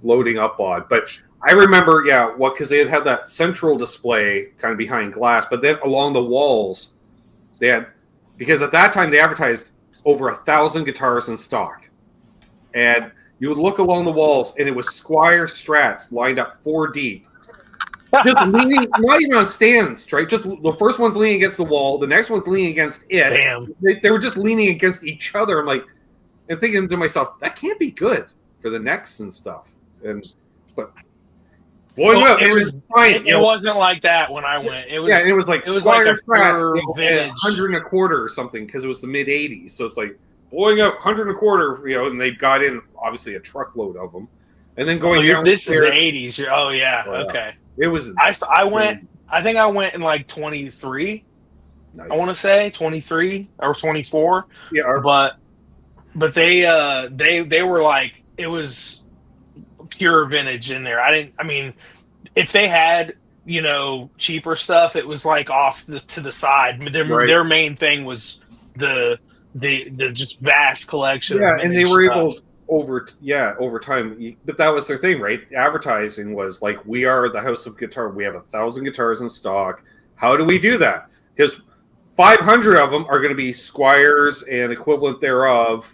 loading up on, but I remember, because they had that central display kind of behind glass, but then along the walls, they had, because at that time they advertised over 1,000 guitars in stock, and you would look along the walls, and it was Squier Strats lined up 4 deep, just leaning, not even on stands, right? Just the first one's leaning against the wall, the next one's leaning against it. Damn. They were just leaning against each other. I'm like, and thinking to myself, that can't be good for the necks and stuff. But blowing up, it was fine. It wasn't like that when I went. It was it was like Squier Strats, vintage, 100 and a quarter or something, because it was the mid '80s. So it's like blowing up 100 and a quarter, and they got in obviously a truckload of them, and then going down. This is the '80s. Oh yeah, okay. It was. I went. I think I went in like 23. Nice. I want to say 23 or 24. Yeah, but they were like, it was pure vintage in there. I mean, if they had cheaper stuff, it was like off to the side. Their main thing was the just vast collection. Yeah, of and they were stuff. able over time, but that was their thing, right? Advertising was like, we are the house of guitar. We have 1,000 guitars in stock. How do we do that? Because 500 of them are going to be Squiers and equivalent thereof,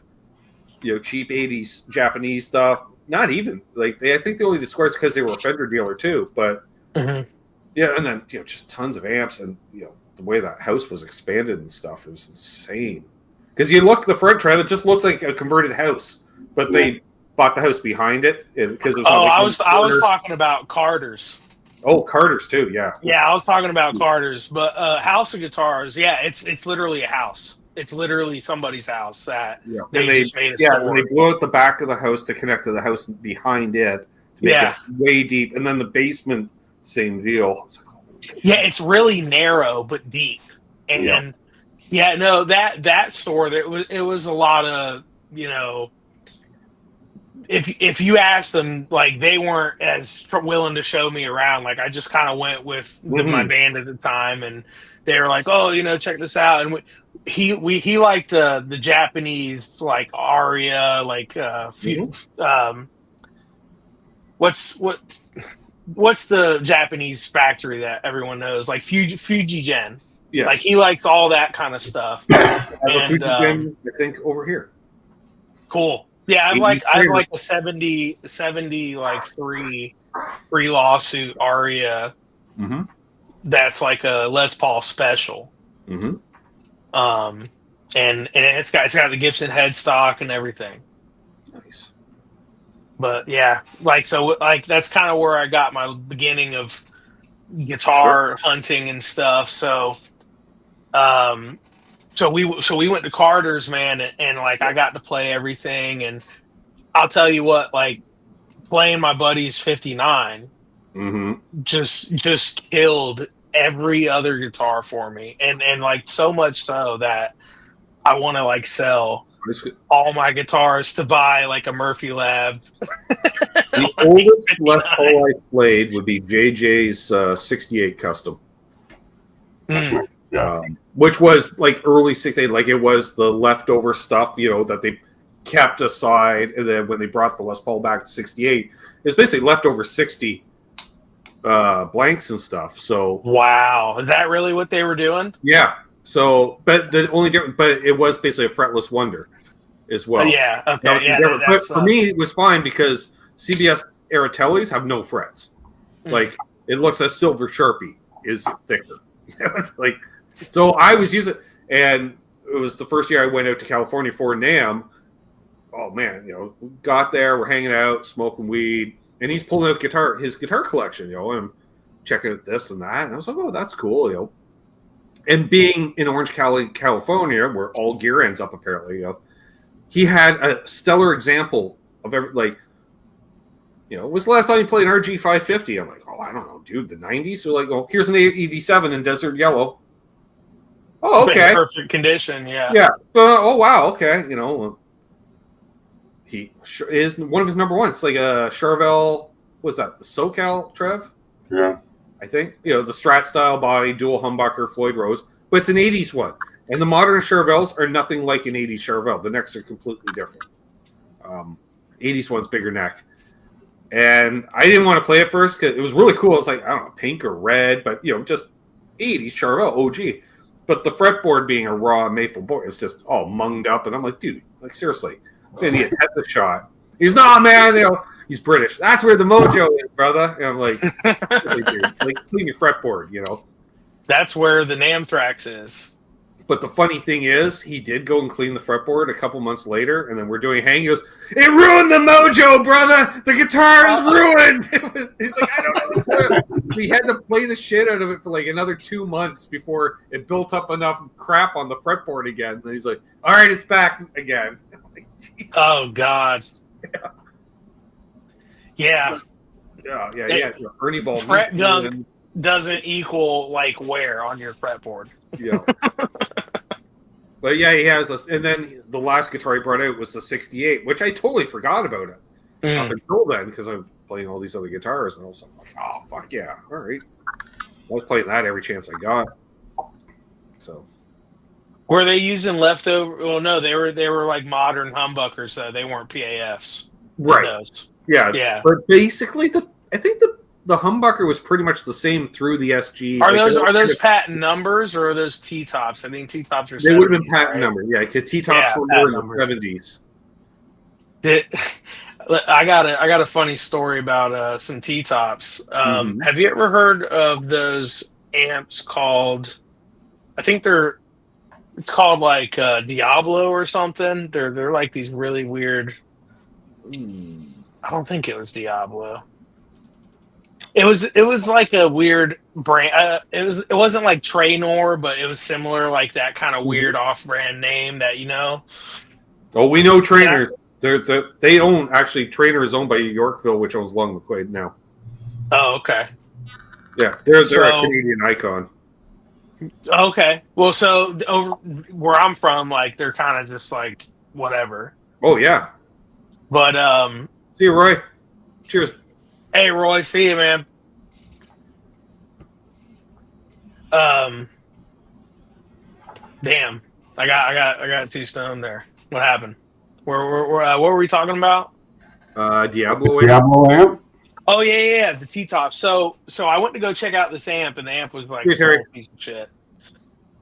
cheap 80s Japanese stuff. Not even like I think they only did Squiers because they were a Fender dealer too. But and then just tons of amps, and the way that house was expanded and stuff, it was insane. Because you look the front drive, it just looks like a converted house, but they bought the house behind it because it was. I was talking about Carter's. Oh, Carter's too, yeah. Yeah, I was talking about Carter's, but House of Guitars, it's literally a house. It's literally somebody's house that they just made a store. And they blew out the back of the house to connect to the house behind it to make it way deep, and then the basement, same deal. It's really narrow but deep, and that store, it was a lot of If you asked them, like, they weren't as willing to show me around. Like, I just kind of went with my band at the time, and they were like, "Oh, check this out." And he liked the Japanese, like Aria, like what's the Japanese factory that everyone knows, like Fujigen. Yes. Like, he likes all that kind of stuff. And I think over here. Cool. Yeah, I like a 70 like pre-lawsuit Aria. That's like a Les Paul special. And it's got the Gibson headstock and everything. Nice. But yeah, that's kind of where I got my beginning of guitar hunting and stuff. So we went to Carter's, man, and like I got to play everything, and I'll tell you what, like playing my buddy's 59 just killed every other guitar for me, and like so much so that I want to like sell all my guitars to buy like a Murphy Lab. The oldest Les Paul I played would be JJ's 68 Custom. Yeah. Which was like early 60s, like it was the leftover stuff, that they kept aside. And then when they brought the Les Paul back to 68, it was basically leftover 60 blanks and stuff. So wow, is that really what they were doing? Yeah. So, but the only difference, but it was basically a fretless Wonder as well. Yeah. Okay. Yeah. But for me, it was fine because CBS Aratellis have no frets. Like it looks a silver Sharpie is thicker. Like, so I was using, and it was the first year I went out to California for NAMM. Oh man, got there, we're hanging out, smoking weed, and he's pulling out his guitar collection, and I'm checking out this and that, and I was like, oh, that's cool, And being in Orange County, California, where all gear ends up apparently, he had a stellar example of what's the last time you played an RG 550? I'm like, oh, I don't know, dude, the 90s? So like, oh, here's an 87 in desert yellow. Oh, okay. Perfect condition, yeah. Yeah. Oh, wow, okay. He is one of his number ones. It's like a Charvel, what's that, the SoCal, Trev? Yeah. I think. The Strat style body, dual humbucker, Floyd Rose. But it's an 80s one. And the modern Charvels are nothing like an 80s Charvel. The necks are completely different. 80s one's bigger neck. And I didn't want to play it first because it was really cool. It's like, I don't know, pink or red, but, just 80s Charvel, OG. But the fretboard being a raw maple board, it's just all munged up. And I'm like, dude, like, seriously, I need to hit the shot. He's not, man, he's British. That's where the mojo is, brother. And I'm like, really, dude, like, clean your fretboard, That's where the Namthrax is. But the funny thing is, he did go and clean the fretboard a couple months later, and then we're doing hang. He goes, "It ruined the mojo, brother. The guitar is ruined." He's like, "I don't know." We had to play the shit out of it for like another 2 months before it built up enough crap on the fretboard again. And he's like, "All right, it's back again." Like, oh God. Yeah. Yeah. Ernie Ball. Fret gunk doesn't equal like wear on your fretboard. Yeah. But yeah, he has this. And then the last guitar he brought out was the 68, which I totally forgot about it up until then because I'm playing all these other guitars. And I was like, oh, fuck yeah. All right. I was playing that every chance I got. So. Were they using leftover? Well, no, they were like modern humbuckers, so they weren't PAFs. Right. Yeah. But basically, I think the humbucker was pretty much the same through the SG. Are those patent numbers or are those T-tops? I think T-tops are. They would have been patent numbers, yeah. Because T-tops were more in the 70s. I got a funny story about some T-tops. Have you ever heard of those amps called? I think it's called like Diablo or something. They're like these really weird. I don't think it was Diablo. It was like a weird brand. It wasn't like Traynor, but it was similar, like that kind of weird off-brand name that Oh, we know Trainers. They own Trainer is owned by Yorkville, which owns Long McQuaid now. Oh, okay. Yeah, they're a Canadian icon. Okay, well, so over where I'm from, like they're kind of just like whatever. Oh yeah. But see you, Roy. Cheers. Hey, Roy, see you, man. Damn, I got too stoned there. What happened? What were we talking about? Diablo amp. Oh yeah, the T-top. So I went to go check out this amp, and the amp was like a total piece of shit.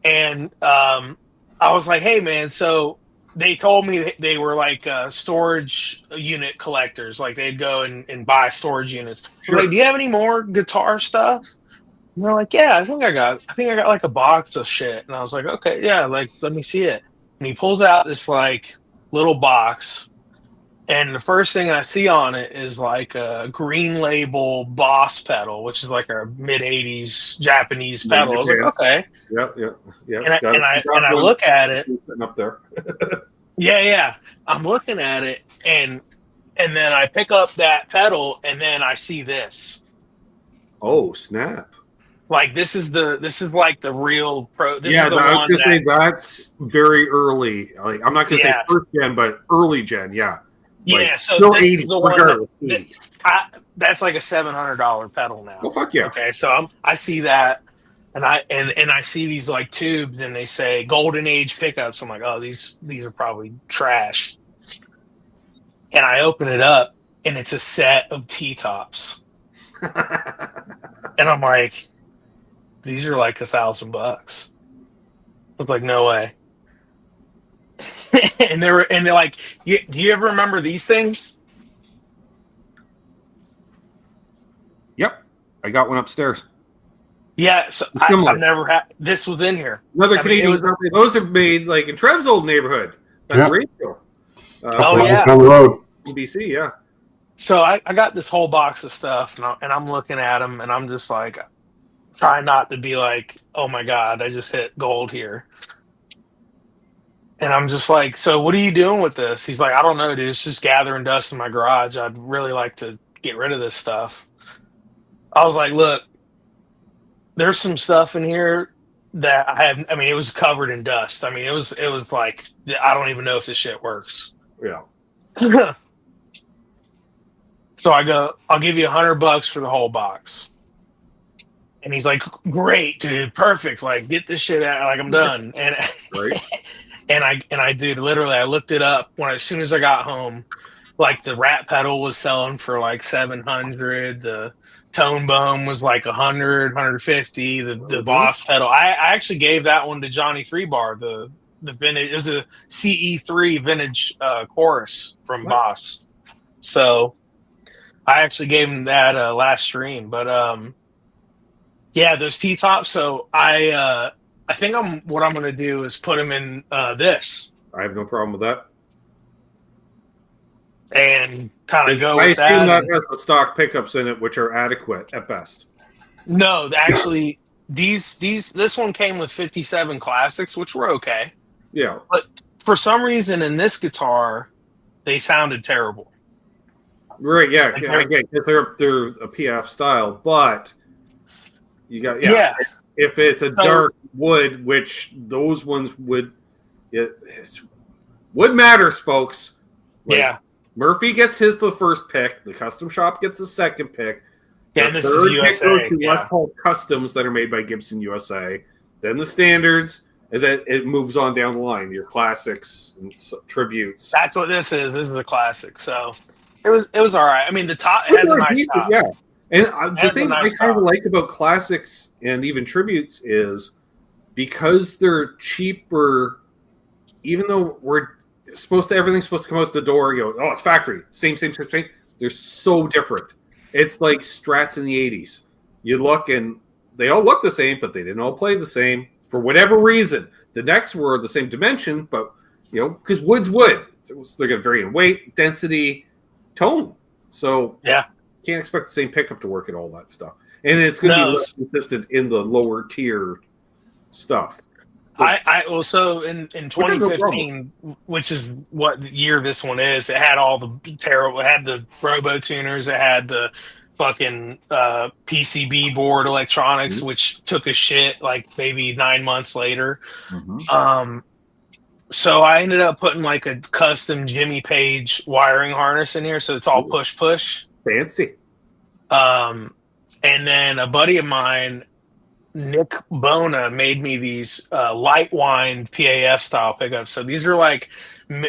And I was like, hey man, so they told me that they were like storage unit collectors. Like they'd go and buy storage units. Sure. Like, do you have any more guitar stuff? And they're like, yeah, I think I got like a box of shit. And I was like, okay, yeah, like let me see it. And he pulls out this like little box, and the first thing I see on it is like a Green Label Boss pedal, which is like a mid-'80s Japanese pedal. I was like, okay. Yeah. And I look at it. Sitting up there. Yeah. I'm looking at it, and then I pick up that pedal, and then I see this. Oh, snap. Like this is like the real pro. This is the I was one gonna say that's very early. Like I'm not gonna say first gen, but early gen. Yeah. Yeah. Like, so no this 80s, is the one regardless. that's like a $700 pedal now. Oh fuck yeah. Okay, so I see that, And I see these like tubes and they say golden age pickups. I'm like, oh, these are probably trash. And I open it up and it's a set of T-tops. And I'm like, these are like $1,000. I was like, no way. and they're like, do you ever remember these things? Yep, I got one upstairs. Yeah, so I've never had. This was in here. Another Canadian company. Those are made like in Trev's old neighborhood. That's Rachel. Oh yeah, down the road. BC, yeah. So I got this whole box of stuff, and I'm looking at them, and I'm just like, trying not to be like, oh my god, I just hit gold here. And I'm just like, so what are you doing with this? He's like, I don't know, dude. It's just gathering dust in my garage. I'd really like to get rid of this stuff. I was like, look, there's some stuff in here that I have. I mean, it was covered in dust. I mean, it was like, I don't even know if this shit works. Yeah. So I go, I'll give you $100 for the whole box. And he's like, great, dude, perfect. Like, get this shit out. Like, I'm done. And right. and I did literally. I looked it up as soon as I got home. Like the rat pedal was selling for like $700. The tone bone was like $100, $150. The Boss pedal. I actually gave that one to Johnny 3-Bar. The vintage. It was a CE3 vintage chorus from Boss. So I actually gave him that last stream. But yeah, those T-tops. So I think what I'm gonna do is put them in this. I have no problem with that. And kind of go. I with assume that has the stock pickups in it, which are adequate at best. No, actually, this one came with 57 classics, which were okay. Yeah, but for some reason in this guitar, they sounded terrible. Right? Yeah, like I get because they're a PF style, but you got If it's a dark wood, which those ones would, wood matters, folks. Like, Murphy gets the first pick. The custom shop gets the second pick. Yeah, and this is USA. What's called customs that are made by Gibson USA. Then the standards, and then it moves on down the line. Your classics and tributes. That's what this is. This is the classic. So it was all right. I mean, the top it has a nice top. Yeah, and the thing I kind of like about classics and even tributes is because they're cheaper. Even though everything's supposed to come out the door, it's factory, same. They're so different. It's like Strats in the 80s. You look and they all look the same, but they didn't all play the same for whatever reason. The necks were the same dimension, but because wood's wood, they're going to vary in weight, density, tone. So can't expect the same pickup to work at all that stuff, and it's going to be less consistent in the lower tier stuff. I also in 2015, which is what year this one is, it had all the terrible. It had the robo tuners. It had the fucking PCB board electronics, which took a shit like maybe 9 months later. So I ended up putting like a custom Jimmy Page wiring harness in here, so it's all push. Fancy. And then a buddy of mine, Nick Bona, made me these light wind PAF style pickups. So these are like 7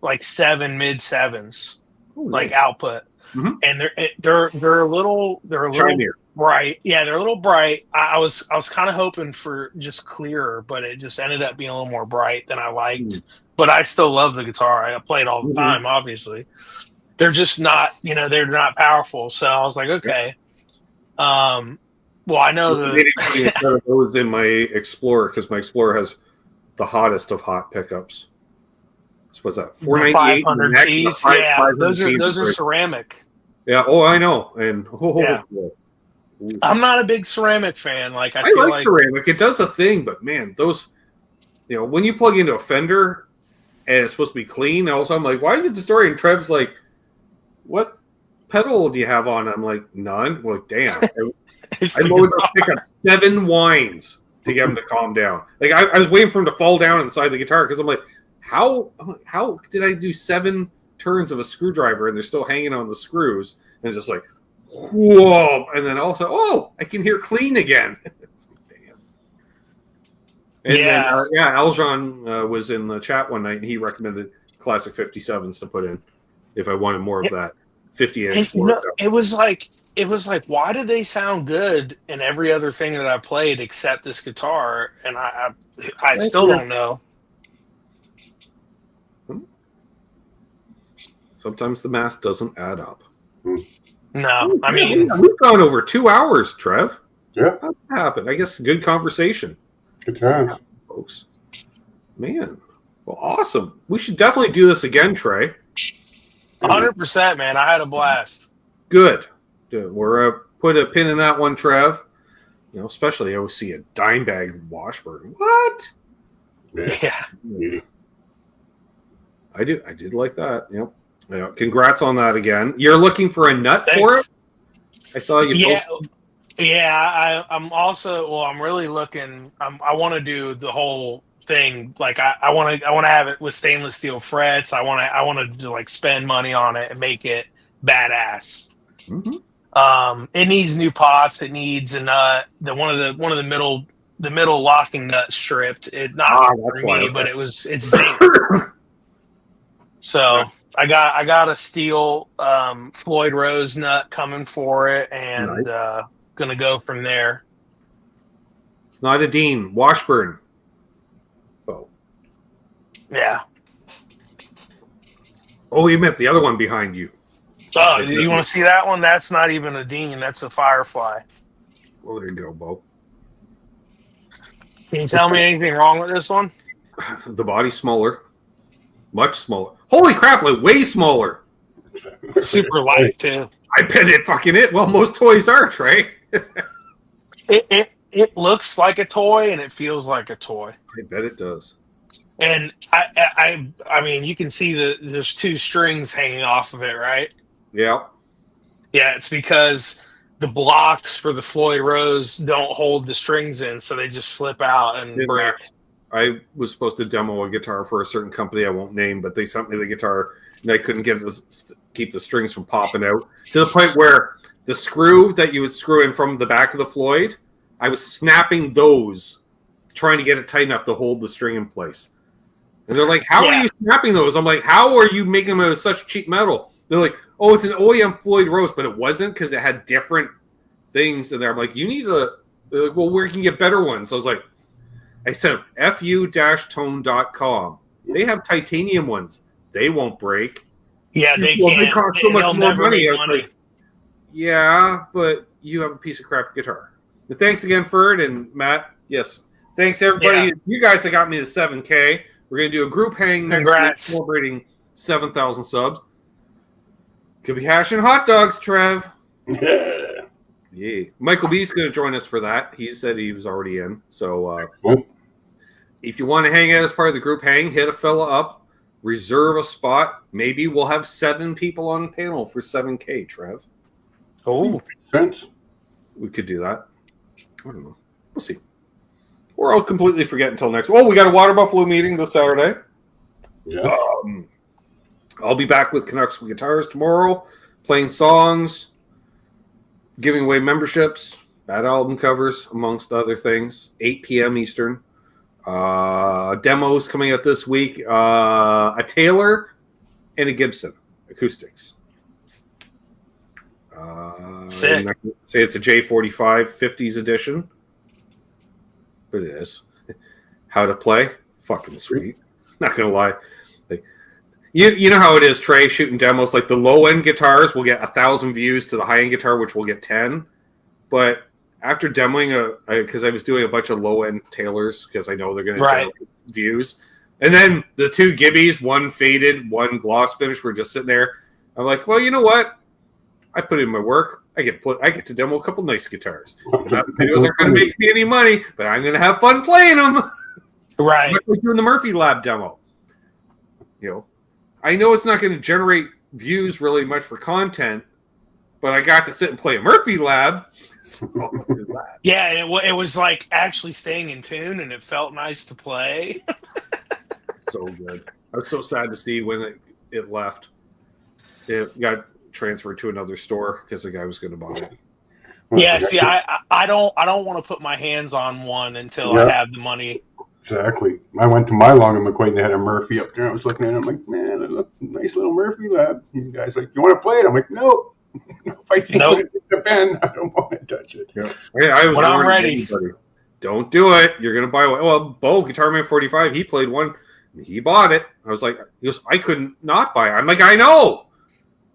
mid 7s, like output, and they're a little shinier. Bright. Yeah, they're a little bright. I was kind of hoping for just clearer, but it just ended up being a little more bright than I liked. But I still love the guitar. I play it all the time. Obviously, they're just not they're not powerful. So I was like, okay. Well, I know that those in my Explorer because my Explorer has the hottest of hot pickups. So what's that? 498 500Ts. Yeah, those are ceramic. Yeah. Oh, I know. And I'm not a big ceramic fan. Like I feel like ceramic. It does a thing, but man, those when you plug into a Fender and it's supposed to be clean, also I'm like, why is it distorting? And Trev's like, what pedal do you have on? I'm like, none. Well, damn. I loaded to pick up 7 whines to get him to calm down. Like I was waiting for him to fall down inside the guitar because I'm like, how did I do 7 turns of a screwdriver and they're still hanging on the screws? And it's just like, whoa! And then also, I can hear clean again. And then, Yeah. Eljon was in the chat one night, and he recommended classic 57s to put in if I wanted more of that 50-inch. It was like, why do they sound good in every other thing that I played except this guitar? And I still don't know. Sometimes the math doesn't add up. No, I mean, we've gone over 2 hours, Trev. Yeah. How'd that happen? I guess good conversation. Good times. Folks. Man. Well, awesome. We should definitely do this again, Trey. 100%, man. I had a blast. Good. We're put a pin in that one, Trev. You know, especially I see a dime bag Washburn. What? Yeah. I did like that. Yep. Yeah. Congrats on that again. You're looking for a nut for it? I saw you. Yeah. Yeah. I'm also, well, I'm really looking, I want to do the whole thing. Like I want to have it with stainless steel frets. I want to like spend money on it and make it badass. Mm-hmm. It needs new pots. It needs a nut. One of the middle locking nut stripped. It not for me, but it's zinc. So I got a steel Floyd Rose nut coming for it, and gonna go from there. It's not a Dean Washburn. Oh, yeah. Oh, you meant the other one behind you. Oh, you want to see that one? That's not even a Dean. That's a Firefly. Well, there you go, Bo. Can you tell me anything wrong with this one? The body's smaller. Much smaller. Holy crap, like way smaller. Super light, too. I bet it fucking it. Well, most toys are, Trey. It looks like a toy, and it feels like a toy. I bet it does. And I mean, you can see there's 2 strings hanging off of it, right? Yeah. Yeah, it's because the blocks for the Floyd Rose don't hold the strings in, so they just slip out and break. I was supposed to demo a guitar for a certain company I won't name, but they sent me the guitar, and I couldn't get it to keep the strings from popping out, to the point where the screw that you would screw in from the back of the Floyd, I was snapping those, trying to get it tight enough to hold the string in place. And they're like, how are you snapping those? I'm like, how are you making them out of such cheap metal? They're like, oh, it's an OEM Floyd Rose, but it wasn't because it had different things in there. I'm like, you need to, they're like, well, where can you get better ones? So I was like, I said, fu-tone.com. They have titanium ones. They won't break. Yeah, they can't. They cost so much more money. I was money. like, yeah, but you have a piece of crap guitar. But thanks again, Ferd and Matt. Yes. Thanks, everybody. Yeah. You guys that got me to 7K. We're going to do a group hang next week celebrating 7,000 subs. Could be hash and hot dogs, Trev. Yeah. Michael B's going to join us for that. He said he was already in. So if you want to hang out as part of the group hang, hit a fella up, reserve a spot. Maybe we'll have 7 people on the panel for 7K, Trev. Oh, sense. We could do that. I don't know. We'll see. Or I'll completely forget until next. Oh, we got a Water Buffalo meeting this Saturday. Yeah. I'll be back with Canucks Guitars tomorrow, playing songs, giving away memberships, bad album covers, amongst other things. 8 p.m. Eastern. Demos coming out this week. A Taylor and a Gibson acoustics. Sick. Say it's a J45 50s edition. But it is. How to play? Fucking sweet. Not going to lie. Like, you know how it is, Trey, shooting demos. Like the low-end guitars will get 1,000 views to the high-end guitar, which will get 10. But after demoing because I was doing a bunch of low-end Taylors, because I know they're going to generate views. And then the 2 Gibbies, one faded, one gloss finish, were just sitting there. I'm like, well, you know what? I put in my work. I get to demo a couple nice guitars. The videos aren't going to make me any money, but I'm going to have fun playing them. Right. Like doing the Murphy Lab demo. You know, I know it's not going to generate views really much for content, but I got to sit and play a Murphy Lab. So yeah, and it was like actually staying in tune, and it felt nice to play. So good. I was so sad to see when it left. It got transferred to another store because the guy was going to buy it. Yeah, see, I don't want to put my hands on one until I have the money. Exactly. I went to my Long and McQuaid and they had a Murphy up there. I was looking at it. I'm like, man, it looks a nice little Murphy lab. And the guy's like, you want to play it? I'm like, no. If I see Nope. it in the pen, I don't want to touch it. Yeah. Hey, I was When I'm warning ready. everybody, don't do it. You're going to buy one. Well, Bo, Guitar Man 45, he played one. He bought it. I was like, he goes, I couldn't not buy it. I'm like, I know.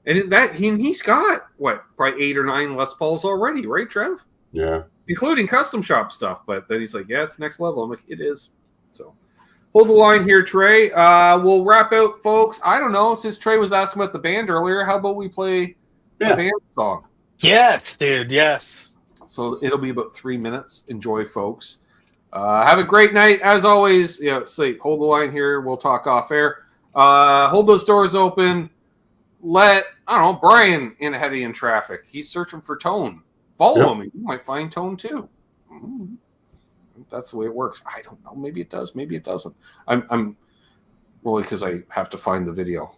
And he's got, what, probably 8 or 9 Les Pauls already, right, Trev? Yeah. Including custom shop stuff. But then he's like, yeah, it's next level. I'm like, it is. So hold the line here, Trey. We'll wrap out, folks. I don't know, since Trey was asking about the band earlier, how about we play a band song? Yes, dude. Yes. So it'll be about 3 minutes. Enjoy, folks. Have a great night. As always, hold the line here. We'll talk off air. Hold those doors open. Let, I don't know, Brian in ahead of you in traffic. He's searching for tone. Follow him. You might find tone too. That's the way it works. I don't know. Maybe it does. Maybe it doesn't. I'm well, because I have to find the video.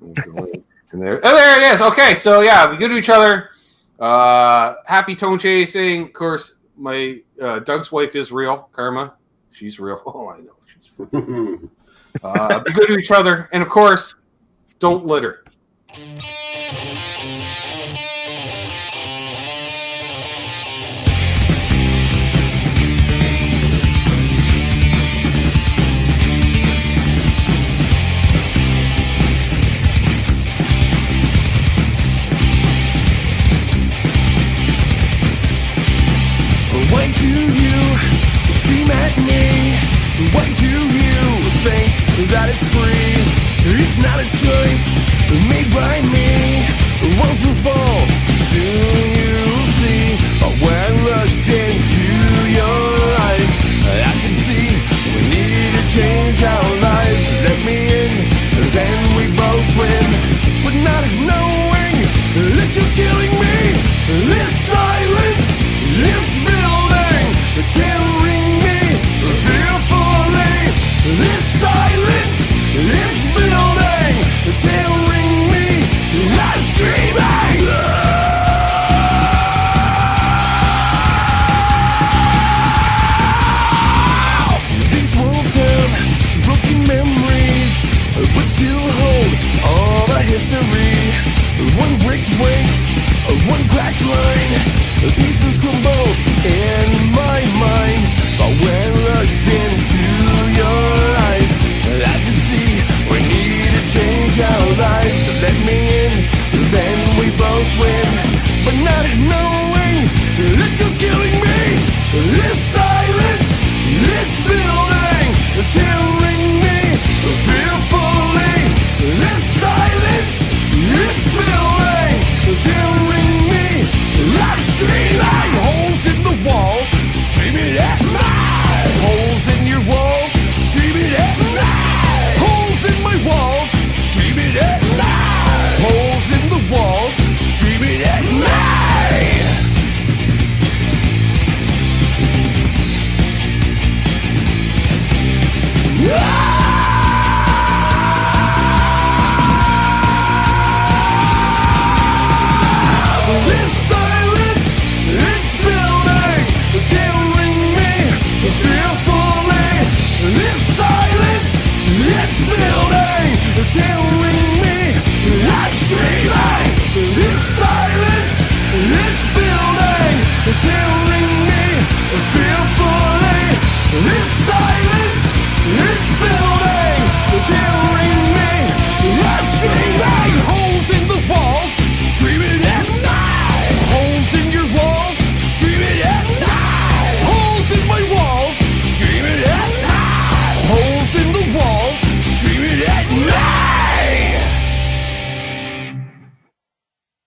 And there it is. Okay, so yeah, we good to each other. Happy tone chasing. Of course, my Doug's wife is real. Karma, she's real. Oh, I know. She's freaking. Be good to each other, and of course, don't litter. Why do you scream at me? Why do you think that it's free? It's not a choice made by me. Once we fall, soon you'll see. When I looked into your eyes, I can see we need to change our lives. Let me in, then we both win. But not knowing that you're killing me. This silence, this building, tearing me fearfully. This silence, this building, tearing me. I'm screaming. These walls have broken memories, but still hold all the history. One brick breaks, one cracked line. Pieces crumble in my mind. But when I looked into your eyes, I can see we need to change our lives. So let me in, then we both win. But not knowing that you're killing me. This silence, this building, tearing me fearfully. This silence, this building, tearing me. I'm screaming. Holes in the walls, screaming at me. Holes in your walls, screaming at me. Holes in my walls, screaming at me. Holes in the walls, screaming at me. This